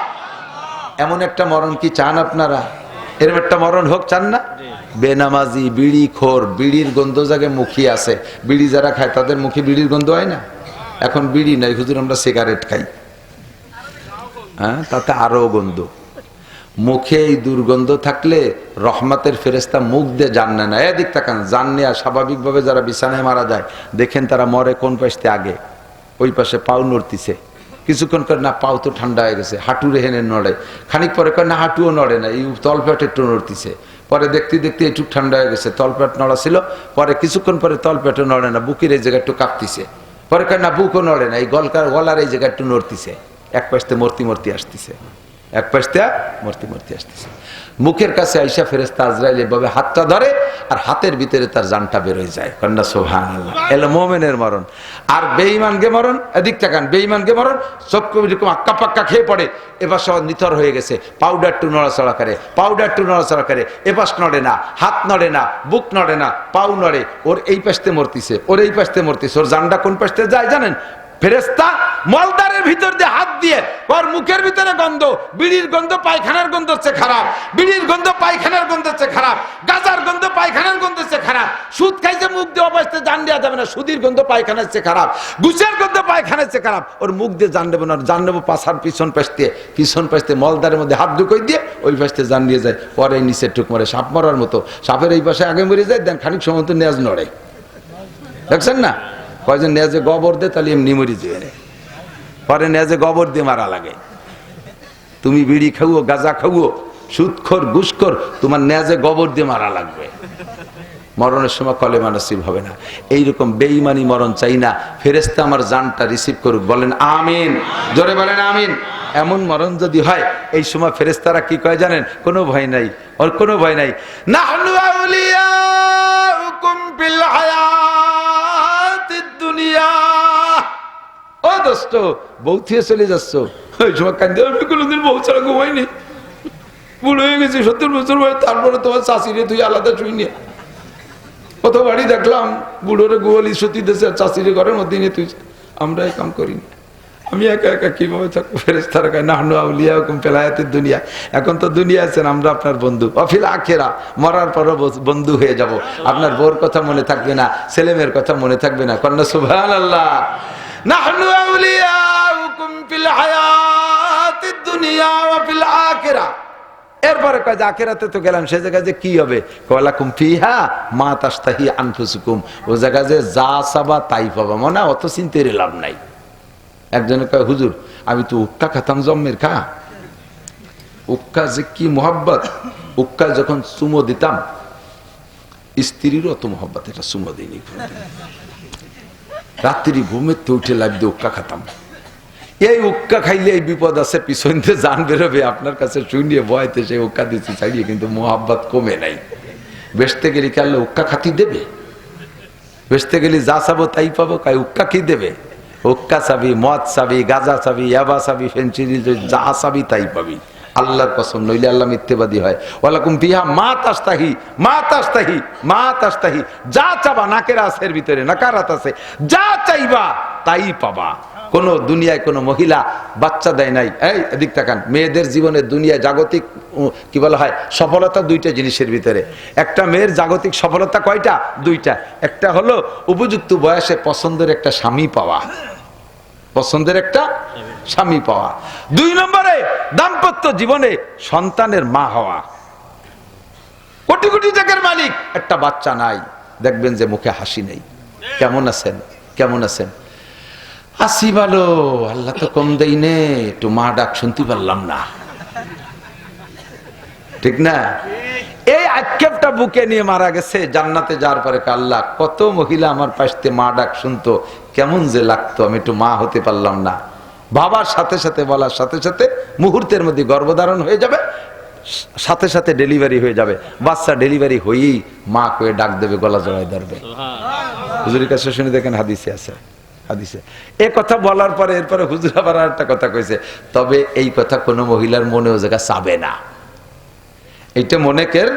এমন একটা মরণ কি চান আপনারা? এরকম একটা মরণ হোক চান না? বেনামাজি, বিড়ি খোর, বিড়ির গন্ধ জাগে মুখী আছে, বিড়ি যারা খায় তাদের মুখে বিড়ির গন্ধ হয় না? এখন বিড়ি নাই হুজুর, আমরা সিগারেট খাই, হ্যাঁ, তাতে আরো গন্ধ। মুখে এই দুর্গন্ধ থাকলে রহমতের ফেরেশতা মুখ দিয়ে জান না। এদিক তাকান, জান নেয়া স্বাভাবিকভাবে যারা বিছানায় মারা যায় দেখেন তারা মরে কোন পাশে আগে? ওই পাশে পাও নড়তিছে, কিছুক্ষণ করে না পাও তো ঠান্ডা হয়ে গেছে, হাঁটু রেহেনে নড়ে, খানিক পরে করে না হাঁটুও নড়ে না, এই তলপেট একটু নড়তিছে, পরে দেখতে দেখতে একটু ঠান্ডা হয়ে গেছে, তলপেট নড়া ছিল, পরে কিছুক্ষণ পরে তলপেটও নড়ে না, বুকের এই জায়গা একটু কাঁপতিছে, পরে কয় না বুকও নড়ে না, এই গলার এই জায়গা একটু নড়তিছে, এক পাশে মূর্তি আসতেছে, এক পাশে মূর্তি আসতেছে। মুখের কাছে আইসা ফেরেশতা আজরাইল এভাবে হাতটা ধরে আর হাতের ভিতরে তার জানটা বের হয়ে যায়। কন্যা সুবহানাল্লাহ। এলো মুমিনের মরণ। আর বেঈমানকে মরণ, এদিক তাকান, বেঈমানকে মরণ চক্ষু এরকম আক্কা পাক্কা খেয়ে পড়ে, এবার সব নিথর হয়ে গেছে, পাউডার টু নড়াচড়া করে, এপাশ নড়ে না, হাত নড়ে না, বুক নড়ে না, পাও নড়ে, ওর এই পাশে মরতিছে, ওর এই পাশে মরতিছে, ওর জানটা কোন পাশে যায় জানেন? ফেরেশতা মলদারের ভিতর দিয়ে হাত দিয়ে ওর মুখের ভিতরে গন্ধ, বিড়ির গন্ধ পায়খানার গন্ধ হচ্ছে খারাপ, বিড়ির গন্ধ পায়খানার গন্ধ হচ্ছে খারাপ, গাজার গন্ধ পায়খানার গন্ধ হচ্ছে খারাপ, সুদ খাইছে মুখ দিয়ে অবস্থা জান দেওয়া যাবে না, সুদির গন্ধ পায়খানার হচ্ছে খারাপ, ঘুষের গন্ধ পায়খানার হচ্ছে খারাপ, ওর মুখ দিয়ে জান দেবো না, জান নেবো পাশার পিছন পাশতে মলদারের মধ্যে হাত ঢুকই দিয়ে ওই পাশে জান নিয়ে যায়, পরে নিচে টুক মারে সাপ মরার মতো, সাপের এই পাশে আগে মরে যায়, দেন খানিক সময় তো নেজ নড়ে, দেখছেন না? কয়জন নেজে গোবর দে তাহলে এমনি মরি যেয়ে, পরে নেজে গোবর দিয়ে মারা লাগে। তুমি বিড়ি খাও, গাঁজা খাও, সুদখোর ঘুষখোর, তোমার নেজে গোবর দিয়ে মারা লাগবে, মরণের সময় কলেমা নসিব হবে না। এইরকম বেঈমানি মরণ চাই না। ফেরেশতা আমার জানটা রিসিভ করুক, বলেন আমিন, জোরে বলেন আমিন। এমন মরণ যদি হয় এই সময় ফেরেশতারা কি কয় জানেন? কোনো ভয় নাই, ওর কোনো ভয় নাই। নাহনু আউলিয়াউকুম ফিল হায়াতিদ দুনিয়া। ও দোস্ত, বউ থেকে চলে যাচ্ছ, ওই সময় কান্দে, আমি কোনোদিন বউ ছাড়া ঘুমাইনি, বুড়ো হয়ে গেছি 70 বছর বয়স, তারপরে তোমার চাষিরে তুই আলাদা শুই নিয়ে কত বাড়ি দেখলাম, বুড়োরে গোয়ালি সতী দেশে চাষিরে ঘরের মধ্যে নিয়ে তুই, আমরা এই কাম করিনি, আমি একা একা কিভাবে থাকবো? ফেরেশতারা কয় নাহনু আউলিয়াউকুম ফিল হায়াতিদ দুনিয়া, এখন তো দুনিয়া আছেন, আমরা আপনার বন্ধু, অফিল আখিরা, মরার পরও বন্ধু হয়ে যাব, আপনার বউর কথা মনে থাকবে না, ছেলেমেয়ের কথা মনে থাকবে না। কন্যা সুবহানাল্লাহ। নাহনু আউলিয়াউকুম ফিল হায়াতিদ দুনিয়া ওয়া ফিল আখিরা। এরপরে কয় যে আখিরাতে তো গেলাম, সে জায়গায় যে কি হবে? ওয়ালাকুম ফিহা মা তাশতাহি আনফুসুকুম, ও জায়গায় যে যা চাবা তাই পাবা, মনে অত চিন্তার লাভ নাই। একজনে কয় হুজুর আমি তো উক্কা খাতাম জন্মের খা, উক্কা যে কি মোহাব্বত, উক্কা যখন চুমো দিতাম স্ত্রীর অত মোহাব্বত, এটা চুমো দিইনি, রাত্রি ঘুমের তো উঠে লাগবে উক্কা খাতাম। এই উক্কা খাইলে এই বিপদ আছে, পিছন দিয়ে জান বেরোবে, আপনার কাছে শুনিয়ে ভয়তে সেই উক্কা দিচ্ছি চাইলে, কিন্তু মোহাব্বত কমে নাই। বেসতে গেলে কালে উক্কা খাতি দেবে, বেসতে গেলে যা চাবো তাই পাবো, কাই উক্কা কি দেবে? উক্কা চাবি, মদ চাবি, গাঁজা চাবি, ইয়াবা চাবি, ফেন্সিডি, যা চাবি তাই পাবি, আল্লাহর কসম, নইলে আল্লাহ মিথ্যেবাদী হয়। ওয়ালাকুম ফিহা মা তাশতাহি, মা তাশতাহি, মা তাশতাহি, যা চাবা, নাকের আসের ভিতরে নাকারাত আছে, যা চাইবা তাই পাবা। কোন দুনিয়ায় কোন মহিলা বাচ্চা দেয় নাই। এই এদিক তাকান, মেয়েদের জীবনে দুনিয়ায় জাগতিক কি বলা হয় সফলতা দুইটা জিনিসের ভিতরে। একটা মেয়ের জাগতিক সফলতা কয়টা? দুইটা। একটা হলো উপযুক্ত বয়সে পছন্দের একটা স্বামী পাওয়া, পছন্দের একটা স্বামী পাওয়া। 2 নম্বরে দাম্পত্য জীবনে সন্তানের মা হওয়া। কোটি কোটি টাকার মালিক, একটা বাচ্চা নাই, দেখবেন যে মুখে হাসি নেই। কেমন আছেন, কেমন আছেন? আসি ভালো, আল্লাহ তো কম দেই নে, একটু মা ডাক শুনতে পারলাম না, ঠিক না? এই খেপটা বুকে নিয়ে মারা গেছে। জান্নাতে যাওয়ার পরে আল্লাহ, কত মহিলা আমার পাশে মা ডাক শুনতো, কেমন যে লাগতো, আমি একটু মা হতে পারলাম না। বাবার সাথে সাথে বলার সাথে সাথে মুহূর্তের মধ্যে গর্ভধারণ হয়ে যাবে, সাথে সাথে ডেলিভারি হয়ে যাবে। বাচ্চা ডেলিভারি হয়েই মা কয়ে ডাক দেবে, গলা জড়ায় ধরবে। হুজুরের কাছে শুনে দেখেন, হাদিসে আছে, হাদিসে এ কথা বলার পরে এরপরে হুজুর আবার একটা কথা কইছে, তবে এই কথা কোনো মহিলার মনেও জায়গা চাবে না, এইটা মনে কের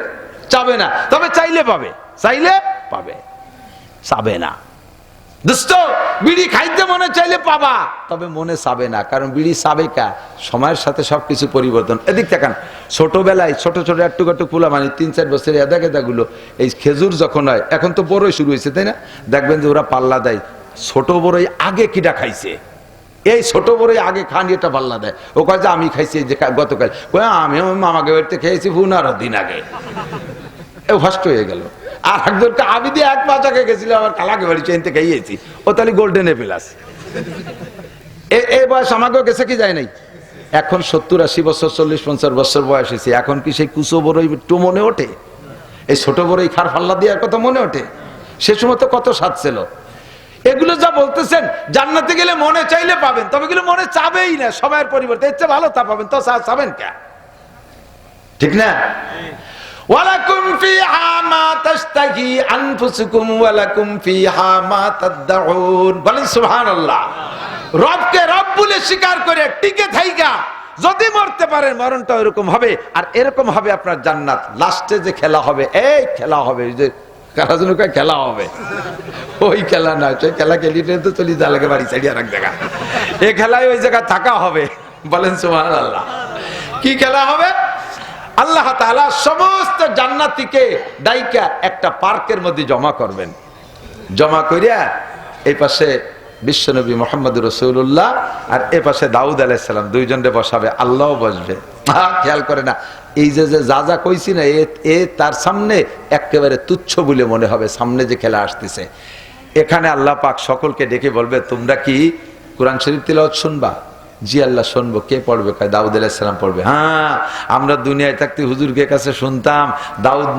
চাবে না, তবে চাইলে পাবে, চাইলে পাবে, চাবে না। দোস্ত, বিড়ি খাইতে মনে চাইলে পাবা, তবে মনে চাবে না, কারণ বিড়ি চাবে কা, সময়ের সাথে সবকিছু পরিবর্তন। এদিক দেখান, ছোটবেলায় ছোট ছোট একটু একটু কুলা, মানে 3-4 বছরের এদা গেদা গুলো, এই খেজুর যখন হয়, এখন তো বড়ই শুরু হয়েছে, তাই না? দেখবেন যে ওরা পাল্লা দেয়, ছোট বড়ই আগে কিটা খাইছে, এই ছোট বড়ই আগে খান, এটা পাল্লা দেয়। ও কয় যে আমি খাইছি যে গতকাল, আমি মামাকে বাড়িতে খেয়েছি 15 দিন আগে, এ ফার্স্ট হয়ে গেল। আর একজনকে আমি দিয়ে 1 মাস আগে গেছিলাম, আমার কালাকে বাড়ি চেনতে খাইয়েছি, ও তাহলে গোল্ডেন এপিলাস। এই বয়স আমাকেও গেছে কি যায় নাই? এখন 70-80 বছর, 40-50 বছর বয়স হয়েছে, এখন কি সেই কুচো বড়ই একটু মনে ওঠে? এই ছোট বড়ই খার ফাল্লা দেওয়ার কথা মনে ওঠে? সে সময় তো কত স্বাদ ছিল। এগুলো যা বলতেছেন, জান্নাতে গেলে মনে চাইলে পাবেন, তবে এগুলো মনে চাবেই না, সময়ের পরিবর্তে এর চেয়ে ভালো তা পাবেন, তো চাবেন কে? ঠিক না? ওয়ালাকুম ফিহা মা তাশতাহি আনফুসুকুম ওয়ালাকুম ফিহা মা তাদউন, বলেন সুবহানাল্লাহ। রবকে রব বলে স্বীকার করে টিকে থাইকা যদি মরতে পারেন, মরণটা এরকম হবে, আর এরকম হবে আপনার জান্নাত। লাস্টে যে খেলা হবে, এই খেলা হবে, যে কারা যেন কয় খেলা হবে, ওই খেলা না, সেই খেলা খেলিতে তো চলি যা লাগে বাড়ি ছাড়িয়ে রাখ জায়গা, এই খেলায় ওই জায়গা থাকা হবে, বলেন সুবহানাল্লাহ। কি খেলা হবে? আল্লাহ তাআলা সমস্ত জান্নাতীকে ডাইকা একটা পার্কের মধ্যে জমা করবেন, জমা করিয়া এই পাশে বিশ্বনবী মুহাম্মদুর রাসূলুল্লাহ আর এ পাশে দাউদ আলাইহিস সালাম, দুইজনে বসাবে, আল্লাহও বসবে। খেয়াল করে না, এই যে যা যা কইছি না, এ তার সামনে একেবারে তুচ্ছ বলে মনে হবে, সামনে যে খেলা আসতেছে। এখানে আল্লাহ পাক সকলকে ডেকে বলবে, তোমরা কি কোরআন শরীফ তিলাওয়াত শুনবা? জি আল্লাহ শুনবো। কে পড়বে? দাউদ আলাইহিস সালাম পড়বে। হ্যাঁ, আমরা দুনিয়ায় থাকতে হুজুরকে কাছে শুনতাম, দাউদ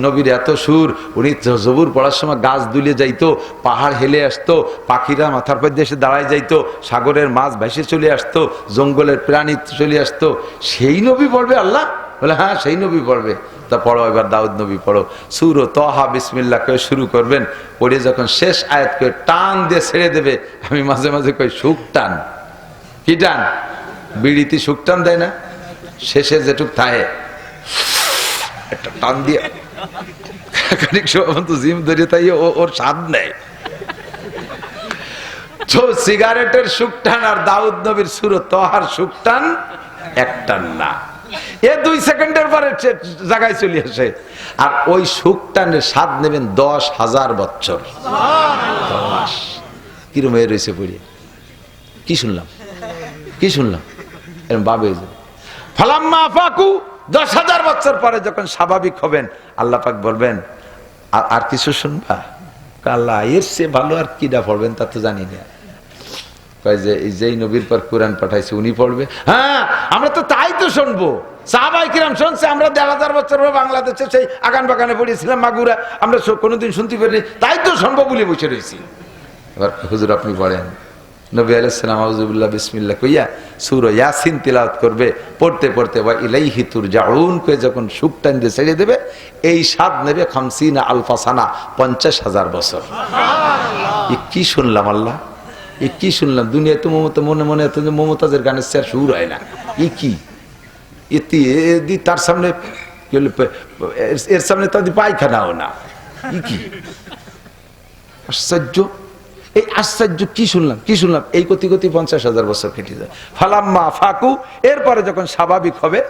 নবীর এত সুর, উনি জবুর পড়ার সময় গাছ দুলে যাইতো, পাহাড় হেলে আসতো, পাখিরা মাথার পর দেশে দাঁড়ায় যাইতো, সাগরের মাছ ভেসে চলে আসতো, জঙ্গলের প্রাণী চলে আসতো। সেই নবী পড়বে? আল্লাহ বলে হ্যাঁ, সেই নবী পড়বে। তা পড়ো, এবার দাউদ নবী পড়ো। সূরা তাহা বিসমিল্লাহ করে শুরু করবেন, পড়ে যখন শেষ আয়াত করে টান দিয়ে ছেড়ে দেবে, আমি মাঝে মাঝে কই সুখ টান। কি টান? বিড়িতে সুখ টান দেয় না? শেষে যেটুক থাকে একটা টান দিয়ে জিম ধরে, তাই ওর স্বাদ নেয়। তো সিগারেটের সুখ টান আর দাউদ নবীর সূরা তাহার সুখ টান এক টান না, এ 2 সেকেন্ডের পরে জায়গায় চলে আসে। আর ওই সুখ টানের স্বাদ নেবেন 10,000 বছর। কিরম হয়ে রয়েছে পড়িয়ে? কি শুনলাম, কি শুনলাম? এরকম ভাবে ফালাম্মা আফাকু, 10,000 বছর পরে যখন স্বাভাবিক হবেন, আল্লাহ পাক বলবেন আর কিছু শুনবা? আল্লাহ এর চেয়ে ভালো আর কিডা পড়বেন তা তো জানি না। যে যেই নবীর পর কোরআন পাঠাইছে উনি পড়বে। হ্যাঁ, আমরা তো তাই তো শুনবো। সাহাবায়ে কিরাম শুনছে, আমরা 1,500 বছর বাংলাদেশে সেই আগান বাগানে পড়েছিলাম, মাগুরা, আমরা কোনোদিন শুনতে পারিনি, তাই তো শুনবো বলে বসে রয়েছি। এবার হুজুর আপনি পড়েন। নবী আলাইহিস সালাম আউযুবিল্লাহ বিসমিল্লাহ কইয়া সূরা ইয়াসিন তিলাওয়াত করবে, পড়তে পড়তে ওয়া ইলাইহি তুরজাউন কয়ে যখন সুখ টান দিয়ে ছেড়ে দেবে, এই স্বাদ নেবে 50 আলফা সানা, 50,000 বছর। কি শুনলাম আল্লাহ, এ কি শুনলাম? দুনিয়ায় তো মনে মনে এত যে মমতাজের গানের চেয়ার সুর হয় না। ই কি তার সামনে, এর সামনে তাদের পায়খানাও না। কি আশ্চর্য! এই আশ্চর্য! কি শুনলাম, কি শুনলাম? এই গতি 50,000 বছর কেটে যায়। ফালাম্মা ফাকু, এরপরে যখন স্বাভাবিক হবে,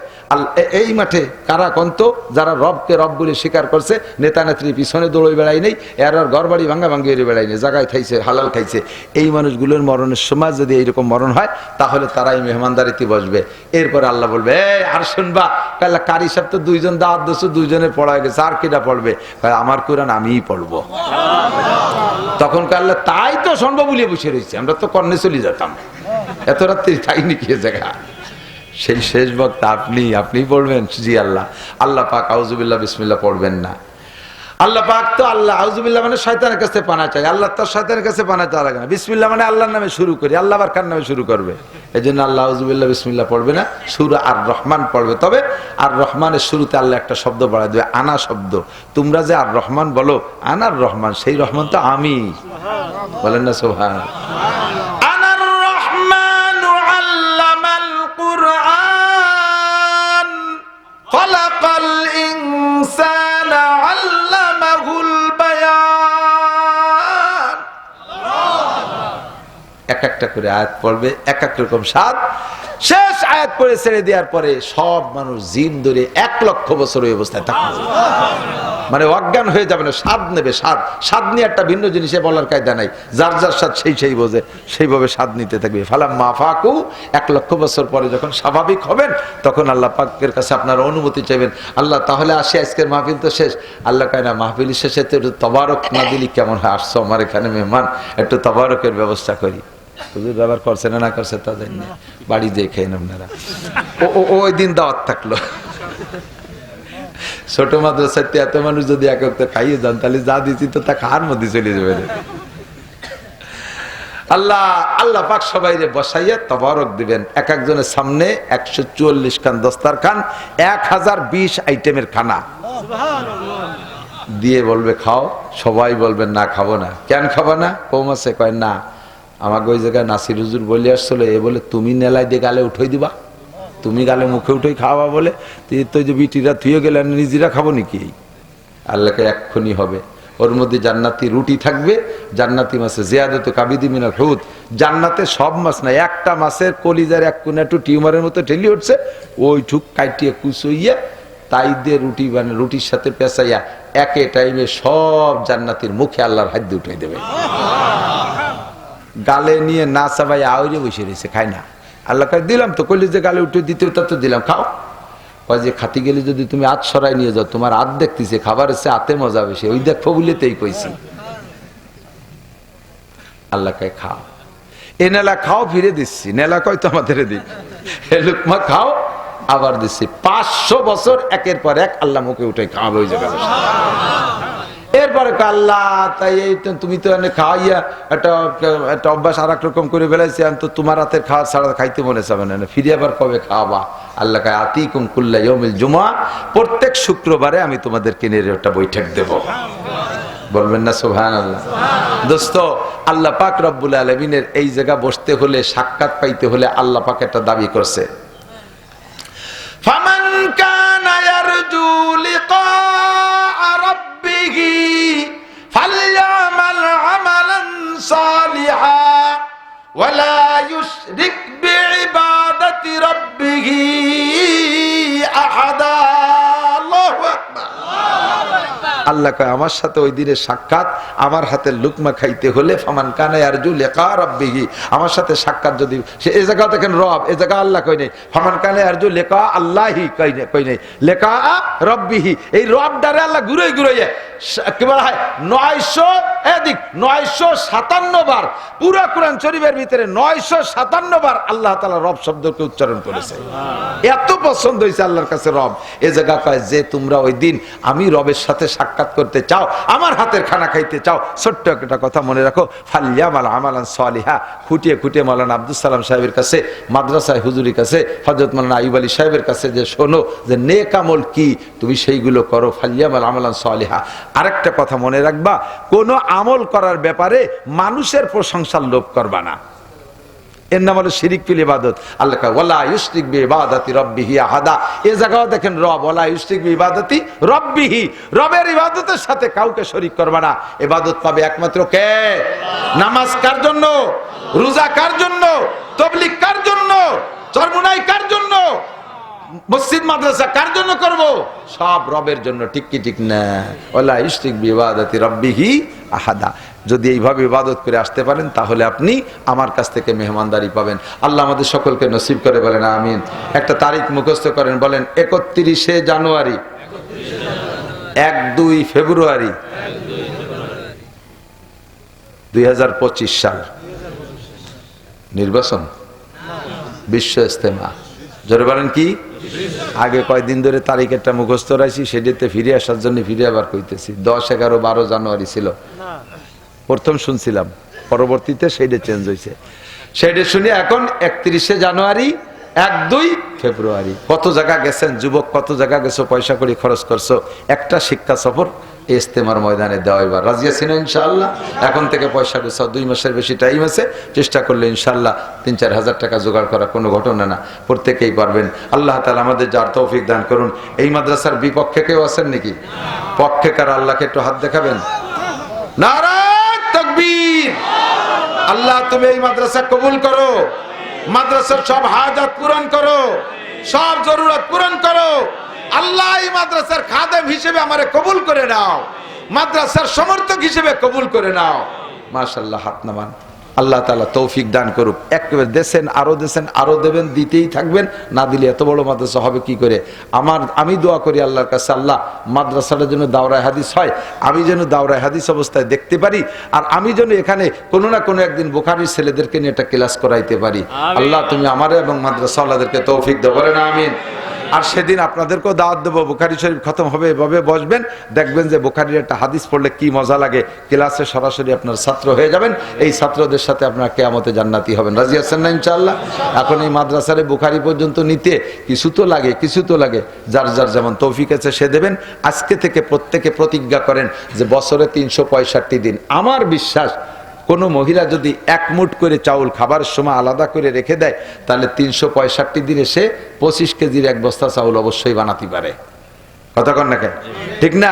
এই মাঠে কারা কন্ত, যারা রবকে রব বলে স্বীকার করছে, নেতা নেত্রী পিছনে দৌড়ই বেড়াই নেই, এর ঘর বাড়ি ভাঙ্গা ভাঙ্গি বেড়াই নেই, জায়গায় খাইছে, হালাল খাইছে, এই মানুষগুলোর মরণের সময় যদি এইরকম মরণ হয়, তাহলে তারাই মেহমানদারিতে বসবে। এরপরে আল্লাহ বলবে, আর শুনবা? কাল্লা কারি সাহেব তো 2 জন দাওয়াত দিচ্ছে, 2 জনের পড়া গেছে, আর কিটা পড়বে? আমার কোরআন আমিই পড়বো। তখন আল্লাহ তাই তো শুনবো বলিয়ে বসে রয়েছে, আমরা তো কর্ণে চলে যেতাম, এত রাত্রি তাই নাকি জায়গা সেই শেষ বক্তা আপনি পড়বেন? জি আল্লাহ। আল্লাহ পাক আউযুবিল্লাহ বিসমিল্লাহ পড়বেন না। আল্লাহ পাক তো আল্লাহ, আউযুবিল্লাহ মানে শয়তানের কাছে পানা চাই, আল্লাহ তো শয়তানের কাছে পানা চাওয়া লাগে না। বিসমিল্লাহ মানে আল্লাহর নামে শুরু করি, আল্লাহ আবার কার নামে শুরু করবে? এই জন্য আল্লাহ আউযুবিল্লাহ বিসমিল্লাহ পড়বে না, সূরা আর রহমান পড়বে। তবে আর রহমানের শুরুতে আল্লাহ একটা শব্দ বাড়ায় দেবে, আনা শব্দ। তোমরা যে আর রহমান বলো, আনার রহমান, সেই রহমান তো আমি। বলেন না সুবহানাল্লাহ। আনার রহমান আল্লামাল কুরআন খালাকাল ইনসানা আল্লামাহুল বায়ান। এক একটা করে আয়াত পড়বে, এক এক রকম স্বাদ। শেষ আয়াত পড়ে ছেড়ে দেওয়ার পরে সব মানুষ জিন ধরে 1 লক্ষ বছর ওই অবস্থায় থাকবে, মানে অজ্ঞান হয়ে যাবে না। স্বাদ নেবে, স্বাদ নিয়ে একটা ভিন্ন জিনিসে বলার কায়দা নাই, যার যার স্বাদ সেই বোঝে, সেইভাবে স্বাদ নিতে থাকবে। ফালাম্মা ফাকু, 1 লক্ষ বছর পরে যখন স্বাভাবিক হবেন, তখন আল্লাহ পাকের কাছে আপনার অনুমতি চাইবেন। আল্লাহ তাহলে আসি, আজকের মাহফিল তো শেষ। আল্লাহ কয় না, মাহফিল শেষে তো একটু তবারক না দিলি কেমন হয়? আসছো আমার এখানে মেহমান, একটু তবারকের ব্যবস্থা করি। হুজুর ব্যবহার করছে না করছে তা জানি না, বাড়ি দিয়ে খেয়ে আপনারা। ওই দিন দাওয়াত থাকলো। ছোট মাদ্রাসাতে এত মানুষ যদি এক একটা খাইয়ে যান, তাহলে যা দিচ্ছি তো তা খাওয়ার মধ্যে চলে যাবে। আল্লাহ পাক সবাইরে বসাইয়া তবারক দিবেন। এক একজনের সামনে 144 খান দস্তারখান, 1020 আইটেমের খানা দিয়ে বলবে খাও। সবাই বলবেন না খাবো না। কেন খাবো না? কম আছে। কয় না, আমাকে ওই জায়গায় নাসির হুজুর বলে আসছিল, এ বলে তুমি নেলাই দিয়ে গালে উঠে দিবা, তুমি গালে মুখে উঠে খাওয়া বলে, তো যে বিটিরা থুয়ে গেলে নিজেরা খাবো নাকি? আল্লাহকে এক্ষুনি হবে। ওর মধ্যে জান্নাতি রুটি থাকবে, জান্নাতি মাছে জিয়াদাতু কাবিদি মিনাল হুদ। জান্নাতে সব মাছ না, একটা মাছের কলিজার এক কোণা একটু টিউমারের মতো ঠেলি উঠছে, ওই ঠুক কাটিয়ে কুচইয়া তাই দিয়ে রুটি বানে, রুটির সাথে পেঁচাইয়া একে টাইমে সব জান্নাতির মুখে আল্লাহর হাত দিয়ে উঠে দেবে। গালে নিয়ে না চাবাই আউরে বসে রয়েছে, খায় না। আল্লাহ কাছে দিলাম তো, কইলে যে গালে উঠে দিতে তা তো দিলাম, খাও। কয় যে খাতি গেলে যদি তুমি হাত সরাই নিয়ে যাও, তোমার হাত দেখতেছে, খাবার এসে হাতে মজা বেশি, ওই দেখো বলেতেই কইছি। আল্লাহ কয় খাও। এ নেলা খাও, ফিরে দিচ্ছি। নেলা কয় তো আমাদের দিক, এ লুকমা খাও, আবার দিচ্ছি। 500 বছর একের পর এক আল্লাহ মুখে উঠে খাওয়াবে ওই জায়গায়। এরপরে আল্লাহ তাই এই তুমি তো এনে খাওয়াইয়া একটা অভ্যাস আর এক রকম করে বেড়াইছি, আমি তো তোমার হাতের খাওয়া ছাড়া খাইতে মনে চাবে না, ফিরে আবার কবে খাওয়াবা? আল্লাহ কয় আতিকুম কুল্লা ইয়াউমিল জুমআ, প্রত্যেক শুক্রবারে আমি তোমাদেরকে নিয়ে একটা বৈঠক দেব। বলবেন না সুবহানাল্লাহ? দোস্ত, আল্লাহ পাক রব্বুল আলামিনের এই জায়গা বসতে হলে, সাক্ষাৎ পাইতে হলে আল্লাহ পাক একটা দাবি করছে, ফামান কানা ইয়ারজু লিকা রাব্বিহি ফালইআমাল আমালান সালিহা ওয়ালা ইউশরিক বিইবাদাতি রাব্বিহি আহাদা। আল্লাহু আকবার। আল্লাহ কয় আমার সাথে ওই দিনের সাক্ষাৎ, আমার হাতের লুকমা খাইতে হলে ফামান কানা ইয়ারজু লিকা রাব্বিহি, আমার সাথে সাক্ষাৎ যদি সে, এই জায়গা দেখেন রব, এই জায়গা আল্লাহ কই নাই। ফামান কানা ইয়ারজু লিকা আল্লাহি কই নাই, লিকা রাব্বিহি। এই রব দ্বারা আল্লাহ ঘুরে কি বলা হয় 957 বার পুরো কোরআন শরীফের ভিতরে 957 বার আল্লাহ তাআলা রব শব্দকে উচ্চারণ করেছে। এত পছন্দ হয়েছে আল্লাহর কাছে রব। এই জায়গা কয় যে তোমরা ওই দিন আমি রবের সাথে সাক্ষাৎ করতে চাও, আমার হাতের খানা খাইতে চাও, ছোট্ট একটা কথা মনে রাখো, ফালইআমাল আমালান সালিহা। খুঁটিয়ে মাওলানা আব্দুল সালাম সাহেবের কাছে, মাদ্রাসায় হুজুরির কাছে, হযরত মাওলানা আইয়ুব আলী সাহেবের কাছে যে শোনো যে নেক আমল কি, তুমি সেইগুলো করো। ফালইআমাল আমালান সালিহা। আরেকটা কথা মনে রাখবা, কোন আমল করার ব্যাপারে মানুষের প্রশংসার লোভ করবা না, এর নাম হলো শিরিক ফিল ইবাদত। আল্লাহ কয় ওয়ালা ইউশরিক বিইবাদাতি রাব্বিহি আহাদা। এই জায়গাও দেখেন রব, ওয়ালা ইউশরিক বিইবাদাতি রাব্বিহি, রবের ইবাদতের সাথে কাউকে শরীক করবা না। ইবাদত পাবে একমাত্র কে? নামাজ কার জন্য? রোজা কার জন্য? তাবলীগ কার জন্য? চরমুনাই কার জন্য? মসজিদ মাদ্রাসা কার জন্য করব? সব রবের জন্য। ঠিক কি ঠিক না? ওয়ালা ইউশরিক বিইবাদাতি রাব্বিহি আহাদা। যদি এইভাবে ইবাদত করে আসতে পারেন, তাহলে আপনি আমার কাছ থেকে মেহমানদারি পাবেন। আল্লাহ আমাদের সকলকে নসিব করে, বলেন আমিন। একটা তারিখ মুখস্থ করেন, বলেন 31শে জানুয়ারি, 1-2 ফেব্রুয়ারি 2025 সাল। নির্বাচন, বিশ্ব ইজতেমা, জোরে বলেন কি? আগে কয়দিন ধরে তারিখেরটা মুখস্থ রাখছি, সেটাতে ফিরে আসার জন্য ফিরে আবার কইতেছি। 10, 11, 12 জানুয়ারি ছিল প্রথম শুনছিলাম, পরবর্তীতে সেইটা চেঞ্জ হয়েছে। সেইটা শুনি এখন 31শে জানুয়ারি, 1, 2 ফেব্রুয়ারি। কত জায়গা গেছেন যুবক, কত জায়গা গেছো, পয়সা করে খরচ করছো, একটা শিক্ষা সফর ইজতেমার ময়দানে দেওয়া। এবার রাজি আছি না ইনশাআল্লাহ? এখন থেকে পয়সা গোছাও, 2 মাসের বেশি টাইম আছে, চেষ্টা করলে ইনশাআল্লাহ 3-4 হাজার টাকা জোগাড় করা কোনো ঘটনা না, প্রত্যেকেই পারবেন। আল্লাহ তাআলা আমাদের যার তৌফিক দান করুন। এই মাদ্রাসার বিপক্ষে কেউ আছেন নাকি? পক্ষে কার আল্লাহকে একটু হাত দেখাবেন। নারায়ে তাকবীর। আল্লাহ তুমি এই মাদ্রাসা কবুল করো, মাদ্রাসার সব হাজাত পূরণ করো, সব জরুরত পূরণ করো। আল্লাহ এই মাদ্রাসার খাদেম হিসেবে আমারে কবুল করে নাও, মাদ্রাসার সমর্থক হিসেবে কবুল করে নাও। মাশাআল্লাহ, হাত নামান। আল্লাহ তাআলা তৌফিক দান করুক। একবার দেন, আরো দেবেন, দিতেই থাকবেন। না দিলে এত বড় মাদ্রাসা হবে কি করে? আমি দোয়া করি আল্লাহর কাছে, আল্লাহ মাদ্রাসাটার জন্য দাওরায়ে হাদিস হয়, আমি যেন দাওরায়ে হাদিস অবস্থায় দেখতে পারি, আর আমি যেন এখানে কোনো না কোনো একদিন বুখারীর ছেলেদেরকে নিয়ে একটা ক্লাস করাইতে পারি। আল্লাহ তুমি আমারে এবং মাদ্রাসা আল্লাহদেরকে তৌফিক দাও, বলেন আমিন। আর সেদিন আপনাদেরকেও দাওয়াত দেবো, বুখারী শরীফ খতম হবে, এভাবে বসবেন, দেখবেন যে বুখারীর একটা হাদিস পড়লে কি মজা লাগে। ক্লাসে সরাসরি আপনার ছাত্র হয়ে যাবেন, এই ছাত্রদের সাথে আপনার কিয়ামতে জান্নাতি হবেন। রাজি আছেন না ইনশাআল্লাহ? এখন এই মাদ্রাসারে বুখারী পর্যন্ত নিতে কিছু তো লাগে, যার যার যেমন তৌফিক আছে সে দেবেন। আজকে থেকে প্রত্যেকে প্রতিজ্ঞা করেন যে বছরে 365 দিন, আমার বিশ্বাস কোন মহিলা যদি 1 মুঠ করে চাউল খাবারের সময় আলাদা করে রেখে দেয়, তাহলে 365 দিনে সে 25 কেজির 1 বস্তা চাউল অবশ্যই বানাতে পারে। কথা কন না কেন? ঠিক না?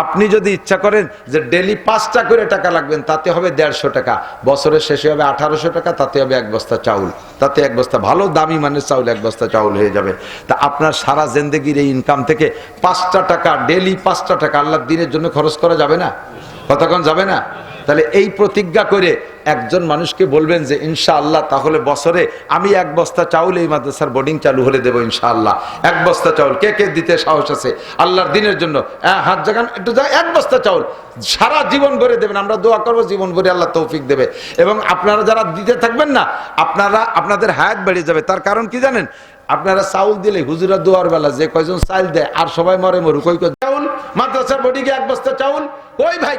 আপনি যদি ইচ্ছা করেন যে ডেলি 5টা করে টাকা লাগবেন, তাতে হবে 150 টাকা, বছরের শেষে হবে 1800 টাকা, তাতে হবে 1 বস্তা চাউল, তাতে 1 বস্তা ভালো দামি মানের চাউল 1 বস্তা চাউল হয়ে যাবে। তা আপনার সারা জিন্দেগির এই ইনকাম থেকে 5টা টাকা, ডেলি 5টা টাকা আল্লাহর দিনের জন্য খরচ করা যাবে না? কতক্ষণ যাবে না? তাহলে এই প্রতিজ্ঞা করে একজন মানুষকে বলবেন যে ইনশাআল্লাহ তাহলে বছরে আমি 1 বস্তা চাউল এই মাদ্রাসার বোর্ডিং চালু হলে দেবো ইনশাআল্লাহ। 1 বস্তা চাউল কে কে দিতে সাহস আছে আল্লাহর দিনের জন্য? হাত জাগান একটু, 1 বস্তা চাউল সারা জীবন ভরে দেবেন, আমরা দোয়া করবো জীবন ভরে আল্লাহ তৌফিক দেবে। এবং আপনারা যারা দিতে থাকবেন না, আপনাদের হায়াত বেড়ে যাবে। তার কারণ কি জানেন? আপনারা চাউল দিলে হুজুরা দোয়ার বেলা যে কয়জন চাউল দেয় আর সবাই মরে মরুক, কই চাউল মাদ্রাসার বোর্ডিংয়ে 1 বস্তা চাউল, ওই ভাই